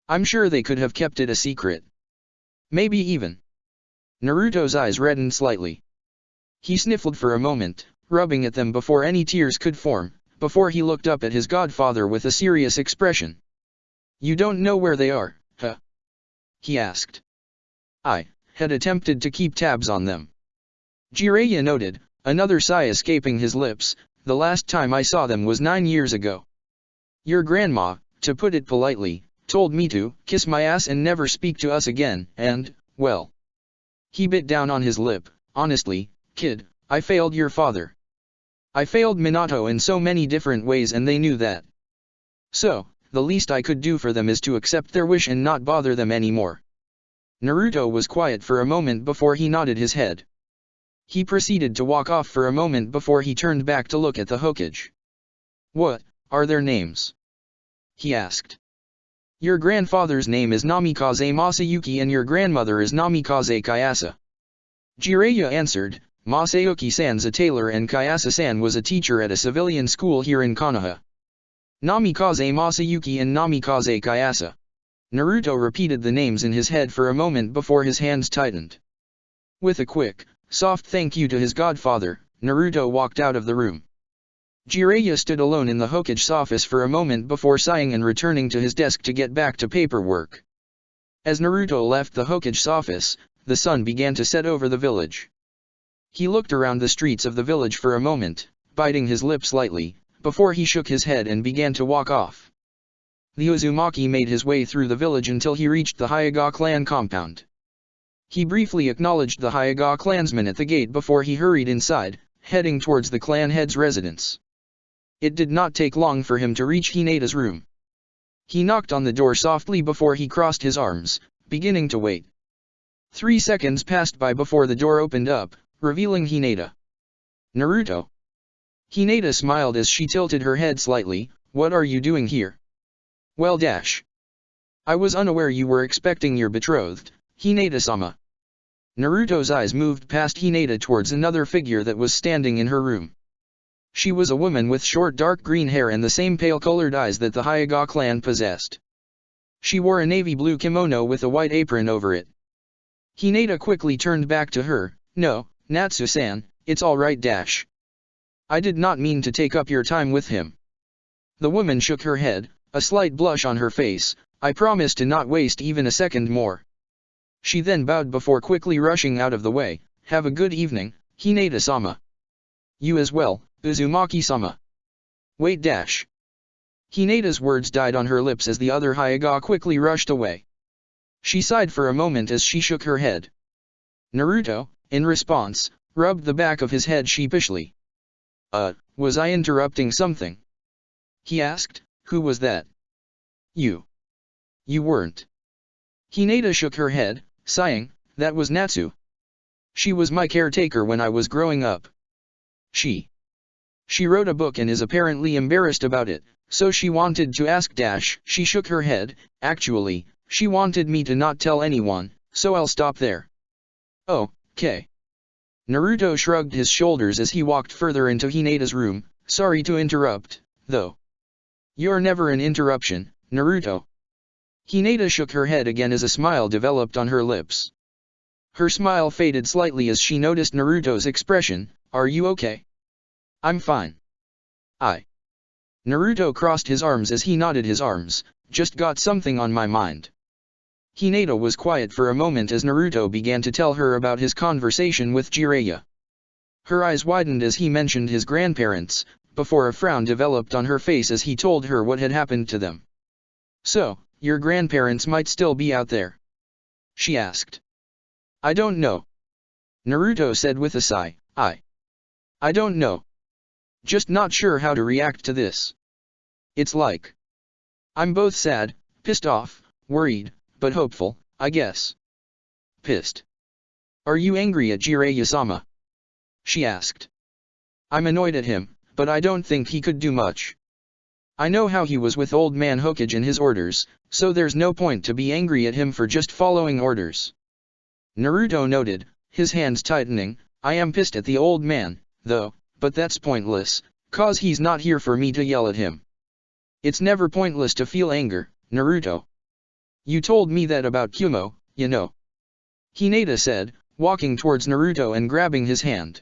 I'm sure they could have kept it a secret. Maybe even Naruto's eyes reddened slightly. He sniffled for a moment, rubbing at them before any tears could form, before he looked up at his godfather with a serious expression. "You don't know where they are, huh?" he asked. "I had attempted to keep tabs on them." Jiraiya noted, another sigh escaping his lips. "The last time I saw them was 9 years ago. Your grandma, to put it politely, told me to kiss my ass and never speak to us again, and, well." He bit down on his lip. "Honestly, kid, I failed your father. I failed Minato in so many different ways and they knew that. So, the least I could do for them is to accept their wish and not bother them anymore." Naruto was quiet for a moment before he nodded his head. He proceeded to walk off for a moment before he turned back to look at the Hokage. "What are their names?" he asked. "Your grandfather's name is Namikaze Masayuki and your grandmother is Namikaze Kayasa." Jiraiya answered. "Masayuki-san's a tailor and Kayasa-san was a teacher at a civilian school here in Konoha." "Namikaze Masayuki and Namikaze Kayasa." Naruto repeated the names in his head for a moment before his hands tightened. With a quick, soft thank you to his godfather, Naruto walked out of the room. Jiraiya stood alone in the Hokage's office for a moment before sighing and returning to his desk to get back to paperwork. As Naruto left the Hokage's office, the sun began to set over the village. He looked around the streets of the village for a moment, biting his lip slightly, before he shook his head and began to walk off. The Uzumaki made his way through the village until he reached the Hyuga clan compound. He briefly acknowledged the Hyuga clansman at the gate before he hurried inside, heading towards the clan head's residence. It did not take long for him to reach Hinata's room. He knocked on the door softly before he crossed his arms, beginning to wait. 3 seconds passed by before the door opened up, revealing Hinata. "Naruto." Hinata smiled as she tilted her head slightly. "What are you doing here?" "Well I was unaware you were expecting your betrothed, Hinata-sama." Naruto's eyes moved past Hinata towards another figure that was standing in her room. She was a woman with short dark green hair and the same pale-colored eyes that the Hyuga clan possessed. She wore a navy blue kimono with a white apron over it. Hinata quickly turned back to her. "No, Natsu-san, it's all right. I did not mean to take up your time with him." The woman shook her head, a slight blush on her face. "I promise to not waste even a second more." She then bowed before quickly rushing out of the way. "Have a good evening, Hinata-sama." "You as well, Uzumaki-sama." "Wait Hinata's words died on her lips as the other Hyuga quickly rushed away. She sighed for a moment as she shook her head. Naruto, in response, rubbed the back of his head sheepishly. Was I interrupting something?" he asked. "Who was that?" You weren't." Hinata shook her head, sighing. "That was Natsu. She was my caretaker when I was growing up. She wrote a book and is apparently embarrassed about it, so she wanted to ask She shook her head. "Actually, she wanted me to not tell anyone, so I'll stop there." "Oh, okay." Naruto shrugged his shoulders as he walked further into Hinata's room. "Sorry to interrupt, though." "You're never an interruption, Naruto." Hinata shook her head again as a smile developed on her lips. Her smile faded slightly as she noticed Naruto's expression. "Are you okay?" "I'm fine." Naruto crossed his arms as he nodded his arms. "Just got something on my mind." Hinata was quiet for a moment as Naruto began to tell her about his conversation with Jiraiya. Her eyes widened as he mentioned his grandparents, before a frown developed on her face as he told her what had happened to them. "So, your grandparents might still be out there?" she asked. "I don't know," Naruto said with a sigh. I don't know. Just not sure how to react to this. It's like I'm both sad, pissed off, worried, but hopeful, I guess." "Pissed? Are you angry at Jiraiya-sama?" she asked. "I'm annoyed at him, but I don't think he could do much. I know how he was with old man Hokage and his orders, so there's no point to be angry at him for just following orders." Naruto noted, his hands tightening. "I am pissed at the old man, though, but that's pointless, cause he's not here for me to yell at him." "It's never pointless to feel anger, Naruto. You told me that about Kumo, you know." Hinata said, walking towards Naruto and grabbing his hand.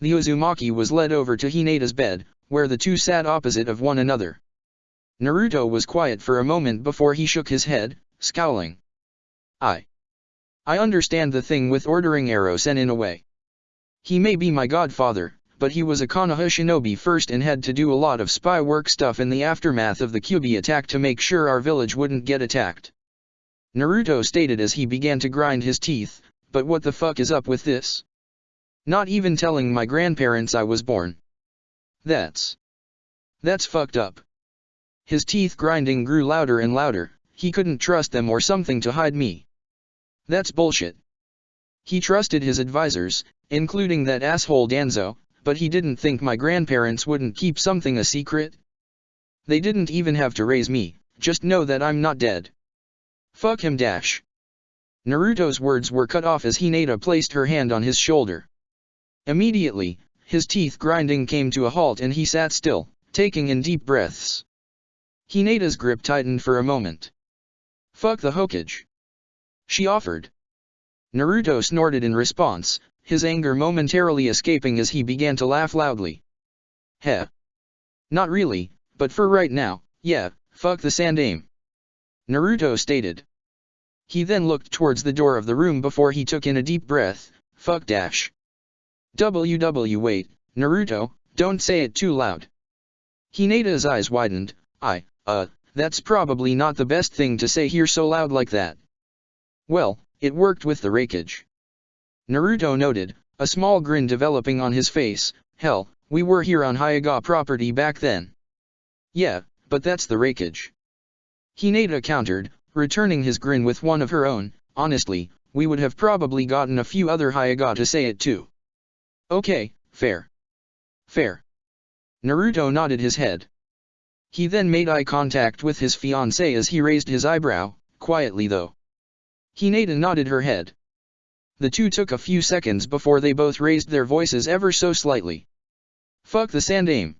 The Uzumaki was led over to Hinata's bed, where the two sat opposite of one another. Naruto was quiet for a moment before he shook his head, scowling. I understand the thing with ordering Ero-sen in a way. He may be my godfather, but he was a Konoha shinobi first and had to do a lot of spy work stuff in the aftermath of the Kyuubi attack to make sure our village wouldn't get attacked. Naruto stated as he began to grind his teeth, but what the fuck is up with this? Not even telling my grandparents I was born. That's fucked up. His teeth grinding grew louder and louder, he couldn't trust them or something to hide me. That's bullshit. He trusted his advisors, including that asshole Danzo, but he didn't think my grandparents wouldn't keep something a secret. They didn't even have to raise me, just know that I'm not dead. Fuck him dash. Naruto's words were cut off as Hinata placed her hand on his shoulder. Immediately, his teeth grinding came to a halt and he sat still, taking in deep breaths. Hinata's grip tightened for a moment. Fuck the Hokage. She offered. Naruto snorted in response, his anger momentarily escaping as he began to laugh loudly. Heh. Not really, but for right now, yeah, fuck the Sandaime. Naruto stated. He then looked towards the door of the room before he took in a deep breath, fuck dash. Wait, Naruto, don't say it too loud. Hinata's eyes widened, that's probably not the best thing to say here so loud like that. Well, it worked with the Raikage. Naruto noted, a small grin developing on his face, hell, we were here on Hyuga property back then. Yeah, but that's the Raikage. Hinata countered, returning his grin with one of her own, honestly, we would have probably gotten a few other Hyuga to say it too. Okay, fair. Fair. Naruto nodded his head. He then made eye contact with his fiancée as he raised his eyebrow, quietly though. Hinata nodded her head. The two took a few seconds before they both raised their voices ever so slightly. Fuck the Sandaime.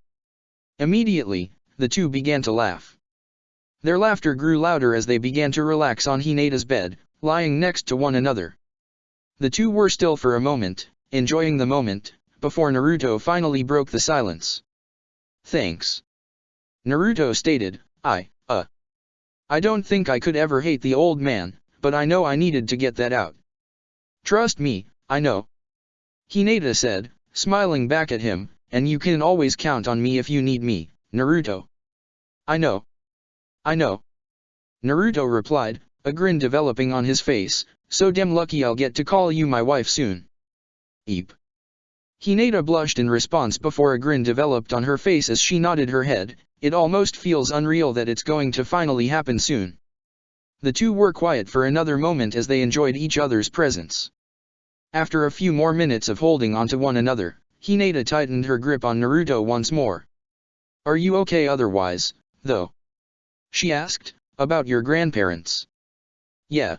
Immediately, the two began to laugh. Their laughter grew louder as they began to relax on Hinata's bed, lying next to one another. The two were still for a moment, enjoying the moment, before Naruto finally broke the silence. Thanks. Naruto stated, I don't think I could ever hate the old man, but I know I needed to get that out. Trust me, I know. Hinata said, smiling back at him, and you can always count on me if you need me, Naruto. I know. I know. Naruto replied, a grin developing on his face, so damn lucky I'll get to call you my wife soon. Eep. Hinata blushed in response before a grin developed on her face as she nodded her head, it almost feels unreal that it's going to finally happen soon. The two were quiet for another moment as they enjoyed each other's presence. After a few more minutes of holding on to one another, Hinata tightened her grip on Naruto once more. Are you okay otherwise, though? She asked, about your grandparents. Yeah.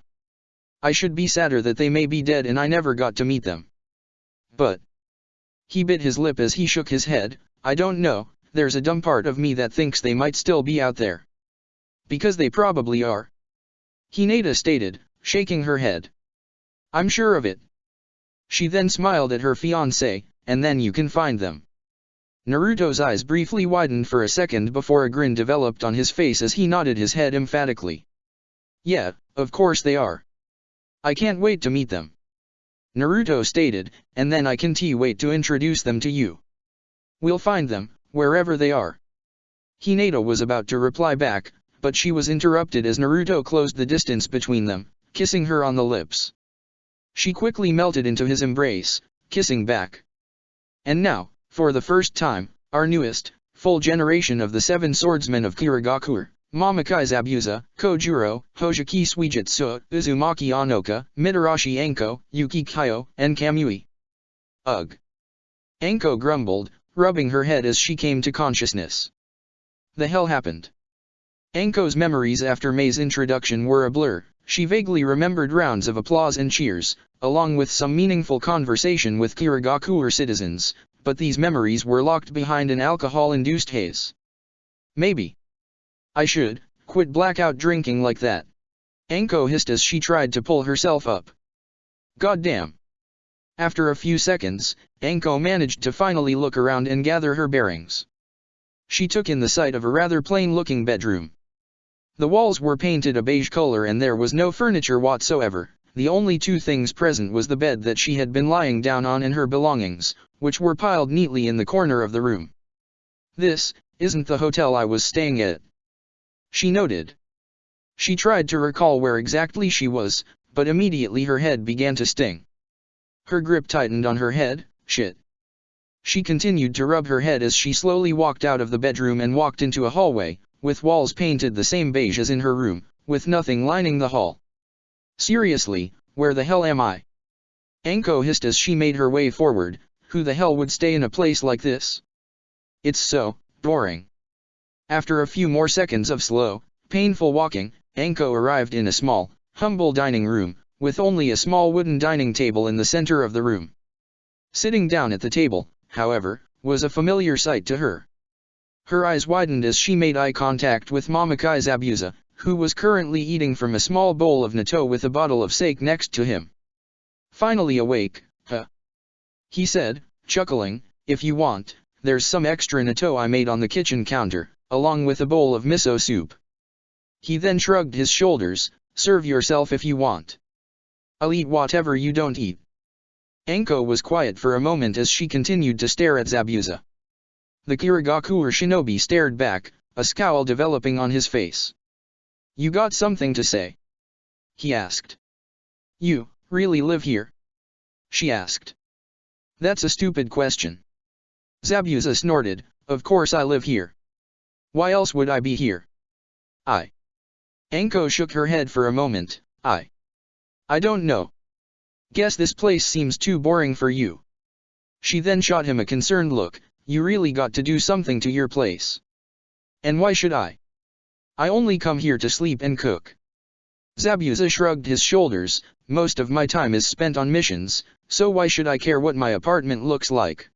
I should be sadder that they may be dead and I never got to meet them. But. He bit his lip as he shook his head, I don't know, there's a dumb part of me that thinks they might still be out there. Because they probably are. Hinata stated, shaking her head. I'm sure of it. She then smiled at her fiancé, and then you can find them. Naruto's eyes briefly widened for a second before a grin developed on his face as he nodded his head emphatically. Yeah, of course they are. I can't wait to meet them. Naruto stated, and then I can't wait to introduce them to you. We'll find them, wherever they are. Hinata was about to reply back, but she was interrupted as Naruto closed the distance between them, kissing her on the lips. She quickly melted into his embrace, kissing back. And now, for the first time, our newest, full generation of the 7 swordsmen of Kirigakure, Mamakai Zabuza, Kojuro, Hojiki Suijutsu, Uzumaki Anoka, Mitarashi Anko, Yuki Kyo, and Kamui. Ugh. Anko grumbled, rubbing her head as she came to consciousness. The hell happened? Anko's memories after Mei's introduction were a blur. She vaguely remembered rounds of applause and cheers, along with some meaningful conversation with Kirigakure citizens, but these memories were locked behind an alcohol-induced haze. Maybe I should quit blackout drinking like that. Anko hissed as she tried to pull herself up. Goddamn. After a few seconds, Anko managed to finally look around and gather her bearings. She took in the sight of a rather plain-looking bedroom. The walls were painted a beige color and there was no furniture whatsoever. The only two things present was the bed that she had been lying down on and her belongings, which were piled neatly in the corner of the room. "This isn't the hotel I was staying at," she noted. She tried to recall where exactly she was, but immediately her head began to sting. Her grip tightened on her head. Shit. She continued to rub her head as she slowly walked out of the bedroom and walked into a hallway, with walls painted the same beige as in her room, with nothing lining the hall. Seriously, where the hell am I? Anko hissed as she made her way forward. Who the hell would stay in a place like this? It's so boring. After a few more seconds of slow, painful walking, Anko arrived in a small, humble dining room, with only a small wooden dining table in the center of the room. Sitting down at the table, however, was a familiar sight to her. Her eyes widened as she made eye contact with Mamakai Zabuza, who was currently eating from a small bowl of natto with a bottle of sake next to him. Finally awake, he said, chuckling, "If you want, there's some extra natto I made on the kitchen counter, along with a bowl of miso soup." He then shrugged his shoulders. "Serve yourself if you want. I'll eat whatever you don't eat." Anko was quiet for a moment as she continued to stare at Zabuza. The Kirigakuer shinobi stared back, a scowl developing on his face. "You got something to say?" he asked. "You really live here?" she asked. "That's a stupid question." Zabuza snorted. "Of course I live here. Why else would I be here?" "I." Anko shook her head for a moment. I don't know. Guess this place seems too boring for you." She then shot him a concerned look. "You really got to do something to your place." "And why should I? I only come here to sleep and cook." Zabuza shrugged his shoulders. "Most of my time is spent on missions, so why should I care what my apartment looks like?"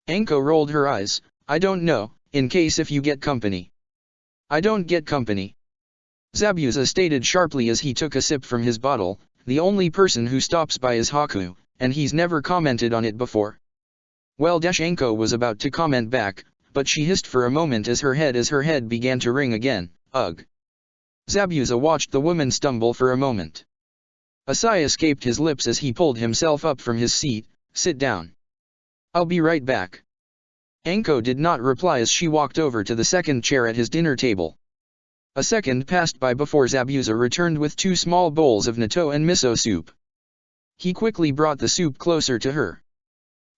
Anko rolled her eyes. "I don't know, in case if you get company." "I don't get company," Zabuza stated sharply as he took a sip from his bottle. "The only person who stops by is Haku, and he's never commented on it before." Well, Anko was about to comment back, but she hissed for a moment as her head began to ring again. "Ugh." Zabuza watched the woman stumble for a moment. A sigh escaped his lips as he pulled himself up from his seat. "Sit down. I'll be right back." Anko did not reply as she walked over to the second chair at his dinner table. A second passed by before Zabuza returned with 2 small bowls of natto and miso soup. He quickly brought the soup closer to her.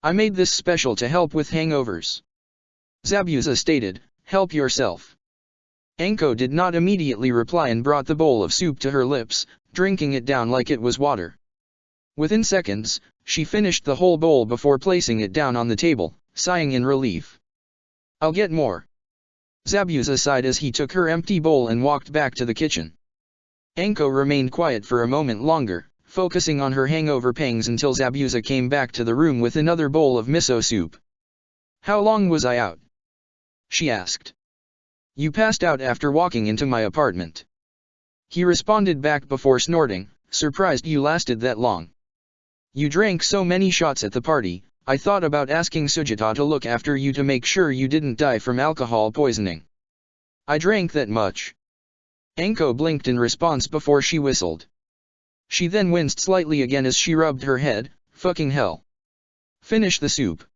"I made this special to help with hangovers," Zabuza stated. "Help yourself." Anko did not immediately reply and brought the bowl of soup to her lips, drinking it down like it was water. Within seconds, she finished the whole bowl before placing it down on the table, sighing in relief. "I'll get more," Zabuza sighed as he took her empty bowl and walked back to the kitchen. Anko remained quiet for a moment longer, focusing on her hangover pangs until Zabuza came back to the room with another bowl of miso soup. "How long was I out?" she asked. "You passed out after walking into my apartment," he responded back before snorting. "Surprised you lasted that long. You drank so many shots at the party, I thought about asking Sujata to look after you to make sure you didn't die from alcohol poisoning. I drank that much." Anko blinked in response before she whistled. She then winced slightly again as she rubbed her head. "Fucking hell. Finish the soup,"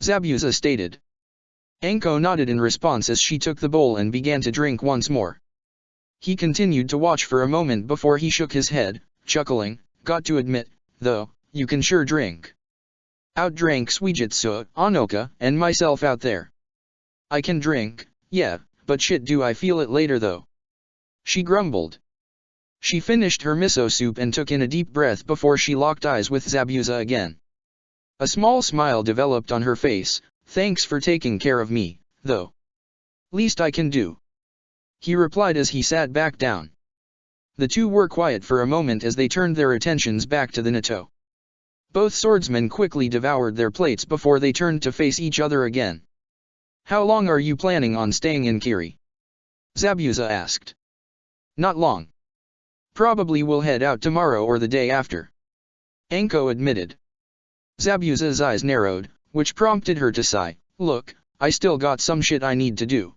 Zabuza stated. Anko nodded in response as she took the bowl and began to drink once more. He continued to watch for a moment before he shook his head, chuckling. "Got to admit, though, you can sure drink. Outdrank Suijitsu, Anoka, and myself out there. I can drink, yeah, but shit do I feel it later though," she grumbled. She finished her miso soup and took in a deep breath before she locked eyes with Zabuza again. A small smile developed on her face. "Thanks for taking care of me, though. Least I can do," he replied as he sat back down. The two were quiet for a moment as they turned their attentions back to the natto. Both swordsmen quickly devoured their plates before they turned to face each other again. "How long are you planning on staying in Kiri?" Zabuza asked. "Not long. Probably we'll head out tomorrow or the day after," Anko admitted. Zabuza's eyes narrowed, which prompted her to sigh. Look, I still got some shit I need to do.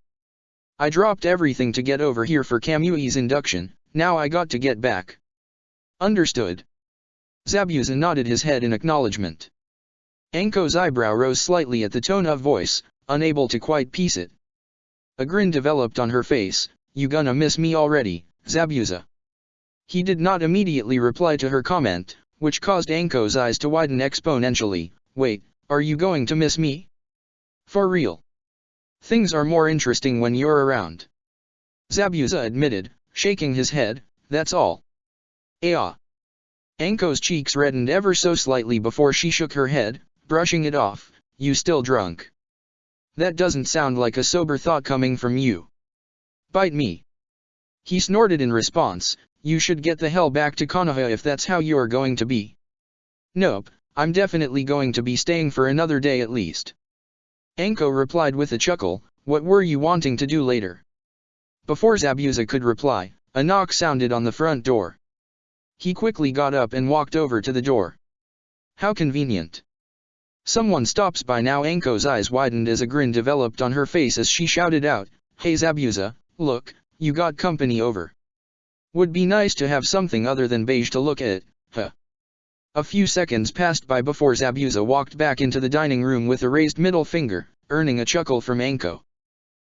I dropped everything to get over here for Kamui's induction, now I got to get back. Understood. Zabuza nodded his head in acknowledgement. Anko's eyebrow rose slightly at the tone of voice, unable to quite piece it. A grin developed on her face. You gonna miss me already, Zabuza? He did not immediately reply to her comment, which caused Anko's eyes to widen exponentially. Wait, are you going to miss me? For real? Things are more interesting when you're around. Zabuza admitted, shaking his head. That's all. Ah. Anko's cheeks reddened ever so slightly before she shook her head, brushing it off. You still drunk? That doesn't sound like a sober thought coming from you. Bite me. He snorted in response. You should get the hell back to Konoha if that's how you're going to be. Nope, I'm definitely going to be staying for another day at least. Anko replied with a chuckle. What were you wanting to do later? Before Zabuza could reply, a knock sounded on the front door. He quickly got up and walked over to the door. How convenient. Someone stops by now. Anko's eyes widened as a grin developed on her face as she shouted out, Hey Zabuza, look, you got company over. Would be nice to have something other than beige to look at, huh? A few seconds passed by before Zabuza walked back into the dining room with a raised middle finger, earning a chuckle from Anko.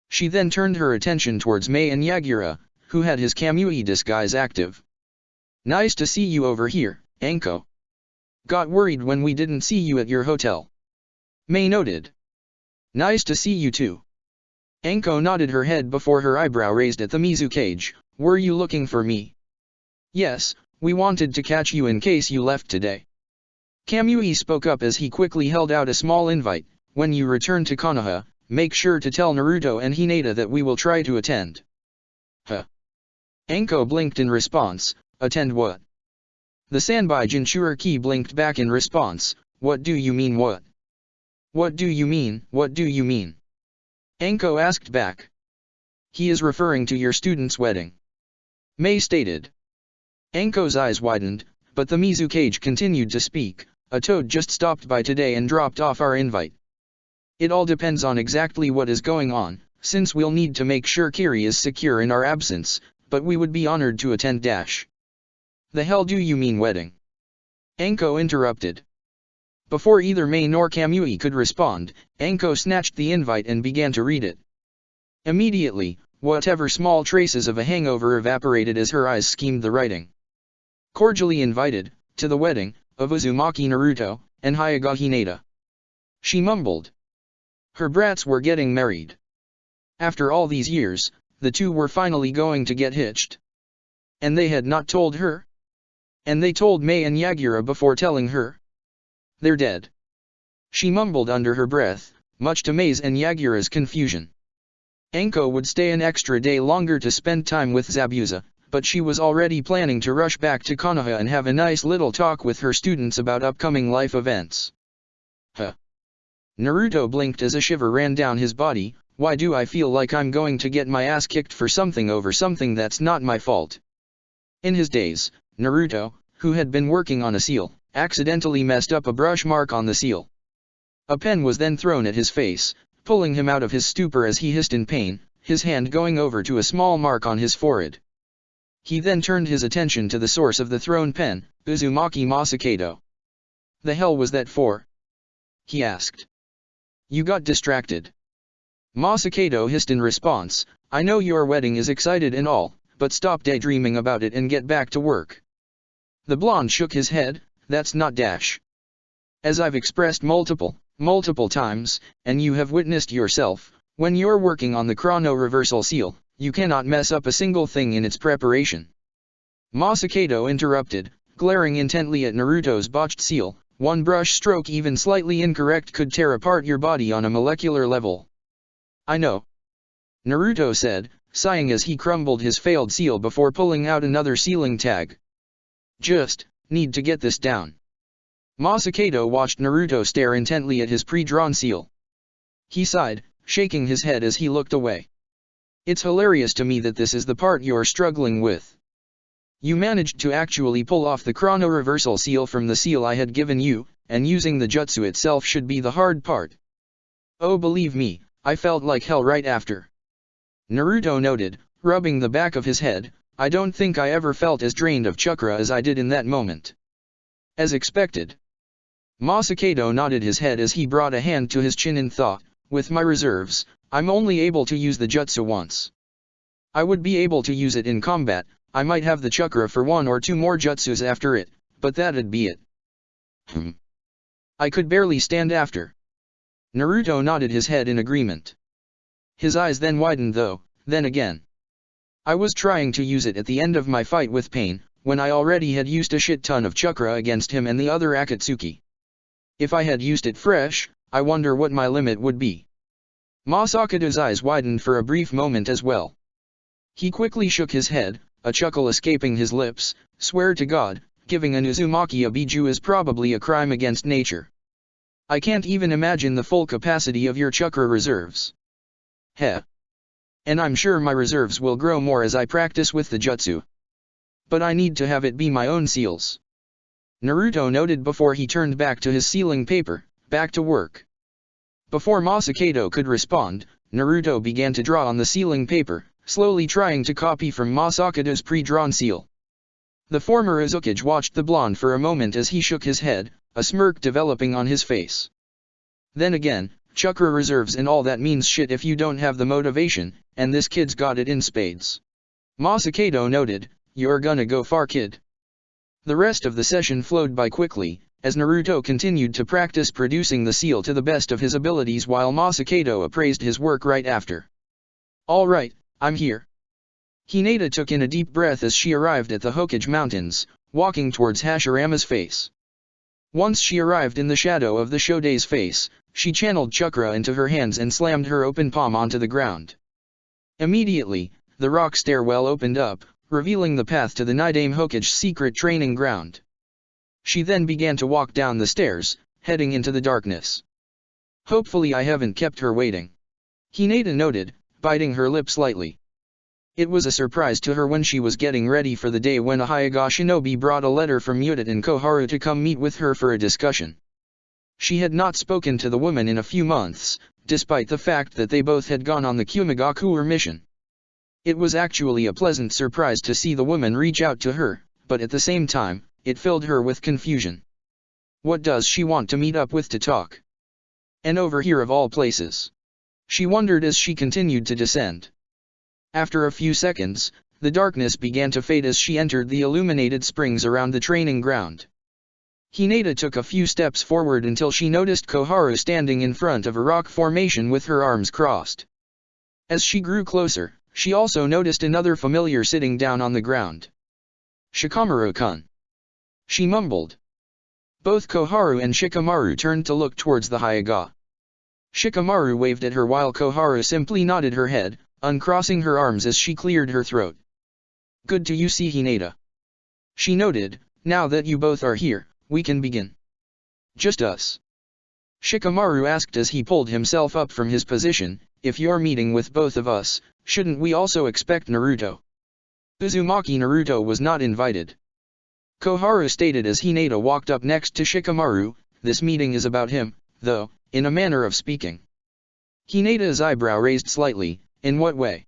She then turned her attention towards Mei and Yagura, who had his Kamui disguise active. Nice to see you over here, Anko. Got worried when we didn't see you at your hotel. Mei noted. Nice to see you too. Anko nodded her head before her eyebrow raised at the Mizukage. Were you looking for me? Yes, we wanted to catch you in case you left today. Kamui spoke up as he quickly held out a small invite. When you return to Konoha, make sure to tell Naruto and Hinata that we will try to attend. Huh? Anko blinked in response. Attend what? The Sanbai Jinchuriki blinked back in response. What do you mean what? What do you mean, what do you mean? Anko asked back. He is referring to your student's wedding. Mei stated. Anko's eyes widened, but the Mizukage continued to speak. A toad just stopped by today and dropped off our invite. It all depends on exactly what is going on, since we'll need to make sure Kiri is secure in our absence, but we would be honored to attend dash. The hell do you mean wedding? Anko interrupted. Before either Mei nor Kamui could respond, Anko snatched the invite and began to read it. Immediately, whatever small traces of a hangover evaporated as her eyes skimmed the writing. Cordially invited, to the wedding, of Uzumaki Naruto, and Hyuga Hinata. She mumbled. Her brats were getting married. After all these years, the two were finally going to get hitched. And they had not told her? And they told Mei and Yagura before telling her? They're dead. She mumbled under her breath, much to Mei's and Yagura's confusion. Anko would stay an extra day longer to spend time with Zabuza, but she was already planning to rush back to Konoha and have a nice little talk with her students about upcoming life events. Huh? Naruto blinked as a shiver ran down his body. Why do I feel like I'm going to get my ass kicked for something over something that's not my fault? In his days, Naruto, who had been working on a seal, accidentally messed up a brush mark on the seal. A pen was then thrown at his face, pulling him out of his stupor as he hissed in pain, his hand going over to a small mark on his forehead. He then turned his attention to the source of the thrown pen, Uzumaki Masakado. The hell was that for? He asked. You got distracted. Masakado hissed in response, I know your wedding is excited and all, but stop daydreaming about it and get back to work. The blonde shook his head, that's not dash. As I've expressed multiple times, and you have witnessed yourself, when you're working on the chrono reversal seal, you cannot mess up a single thing in its preparation. Masakado interrupted, glaring intently at Naruto's botched seal, one brush stroke even slightly incorrect could tear apart your body on a molecular level. I know. Naruto said, sighing as he crumbled his failed seal before pulling out another sealing tag. Just need to get this down. Masakado watched Naruto stare intently at his pre-drawn seal. He sighed, shaking his head as he looked away. It's hilarious to me that this is the part you're struggling with. You managed to actually pull off the chrono reversal seal from the seal I had given you, and using the jutsu itself should be the hard part. Oh, believe me, I felt like hell right after. Naruto noted, rubbing the back of his head. I don't think I ever felt as drained of chakra as I did in that moment. As expected. Masakado nodded his head as he brought a hand to his chin in thought. With my reserves, I'm only able to use the jutsu once. I would be able to use it in combat. I might have the chakra for 1 or 2 more jutsus after it, but that'd be it. I could barely stand after. Naruto nodded his head in agreement. His eyes then widened though, then again. I was trying to use it at the end of my fight with Pain, when I already had used a shit ton of chakra against him and the other Akatsuki. If I had used it fresh, I wonder what my limit would be. Masakado's eyes widened for a brief moment as well. He quickly shook his head, a chuckle escaping his lips. Swear to God, giving an Uzumaki a Biju is probably a crime against nature. I can't even imagine the full capacity of your chakra reserves. Heh. And I'm sure my reserves will grow more as I practice with the jutsu. But I need to have it be my own seals. Naruto noted before he turned back to his sealing paper, back to work. Before Masakado could respond, Naruto began to draw on the sealing paper, slowly trying to copy from Masakado's pre-drawn seal. The former Uzukage watched the blonde for a moment as he shook his head, a smirk developing on his face. Then again, chakra reserves and all that means shit if you don't have the motivation, and this kid's got it in spades. Masakado noted, you're gonna go far, kid. The rest of the session flowed by quickly, as Naruto continued to practice producing the seal to the best of his abilities while Masakado appraised his work right after. Alright, I'm here. Hinata took in a deep breath as she arrived at the Hokage Mountains, walking towards Hashirama's face. Once she arrived in the shadow of the Shodae's face, she channeled chakra into her hands and slammed her open palm onto the ground. Immediately, the rock stairwell opened up, revealing the path to the Nidaime Hokage's secret training ground. She then began to walk down the stairs, heading into the darkness. Hopefully I haven't kept her waiting. Hinata noted, biting her lip slightly. It was a surprise to her when she was getting ready for the day when a Hyuga shinobi brought a letter from Mutet and Koharu to come meet with her for a discussion. She had not spoken to the woman in a few months, despite the fact that they both had gone on the Kumigakure mission. It was actually a pleasant surprise to see the woman reach out to her, but at the same time, it filled her with confusion. What does she want to meet up with to talk? And over here of all places? She wondered as she continued to descend. After a few seconds, the darkness began to fade as she entered the illuminated springs around the training ground. Hinata took a few steps forward until she noticed Koharu standing in front of a rock formation with her arms crossed. As she grew closer, she also noticed another familiar sitting down on the ground. Shikamaru-kun. She mumbled. Both Koharu and Shikamaru turned to look towards the Hyuga. Shikamaru waved at her while Koharu simply nodded her head, uncrossing her arms as she cleared her throat. Good to you see Hinata. She noted, now that you both are here, we can begin. Just us. Shikamaru asked as he pulled himself up from his position, if you're meeting with both of us, shouldn't we also expect Naruto? Uzumaki Naruto was not invited. Koharu stated as Hinata walked up next to Shikamaru, this meeting is about him, though, in a manner of speaking. Hinata's eyebrow raised slightly, in what way?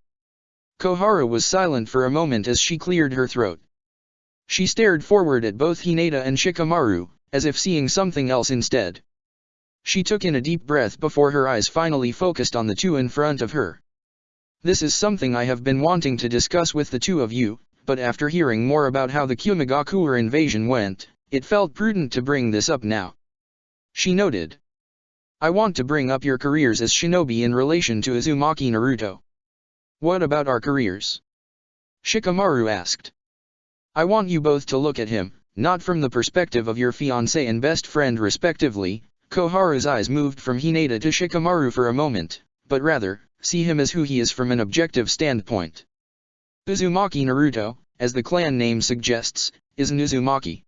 Koharu was silent for a moment as she cleared her throat. She stared forward at both Hinata and Shikamaru, as if seeing something else instead. She took in a deep breath before her eyes finally focused on the two in front of her. This is something I have been wanting to discuss with the two of you, but after hearing more about how the Kumigakure invasion went, it felt prudent to bring this up now. She noted. I want to bring up your careers as shinobi in relation to Uzumaki Naruto. What about our careers? Shikamaru asked. I want you both to look at him, not from the perspective of your fiancé and best friend respectively. Koharu's eyes moved from Hinata to Shikamaru for a moment, but rather, see him as who he is from an objective standpoint. Uzumaki Naruto, as the clan name suggests, is an Uzumaki.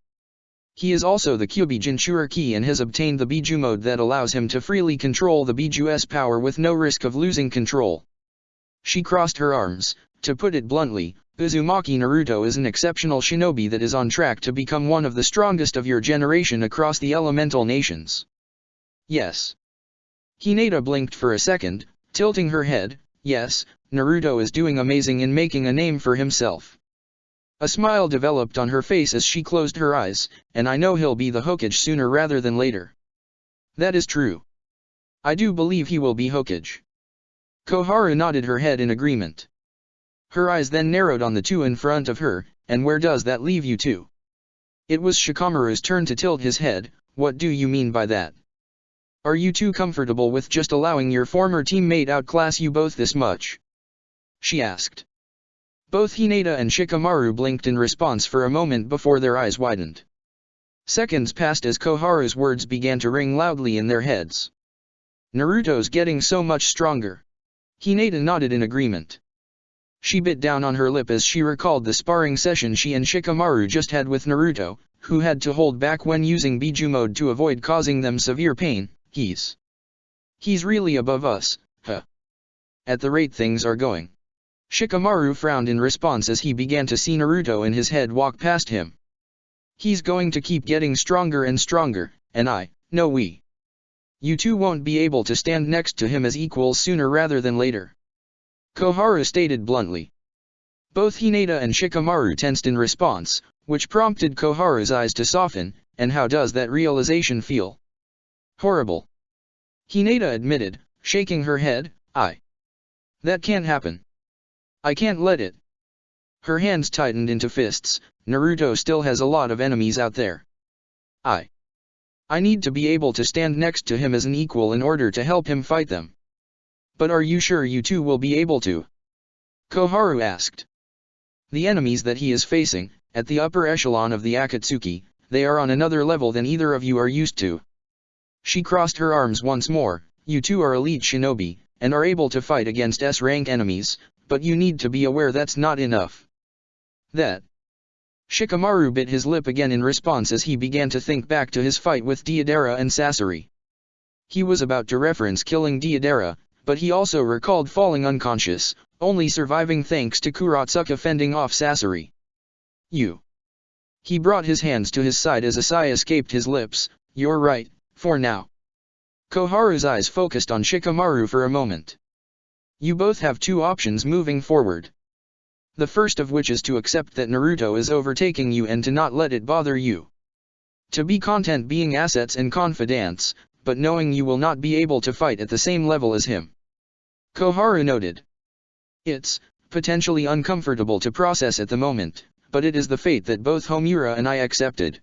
He is also the Kyuubi Jinchuriki and has obtained the Biju mode that allows him to freely control the Biju's power with no risk of losing control. She crossed her arms, To put it bluntly, Uzumaki Naruto is an exceptional shinobi that is on track to become one of the strongest of your generation across the elemental nations. Yes. Hinata blinked for a second, tilting her head. Yes, Naruto is doing amazing in making a name for himself. A smile developed on her face as she closed her eyes, and I know he'll be the Hokage sooner rather than later. That is true. I do believe he will be Hokage. Koharu nodded her head in agreement. Her eyes then narrowed on the two in front of her, and where does that leave you two? It was Shikamaru's turn to tilt his head. What do you mean by that? Are you too comfortable with just allowing your former teammate outclass you both this much? She asked. Both Hinata and Shikamaru blinked in response for a moment before their eyes widened. Seconds passed as Koharu's words began to ring loudly in their heads. Naruto's getting so much stronger. Hinata nodded in agreement. She bit down on her lip as she recalled the sparring session she and Shikamaru just had with Naruto, who had to hold back when using Biju mode to avoid causing them severe pain. He's really above us, huh? At the rate things are going. Shikamaru frowned in response as he began to see Naruto in his head walk past him. He's going to keep getting stronger and stronger, and you two won't be able to stand next to him as equals sooner rather than later. Koharu stated bluntly. Both Hinata and Shikamaru tensed in response, which prompted Koharu's eyes to soften. And how does that realization feel? Horrible. Hinata admitted, shaking her head. That can't happen. I can't let it. Her hands tightened into fists. Naruto still has a lot of enemies out there. I need to be able to stand next to him as an equal in order to help him fight them. But are you sure you two will be able to? Koharu asked. The enemies that he is facing, at the upper echelon of the Akatsuki, they are on another level than either of you are used to. She crossed her arms once more. You two are elite shinobi, and are able to fight against S-rank enemies, but you need to be aware that's not enough. That. Shikamaru bit his lip again in response as he began to think back to his fight with Deidara and Sasori. He was about to reference killing Deidara, but he also recalled falling unconscious, only surviving thanks to Kurotsuka fending off Sasori. He brought his hands to his side as a sigh escaped his lips. You're right, for now. Koharu's eyes focused on Shikamaru for a moment. You both have two options moving forward. The first of which is to accept that Naruto is overtaking you and to not let it bother you. To be content being assets and confidants, but knowing you will not be able to fight at the same level as him. Koharu noted. It's potentially uncomfortable to process at the moment, but it is the fate that both Homura and I accepted.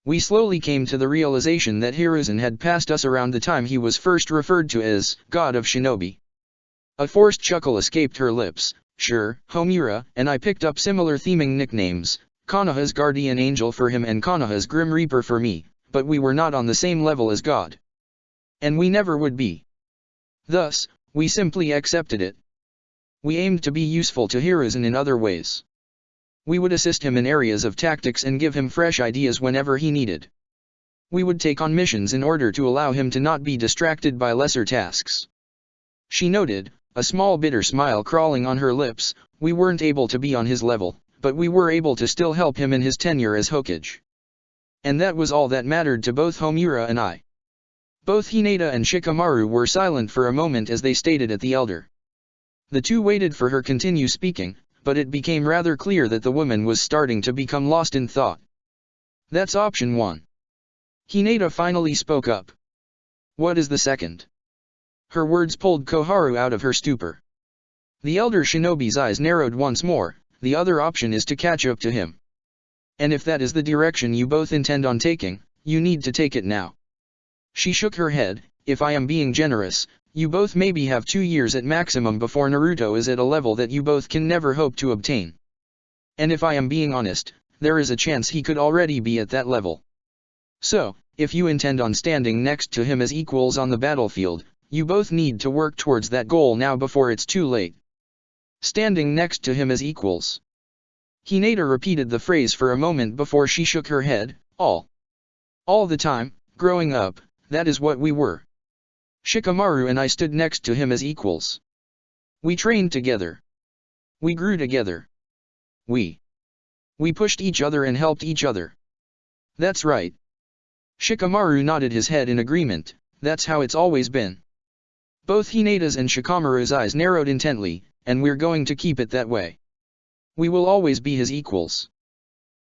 We slowly came to the realization that Hiruzen had passed us around the time he was first referred to as God of Shinobi. A forced chuckle escaped her lips. Sure, Homura and I picked up similar theming nicknames, Konoha's Guardian Angel for him and Konoha's Grim Reaper for me, but we were not on the same level as God. And we never would be. Thus, we simply accepted it. We aimed to be useful to Hiruzen in other ways. We would assist him in areas of tactics and give him fresh ideas whenever he needed. We would take on missions in order to allow him to not be distracted by lesser tasks. She noted, a small bitter smile crawling on her lips. We weren't able to be on his level, but we were able to still help him in his tenure as Hokage. And that was all that mattered to both Homura and I. Both Hinata and Shikamaru were silent for a moment as they stared at the elder. The two waited for her to continue speaking, but it became rather clear that the woman was starting to become lost in thought. That's option one. Hinata finally spoke up. What is the second? Her words pulled Koharu out of her stupor. The elder shinobi's eyes narrowed once more. The other option is to catch up to him. And if that is the direction you both intend on taking, you need to take it now. She shook her head. If I am being generous, you both maybe have 2 years at maximum before Naruto is at a level that you both can never hope to obtain. And if I am being honest, there is a chance he could already be at that level. So, if you intend on standing next to him as equals on the battlefield, you both need to work towards that goal now before it's too late. Standing next to him as equals. Hinata repeated the phrase for a moment before she shook her head. All the time, growing up, that is what we were. Shikamaru and I stood next to him as equals. We trained together. We grew together. We pushed each other and helped each other. That's right. Shikamaru nodded his head in agreement. That's how it's always been. Both Hinata's and Shikamaru's eyes narrowed intently, and we're going to keep it that way. We will always be his equals.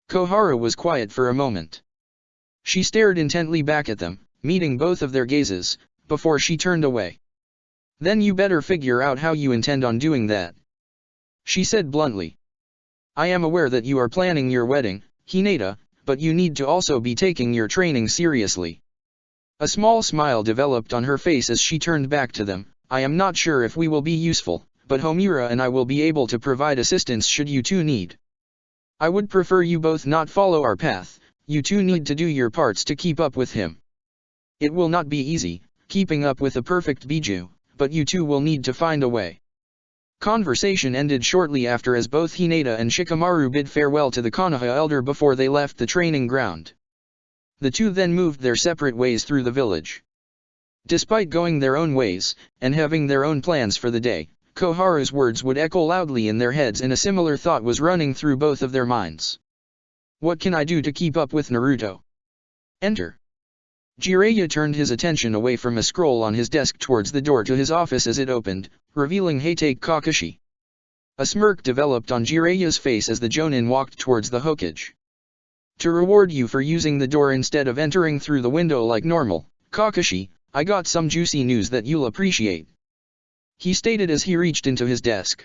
Koharu was quiet for a moment. She stared intently back at them, meeting both of their gazes, before she turned away. Then you better figure out how you intend on doing that. She said bluntly. I am aware that you are planning your wedding, Hinata, but you need to also be taking your training seriously. A small smile developed on her face as she turned back to them. I am not sure if we will be useful, but Homura and I will be able to provide assistance should you two need. I would prefer you both not follow our path. You two need to do your parts to keep up with him. It will not be easy, keeping up with a perfect Biju, but you two will need to find a way. Conversation ended shortly after as both Hinata and Shikamaru bid farewell to the Konoha elder before they left the training ground. The two then moved their separate ways through the village. Despite going their own ways, and having their own plans for the day, Koharu's words would echo loudly in their heads and a similar thought was running through both of their minds. What can I do to keep up with Naruto? Enter. Jiraiya turned his attention away from a scroll on his desk towards the door to his office as it opened, revealing Hatake Kakashi. A smirk developed on Jiraiya's face as the Jonin walked towards the Hokage. To reward you for using the door instead of entering through the window like normal, Kakashi, I got some juicy news that you'll appreciate. He stated as he reached into his desk.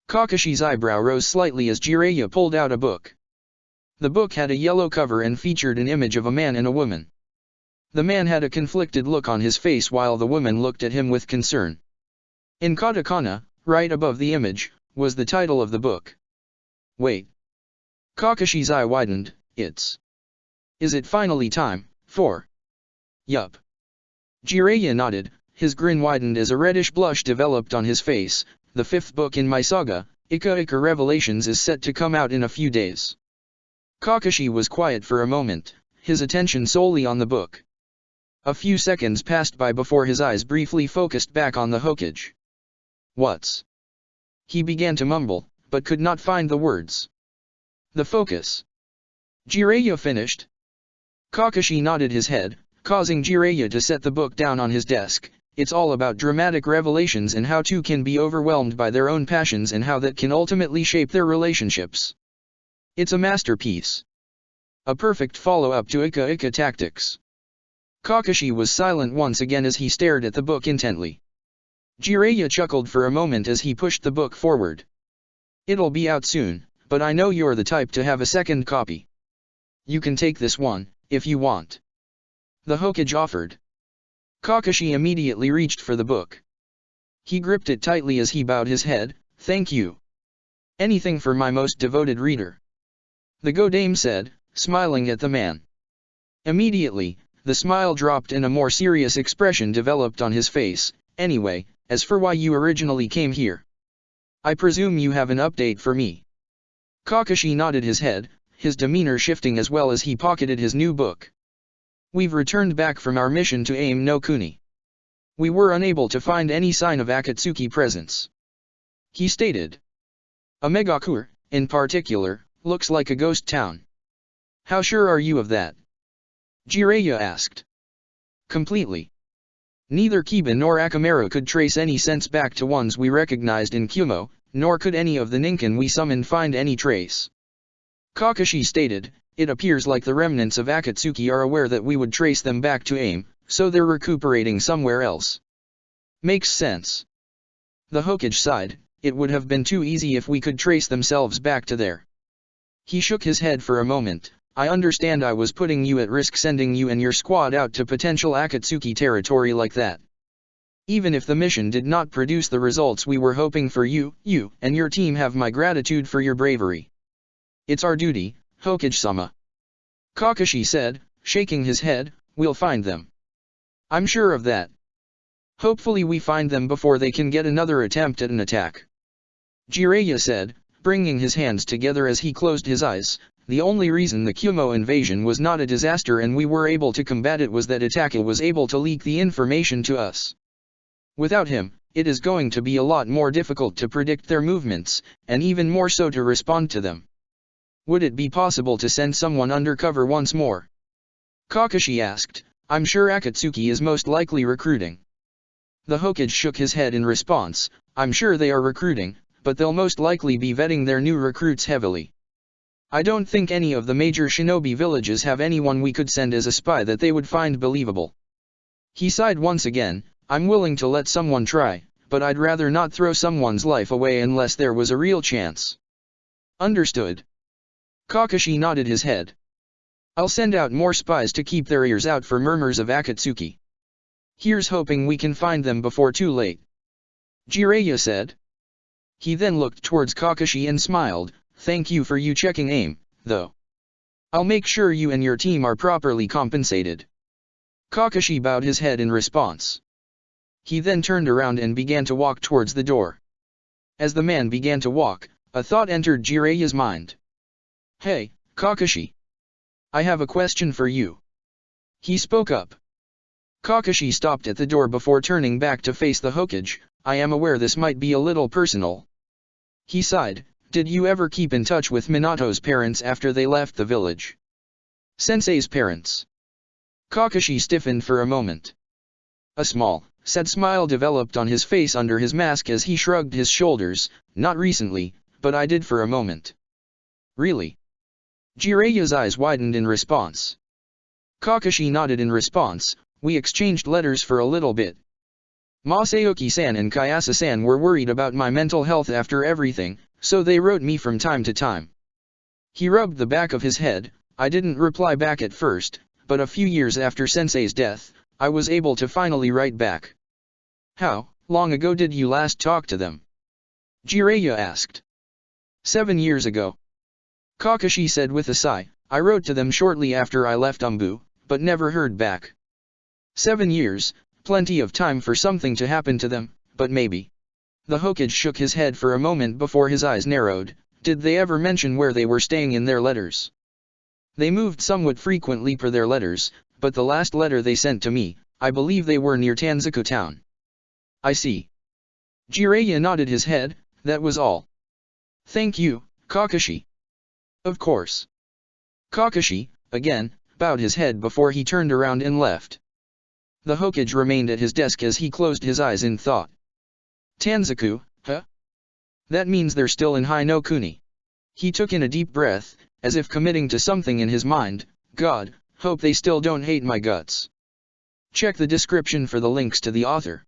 Kakashi's eyebrow rose slightly as Jiraiya pulled out a book. The book had a yellow cover and featured an image of a man and a woman. The man had a conflicted look on his face while the woman looked at him with concern. In katakana, right above the image, was the title of the book. Wait. Kakashi's eye widened. Is it finally time for? Yup. Jiraiya nodded, his grin widened as a reddish blush developed on his face. The fifth book in my saga, Ika Ika Revelations, is set to come out in a few days. Kakashi was quiet for a moment, his attention solely on the book. A few seconds passed by before his eyes briefly focused back on the Hokage. What's? He began to mumble, but could not find the words. The focus. Jiraiya finished. Kakashi nodded his head, causing Jiraiya to set the book down on his desk. It's all about dramatic revelations and how two can be overwhelmed by their own passions and how that can ultimately shape their relationships. It's a masterpiece. A perfect follow-up to Ika Ika Tactics. Kakashi was silent once again as he stared at the book intently. Jiraiya chuckled for a moment as he pushed the book forward. It'll be out soon, but I know you're the type to have a second copy. You can take this one, if you want. The Hokage offered. Kakashi immediately reached for the book. He gripped it tightly as he bowed his head. Thank you. Anything for my most devoted reader. The Godame said, smiling at the man. Immediately, the smile dropped and a more serious expression developed on his face. Anyway, as for why you originally came here. I presume you have an update for me. Kakashi nodded his head, his demeanor shifting as well as he pocketed his new book. We've returned back from our mission to Aim no Kuni. We were unable to find any sign of Akatsuki presence. He stated. Amegakur, in particular, looks like a ghost town. How sure are you of that? Jiraiya asked. Completely. Neither Kiba nor Akamaru could trace any sense back to ones we recognized in Kumo, nor could any of the Ninken we summoned find any trace. Kakashi stated, it appears like the remnants of Akatsuki are aware that we would trace them back to Aim, so they're recuperating somewhere else. Makes sense. The Hokage sighed, it would have been too easy if we could trace themselves back to there. He shook his head for a moment. I understand I was putting you at risk sending you and your squad out to potential Akatsuki territory like that. Even if the mission did not produce the results we were hoping for, you and your team have my gratitude for your bravery. It's our duty, Hokage-sama. Kakashi said, shaking his head, we'll find them. I'm sure of that. Hopefully we find them before they can get another attempt at an attack. Jiraiya said, bringing his hands together as he closed his eyes. The only reason the Kumo invasion was not a disaster and we were able to combat it was that Itachi was able to leak the information to us. Without him, it is going to be a lot more difficult to predict their movements, and even more so to respond to them. Would it be possible to send someone undercover once more? Kakashi asked. I'm sure Akatsuki is most likely recruiting. The Hokage shook his head in response. I'm sure they are recruiting, but they'll most likely be vetting their new recruits heavily. I don't think any of the major shinobi villages have anyone we could send as a spy that they would find believable. He sighed once again. I'm willing to let someone try, but I'd rather not throw someone's life away unless there was a real chance. Understood. Kakashi nodded his head. I'll send out more spies to keep their ears out for murmurs of Akatsuki. Here's hoping we can find them before too late. Jiraiya said. He then looked towards Kakashi and smiled. Thank you for you checking aim, though. I'll make sure you and your team are properly compensated. Kakashi bowed his head in response. He then turned around and began to walk towards the door. As the man began to walk, a thought entered Jiraiya's mind. Hey, Kakashi. I have a question for you. He spoke up. Kakashi stopped at the door before turning back to face the Hokage. I am aware this might be a little personal. He sighed. Did you ever keep in touch with Minato's parents after they left the village? Sensei's parents. Kakashi stiffened for a moment. A small, sad smile developed on his face under his mask as he shrugged his shoulders. Not recently, but I did for a moment. Really? Jiraiya's eyes widened in response. Kakashi nodded in response. We exchanged letters for a little bit. Masayoki-san and Kayase-san were worried about my mental health after everything, so they wrote me from time to time. He rubbed the back of his head. I didn't reply back at first, but a few years after Sensei's death, I was able to finally write back. How long ago did you last talk to them? Jiraiya asked. 7 years ago. Kakashi said with a sigh. I wrote to them shortly after I left Umbu, but never heard back. 7 years, plenty of time for something to happen to them, but maybe. The Hokage shook his head for a moment before his eyes narrowed. Did they ever mention where they were staying in their letters? They moved somewhat frequently per their letters, but the last letter they sent to me, I believe they were near Tanzaku town. I see. Jiraiya nodded his head. That was all. Thank you, Kakashi. Of course. Kakashi, again, bowed his head before he turned around and left. The Hokage remained at his desk as he closed his eyes in thought. Tanzaku, huh? That means they're still in Hi no Kuni. He took in a deep breath, as if committing to something in his mind. God, hope they still don't hate my guts. Check the description for the links to the author.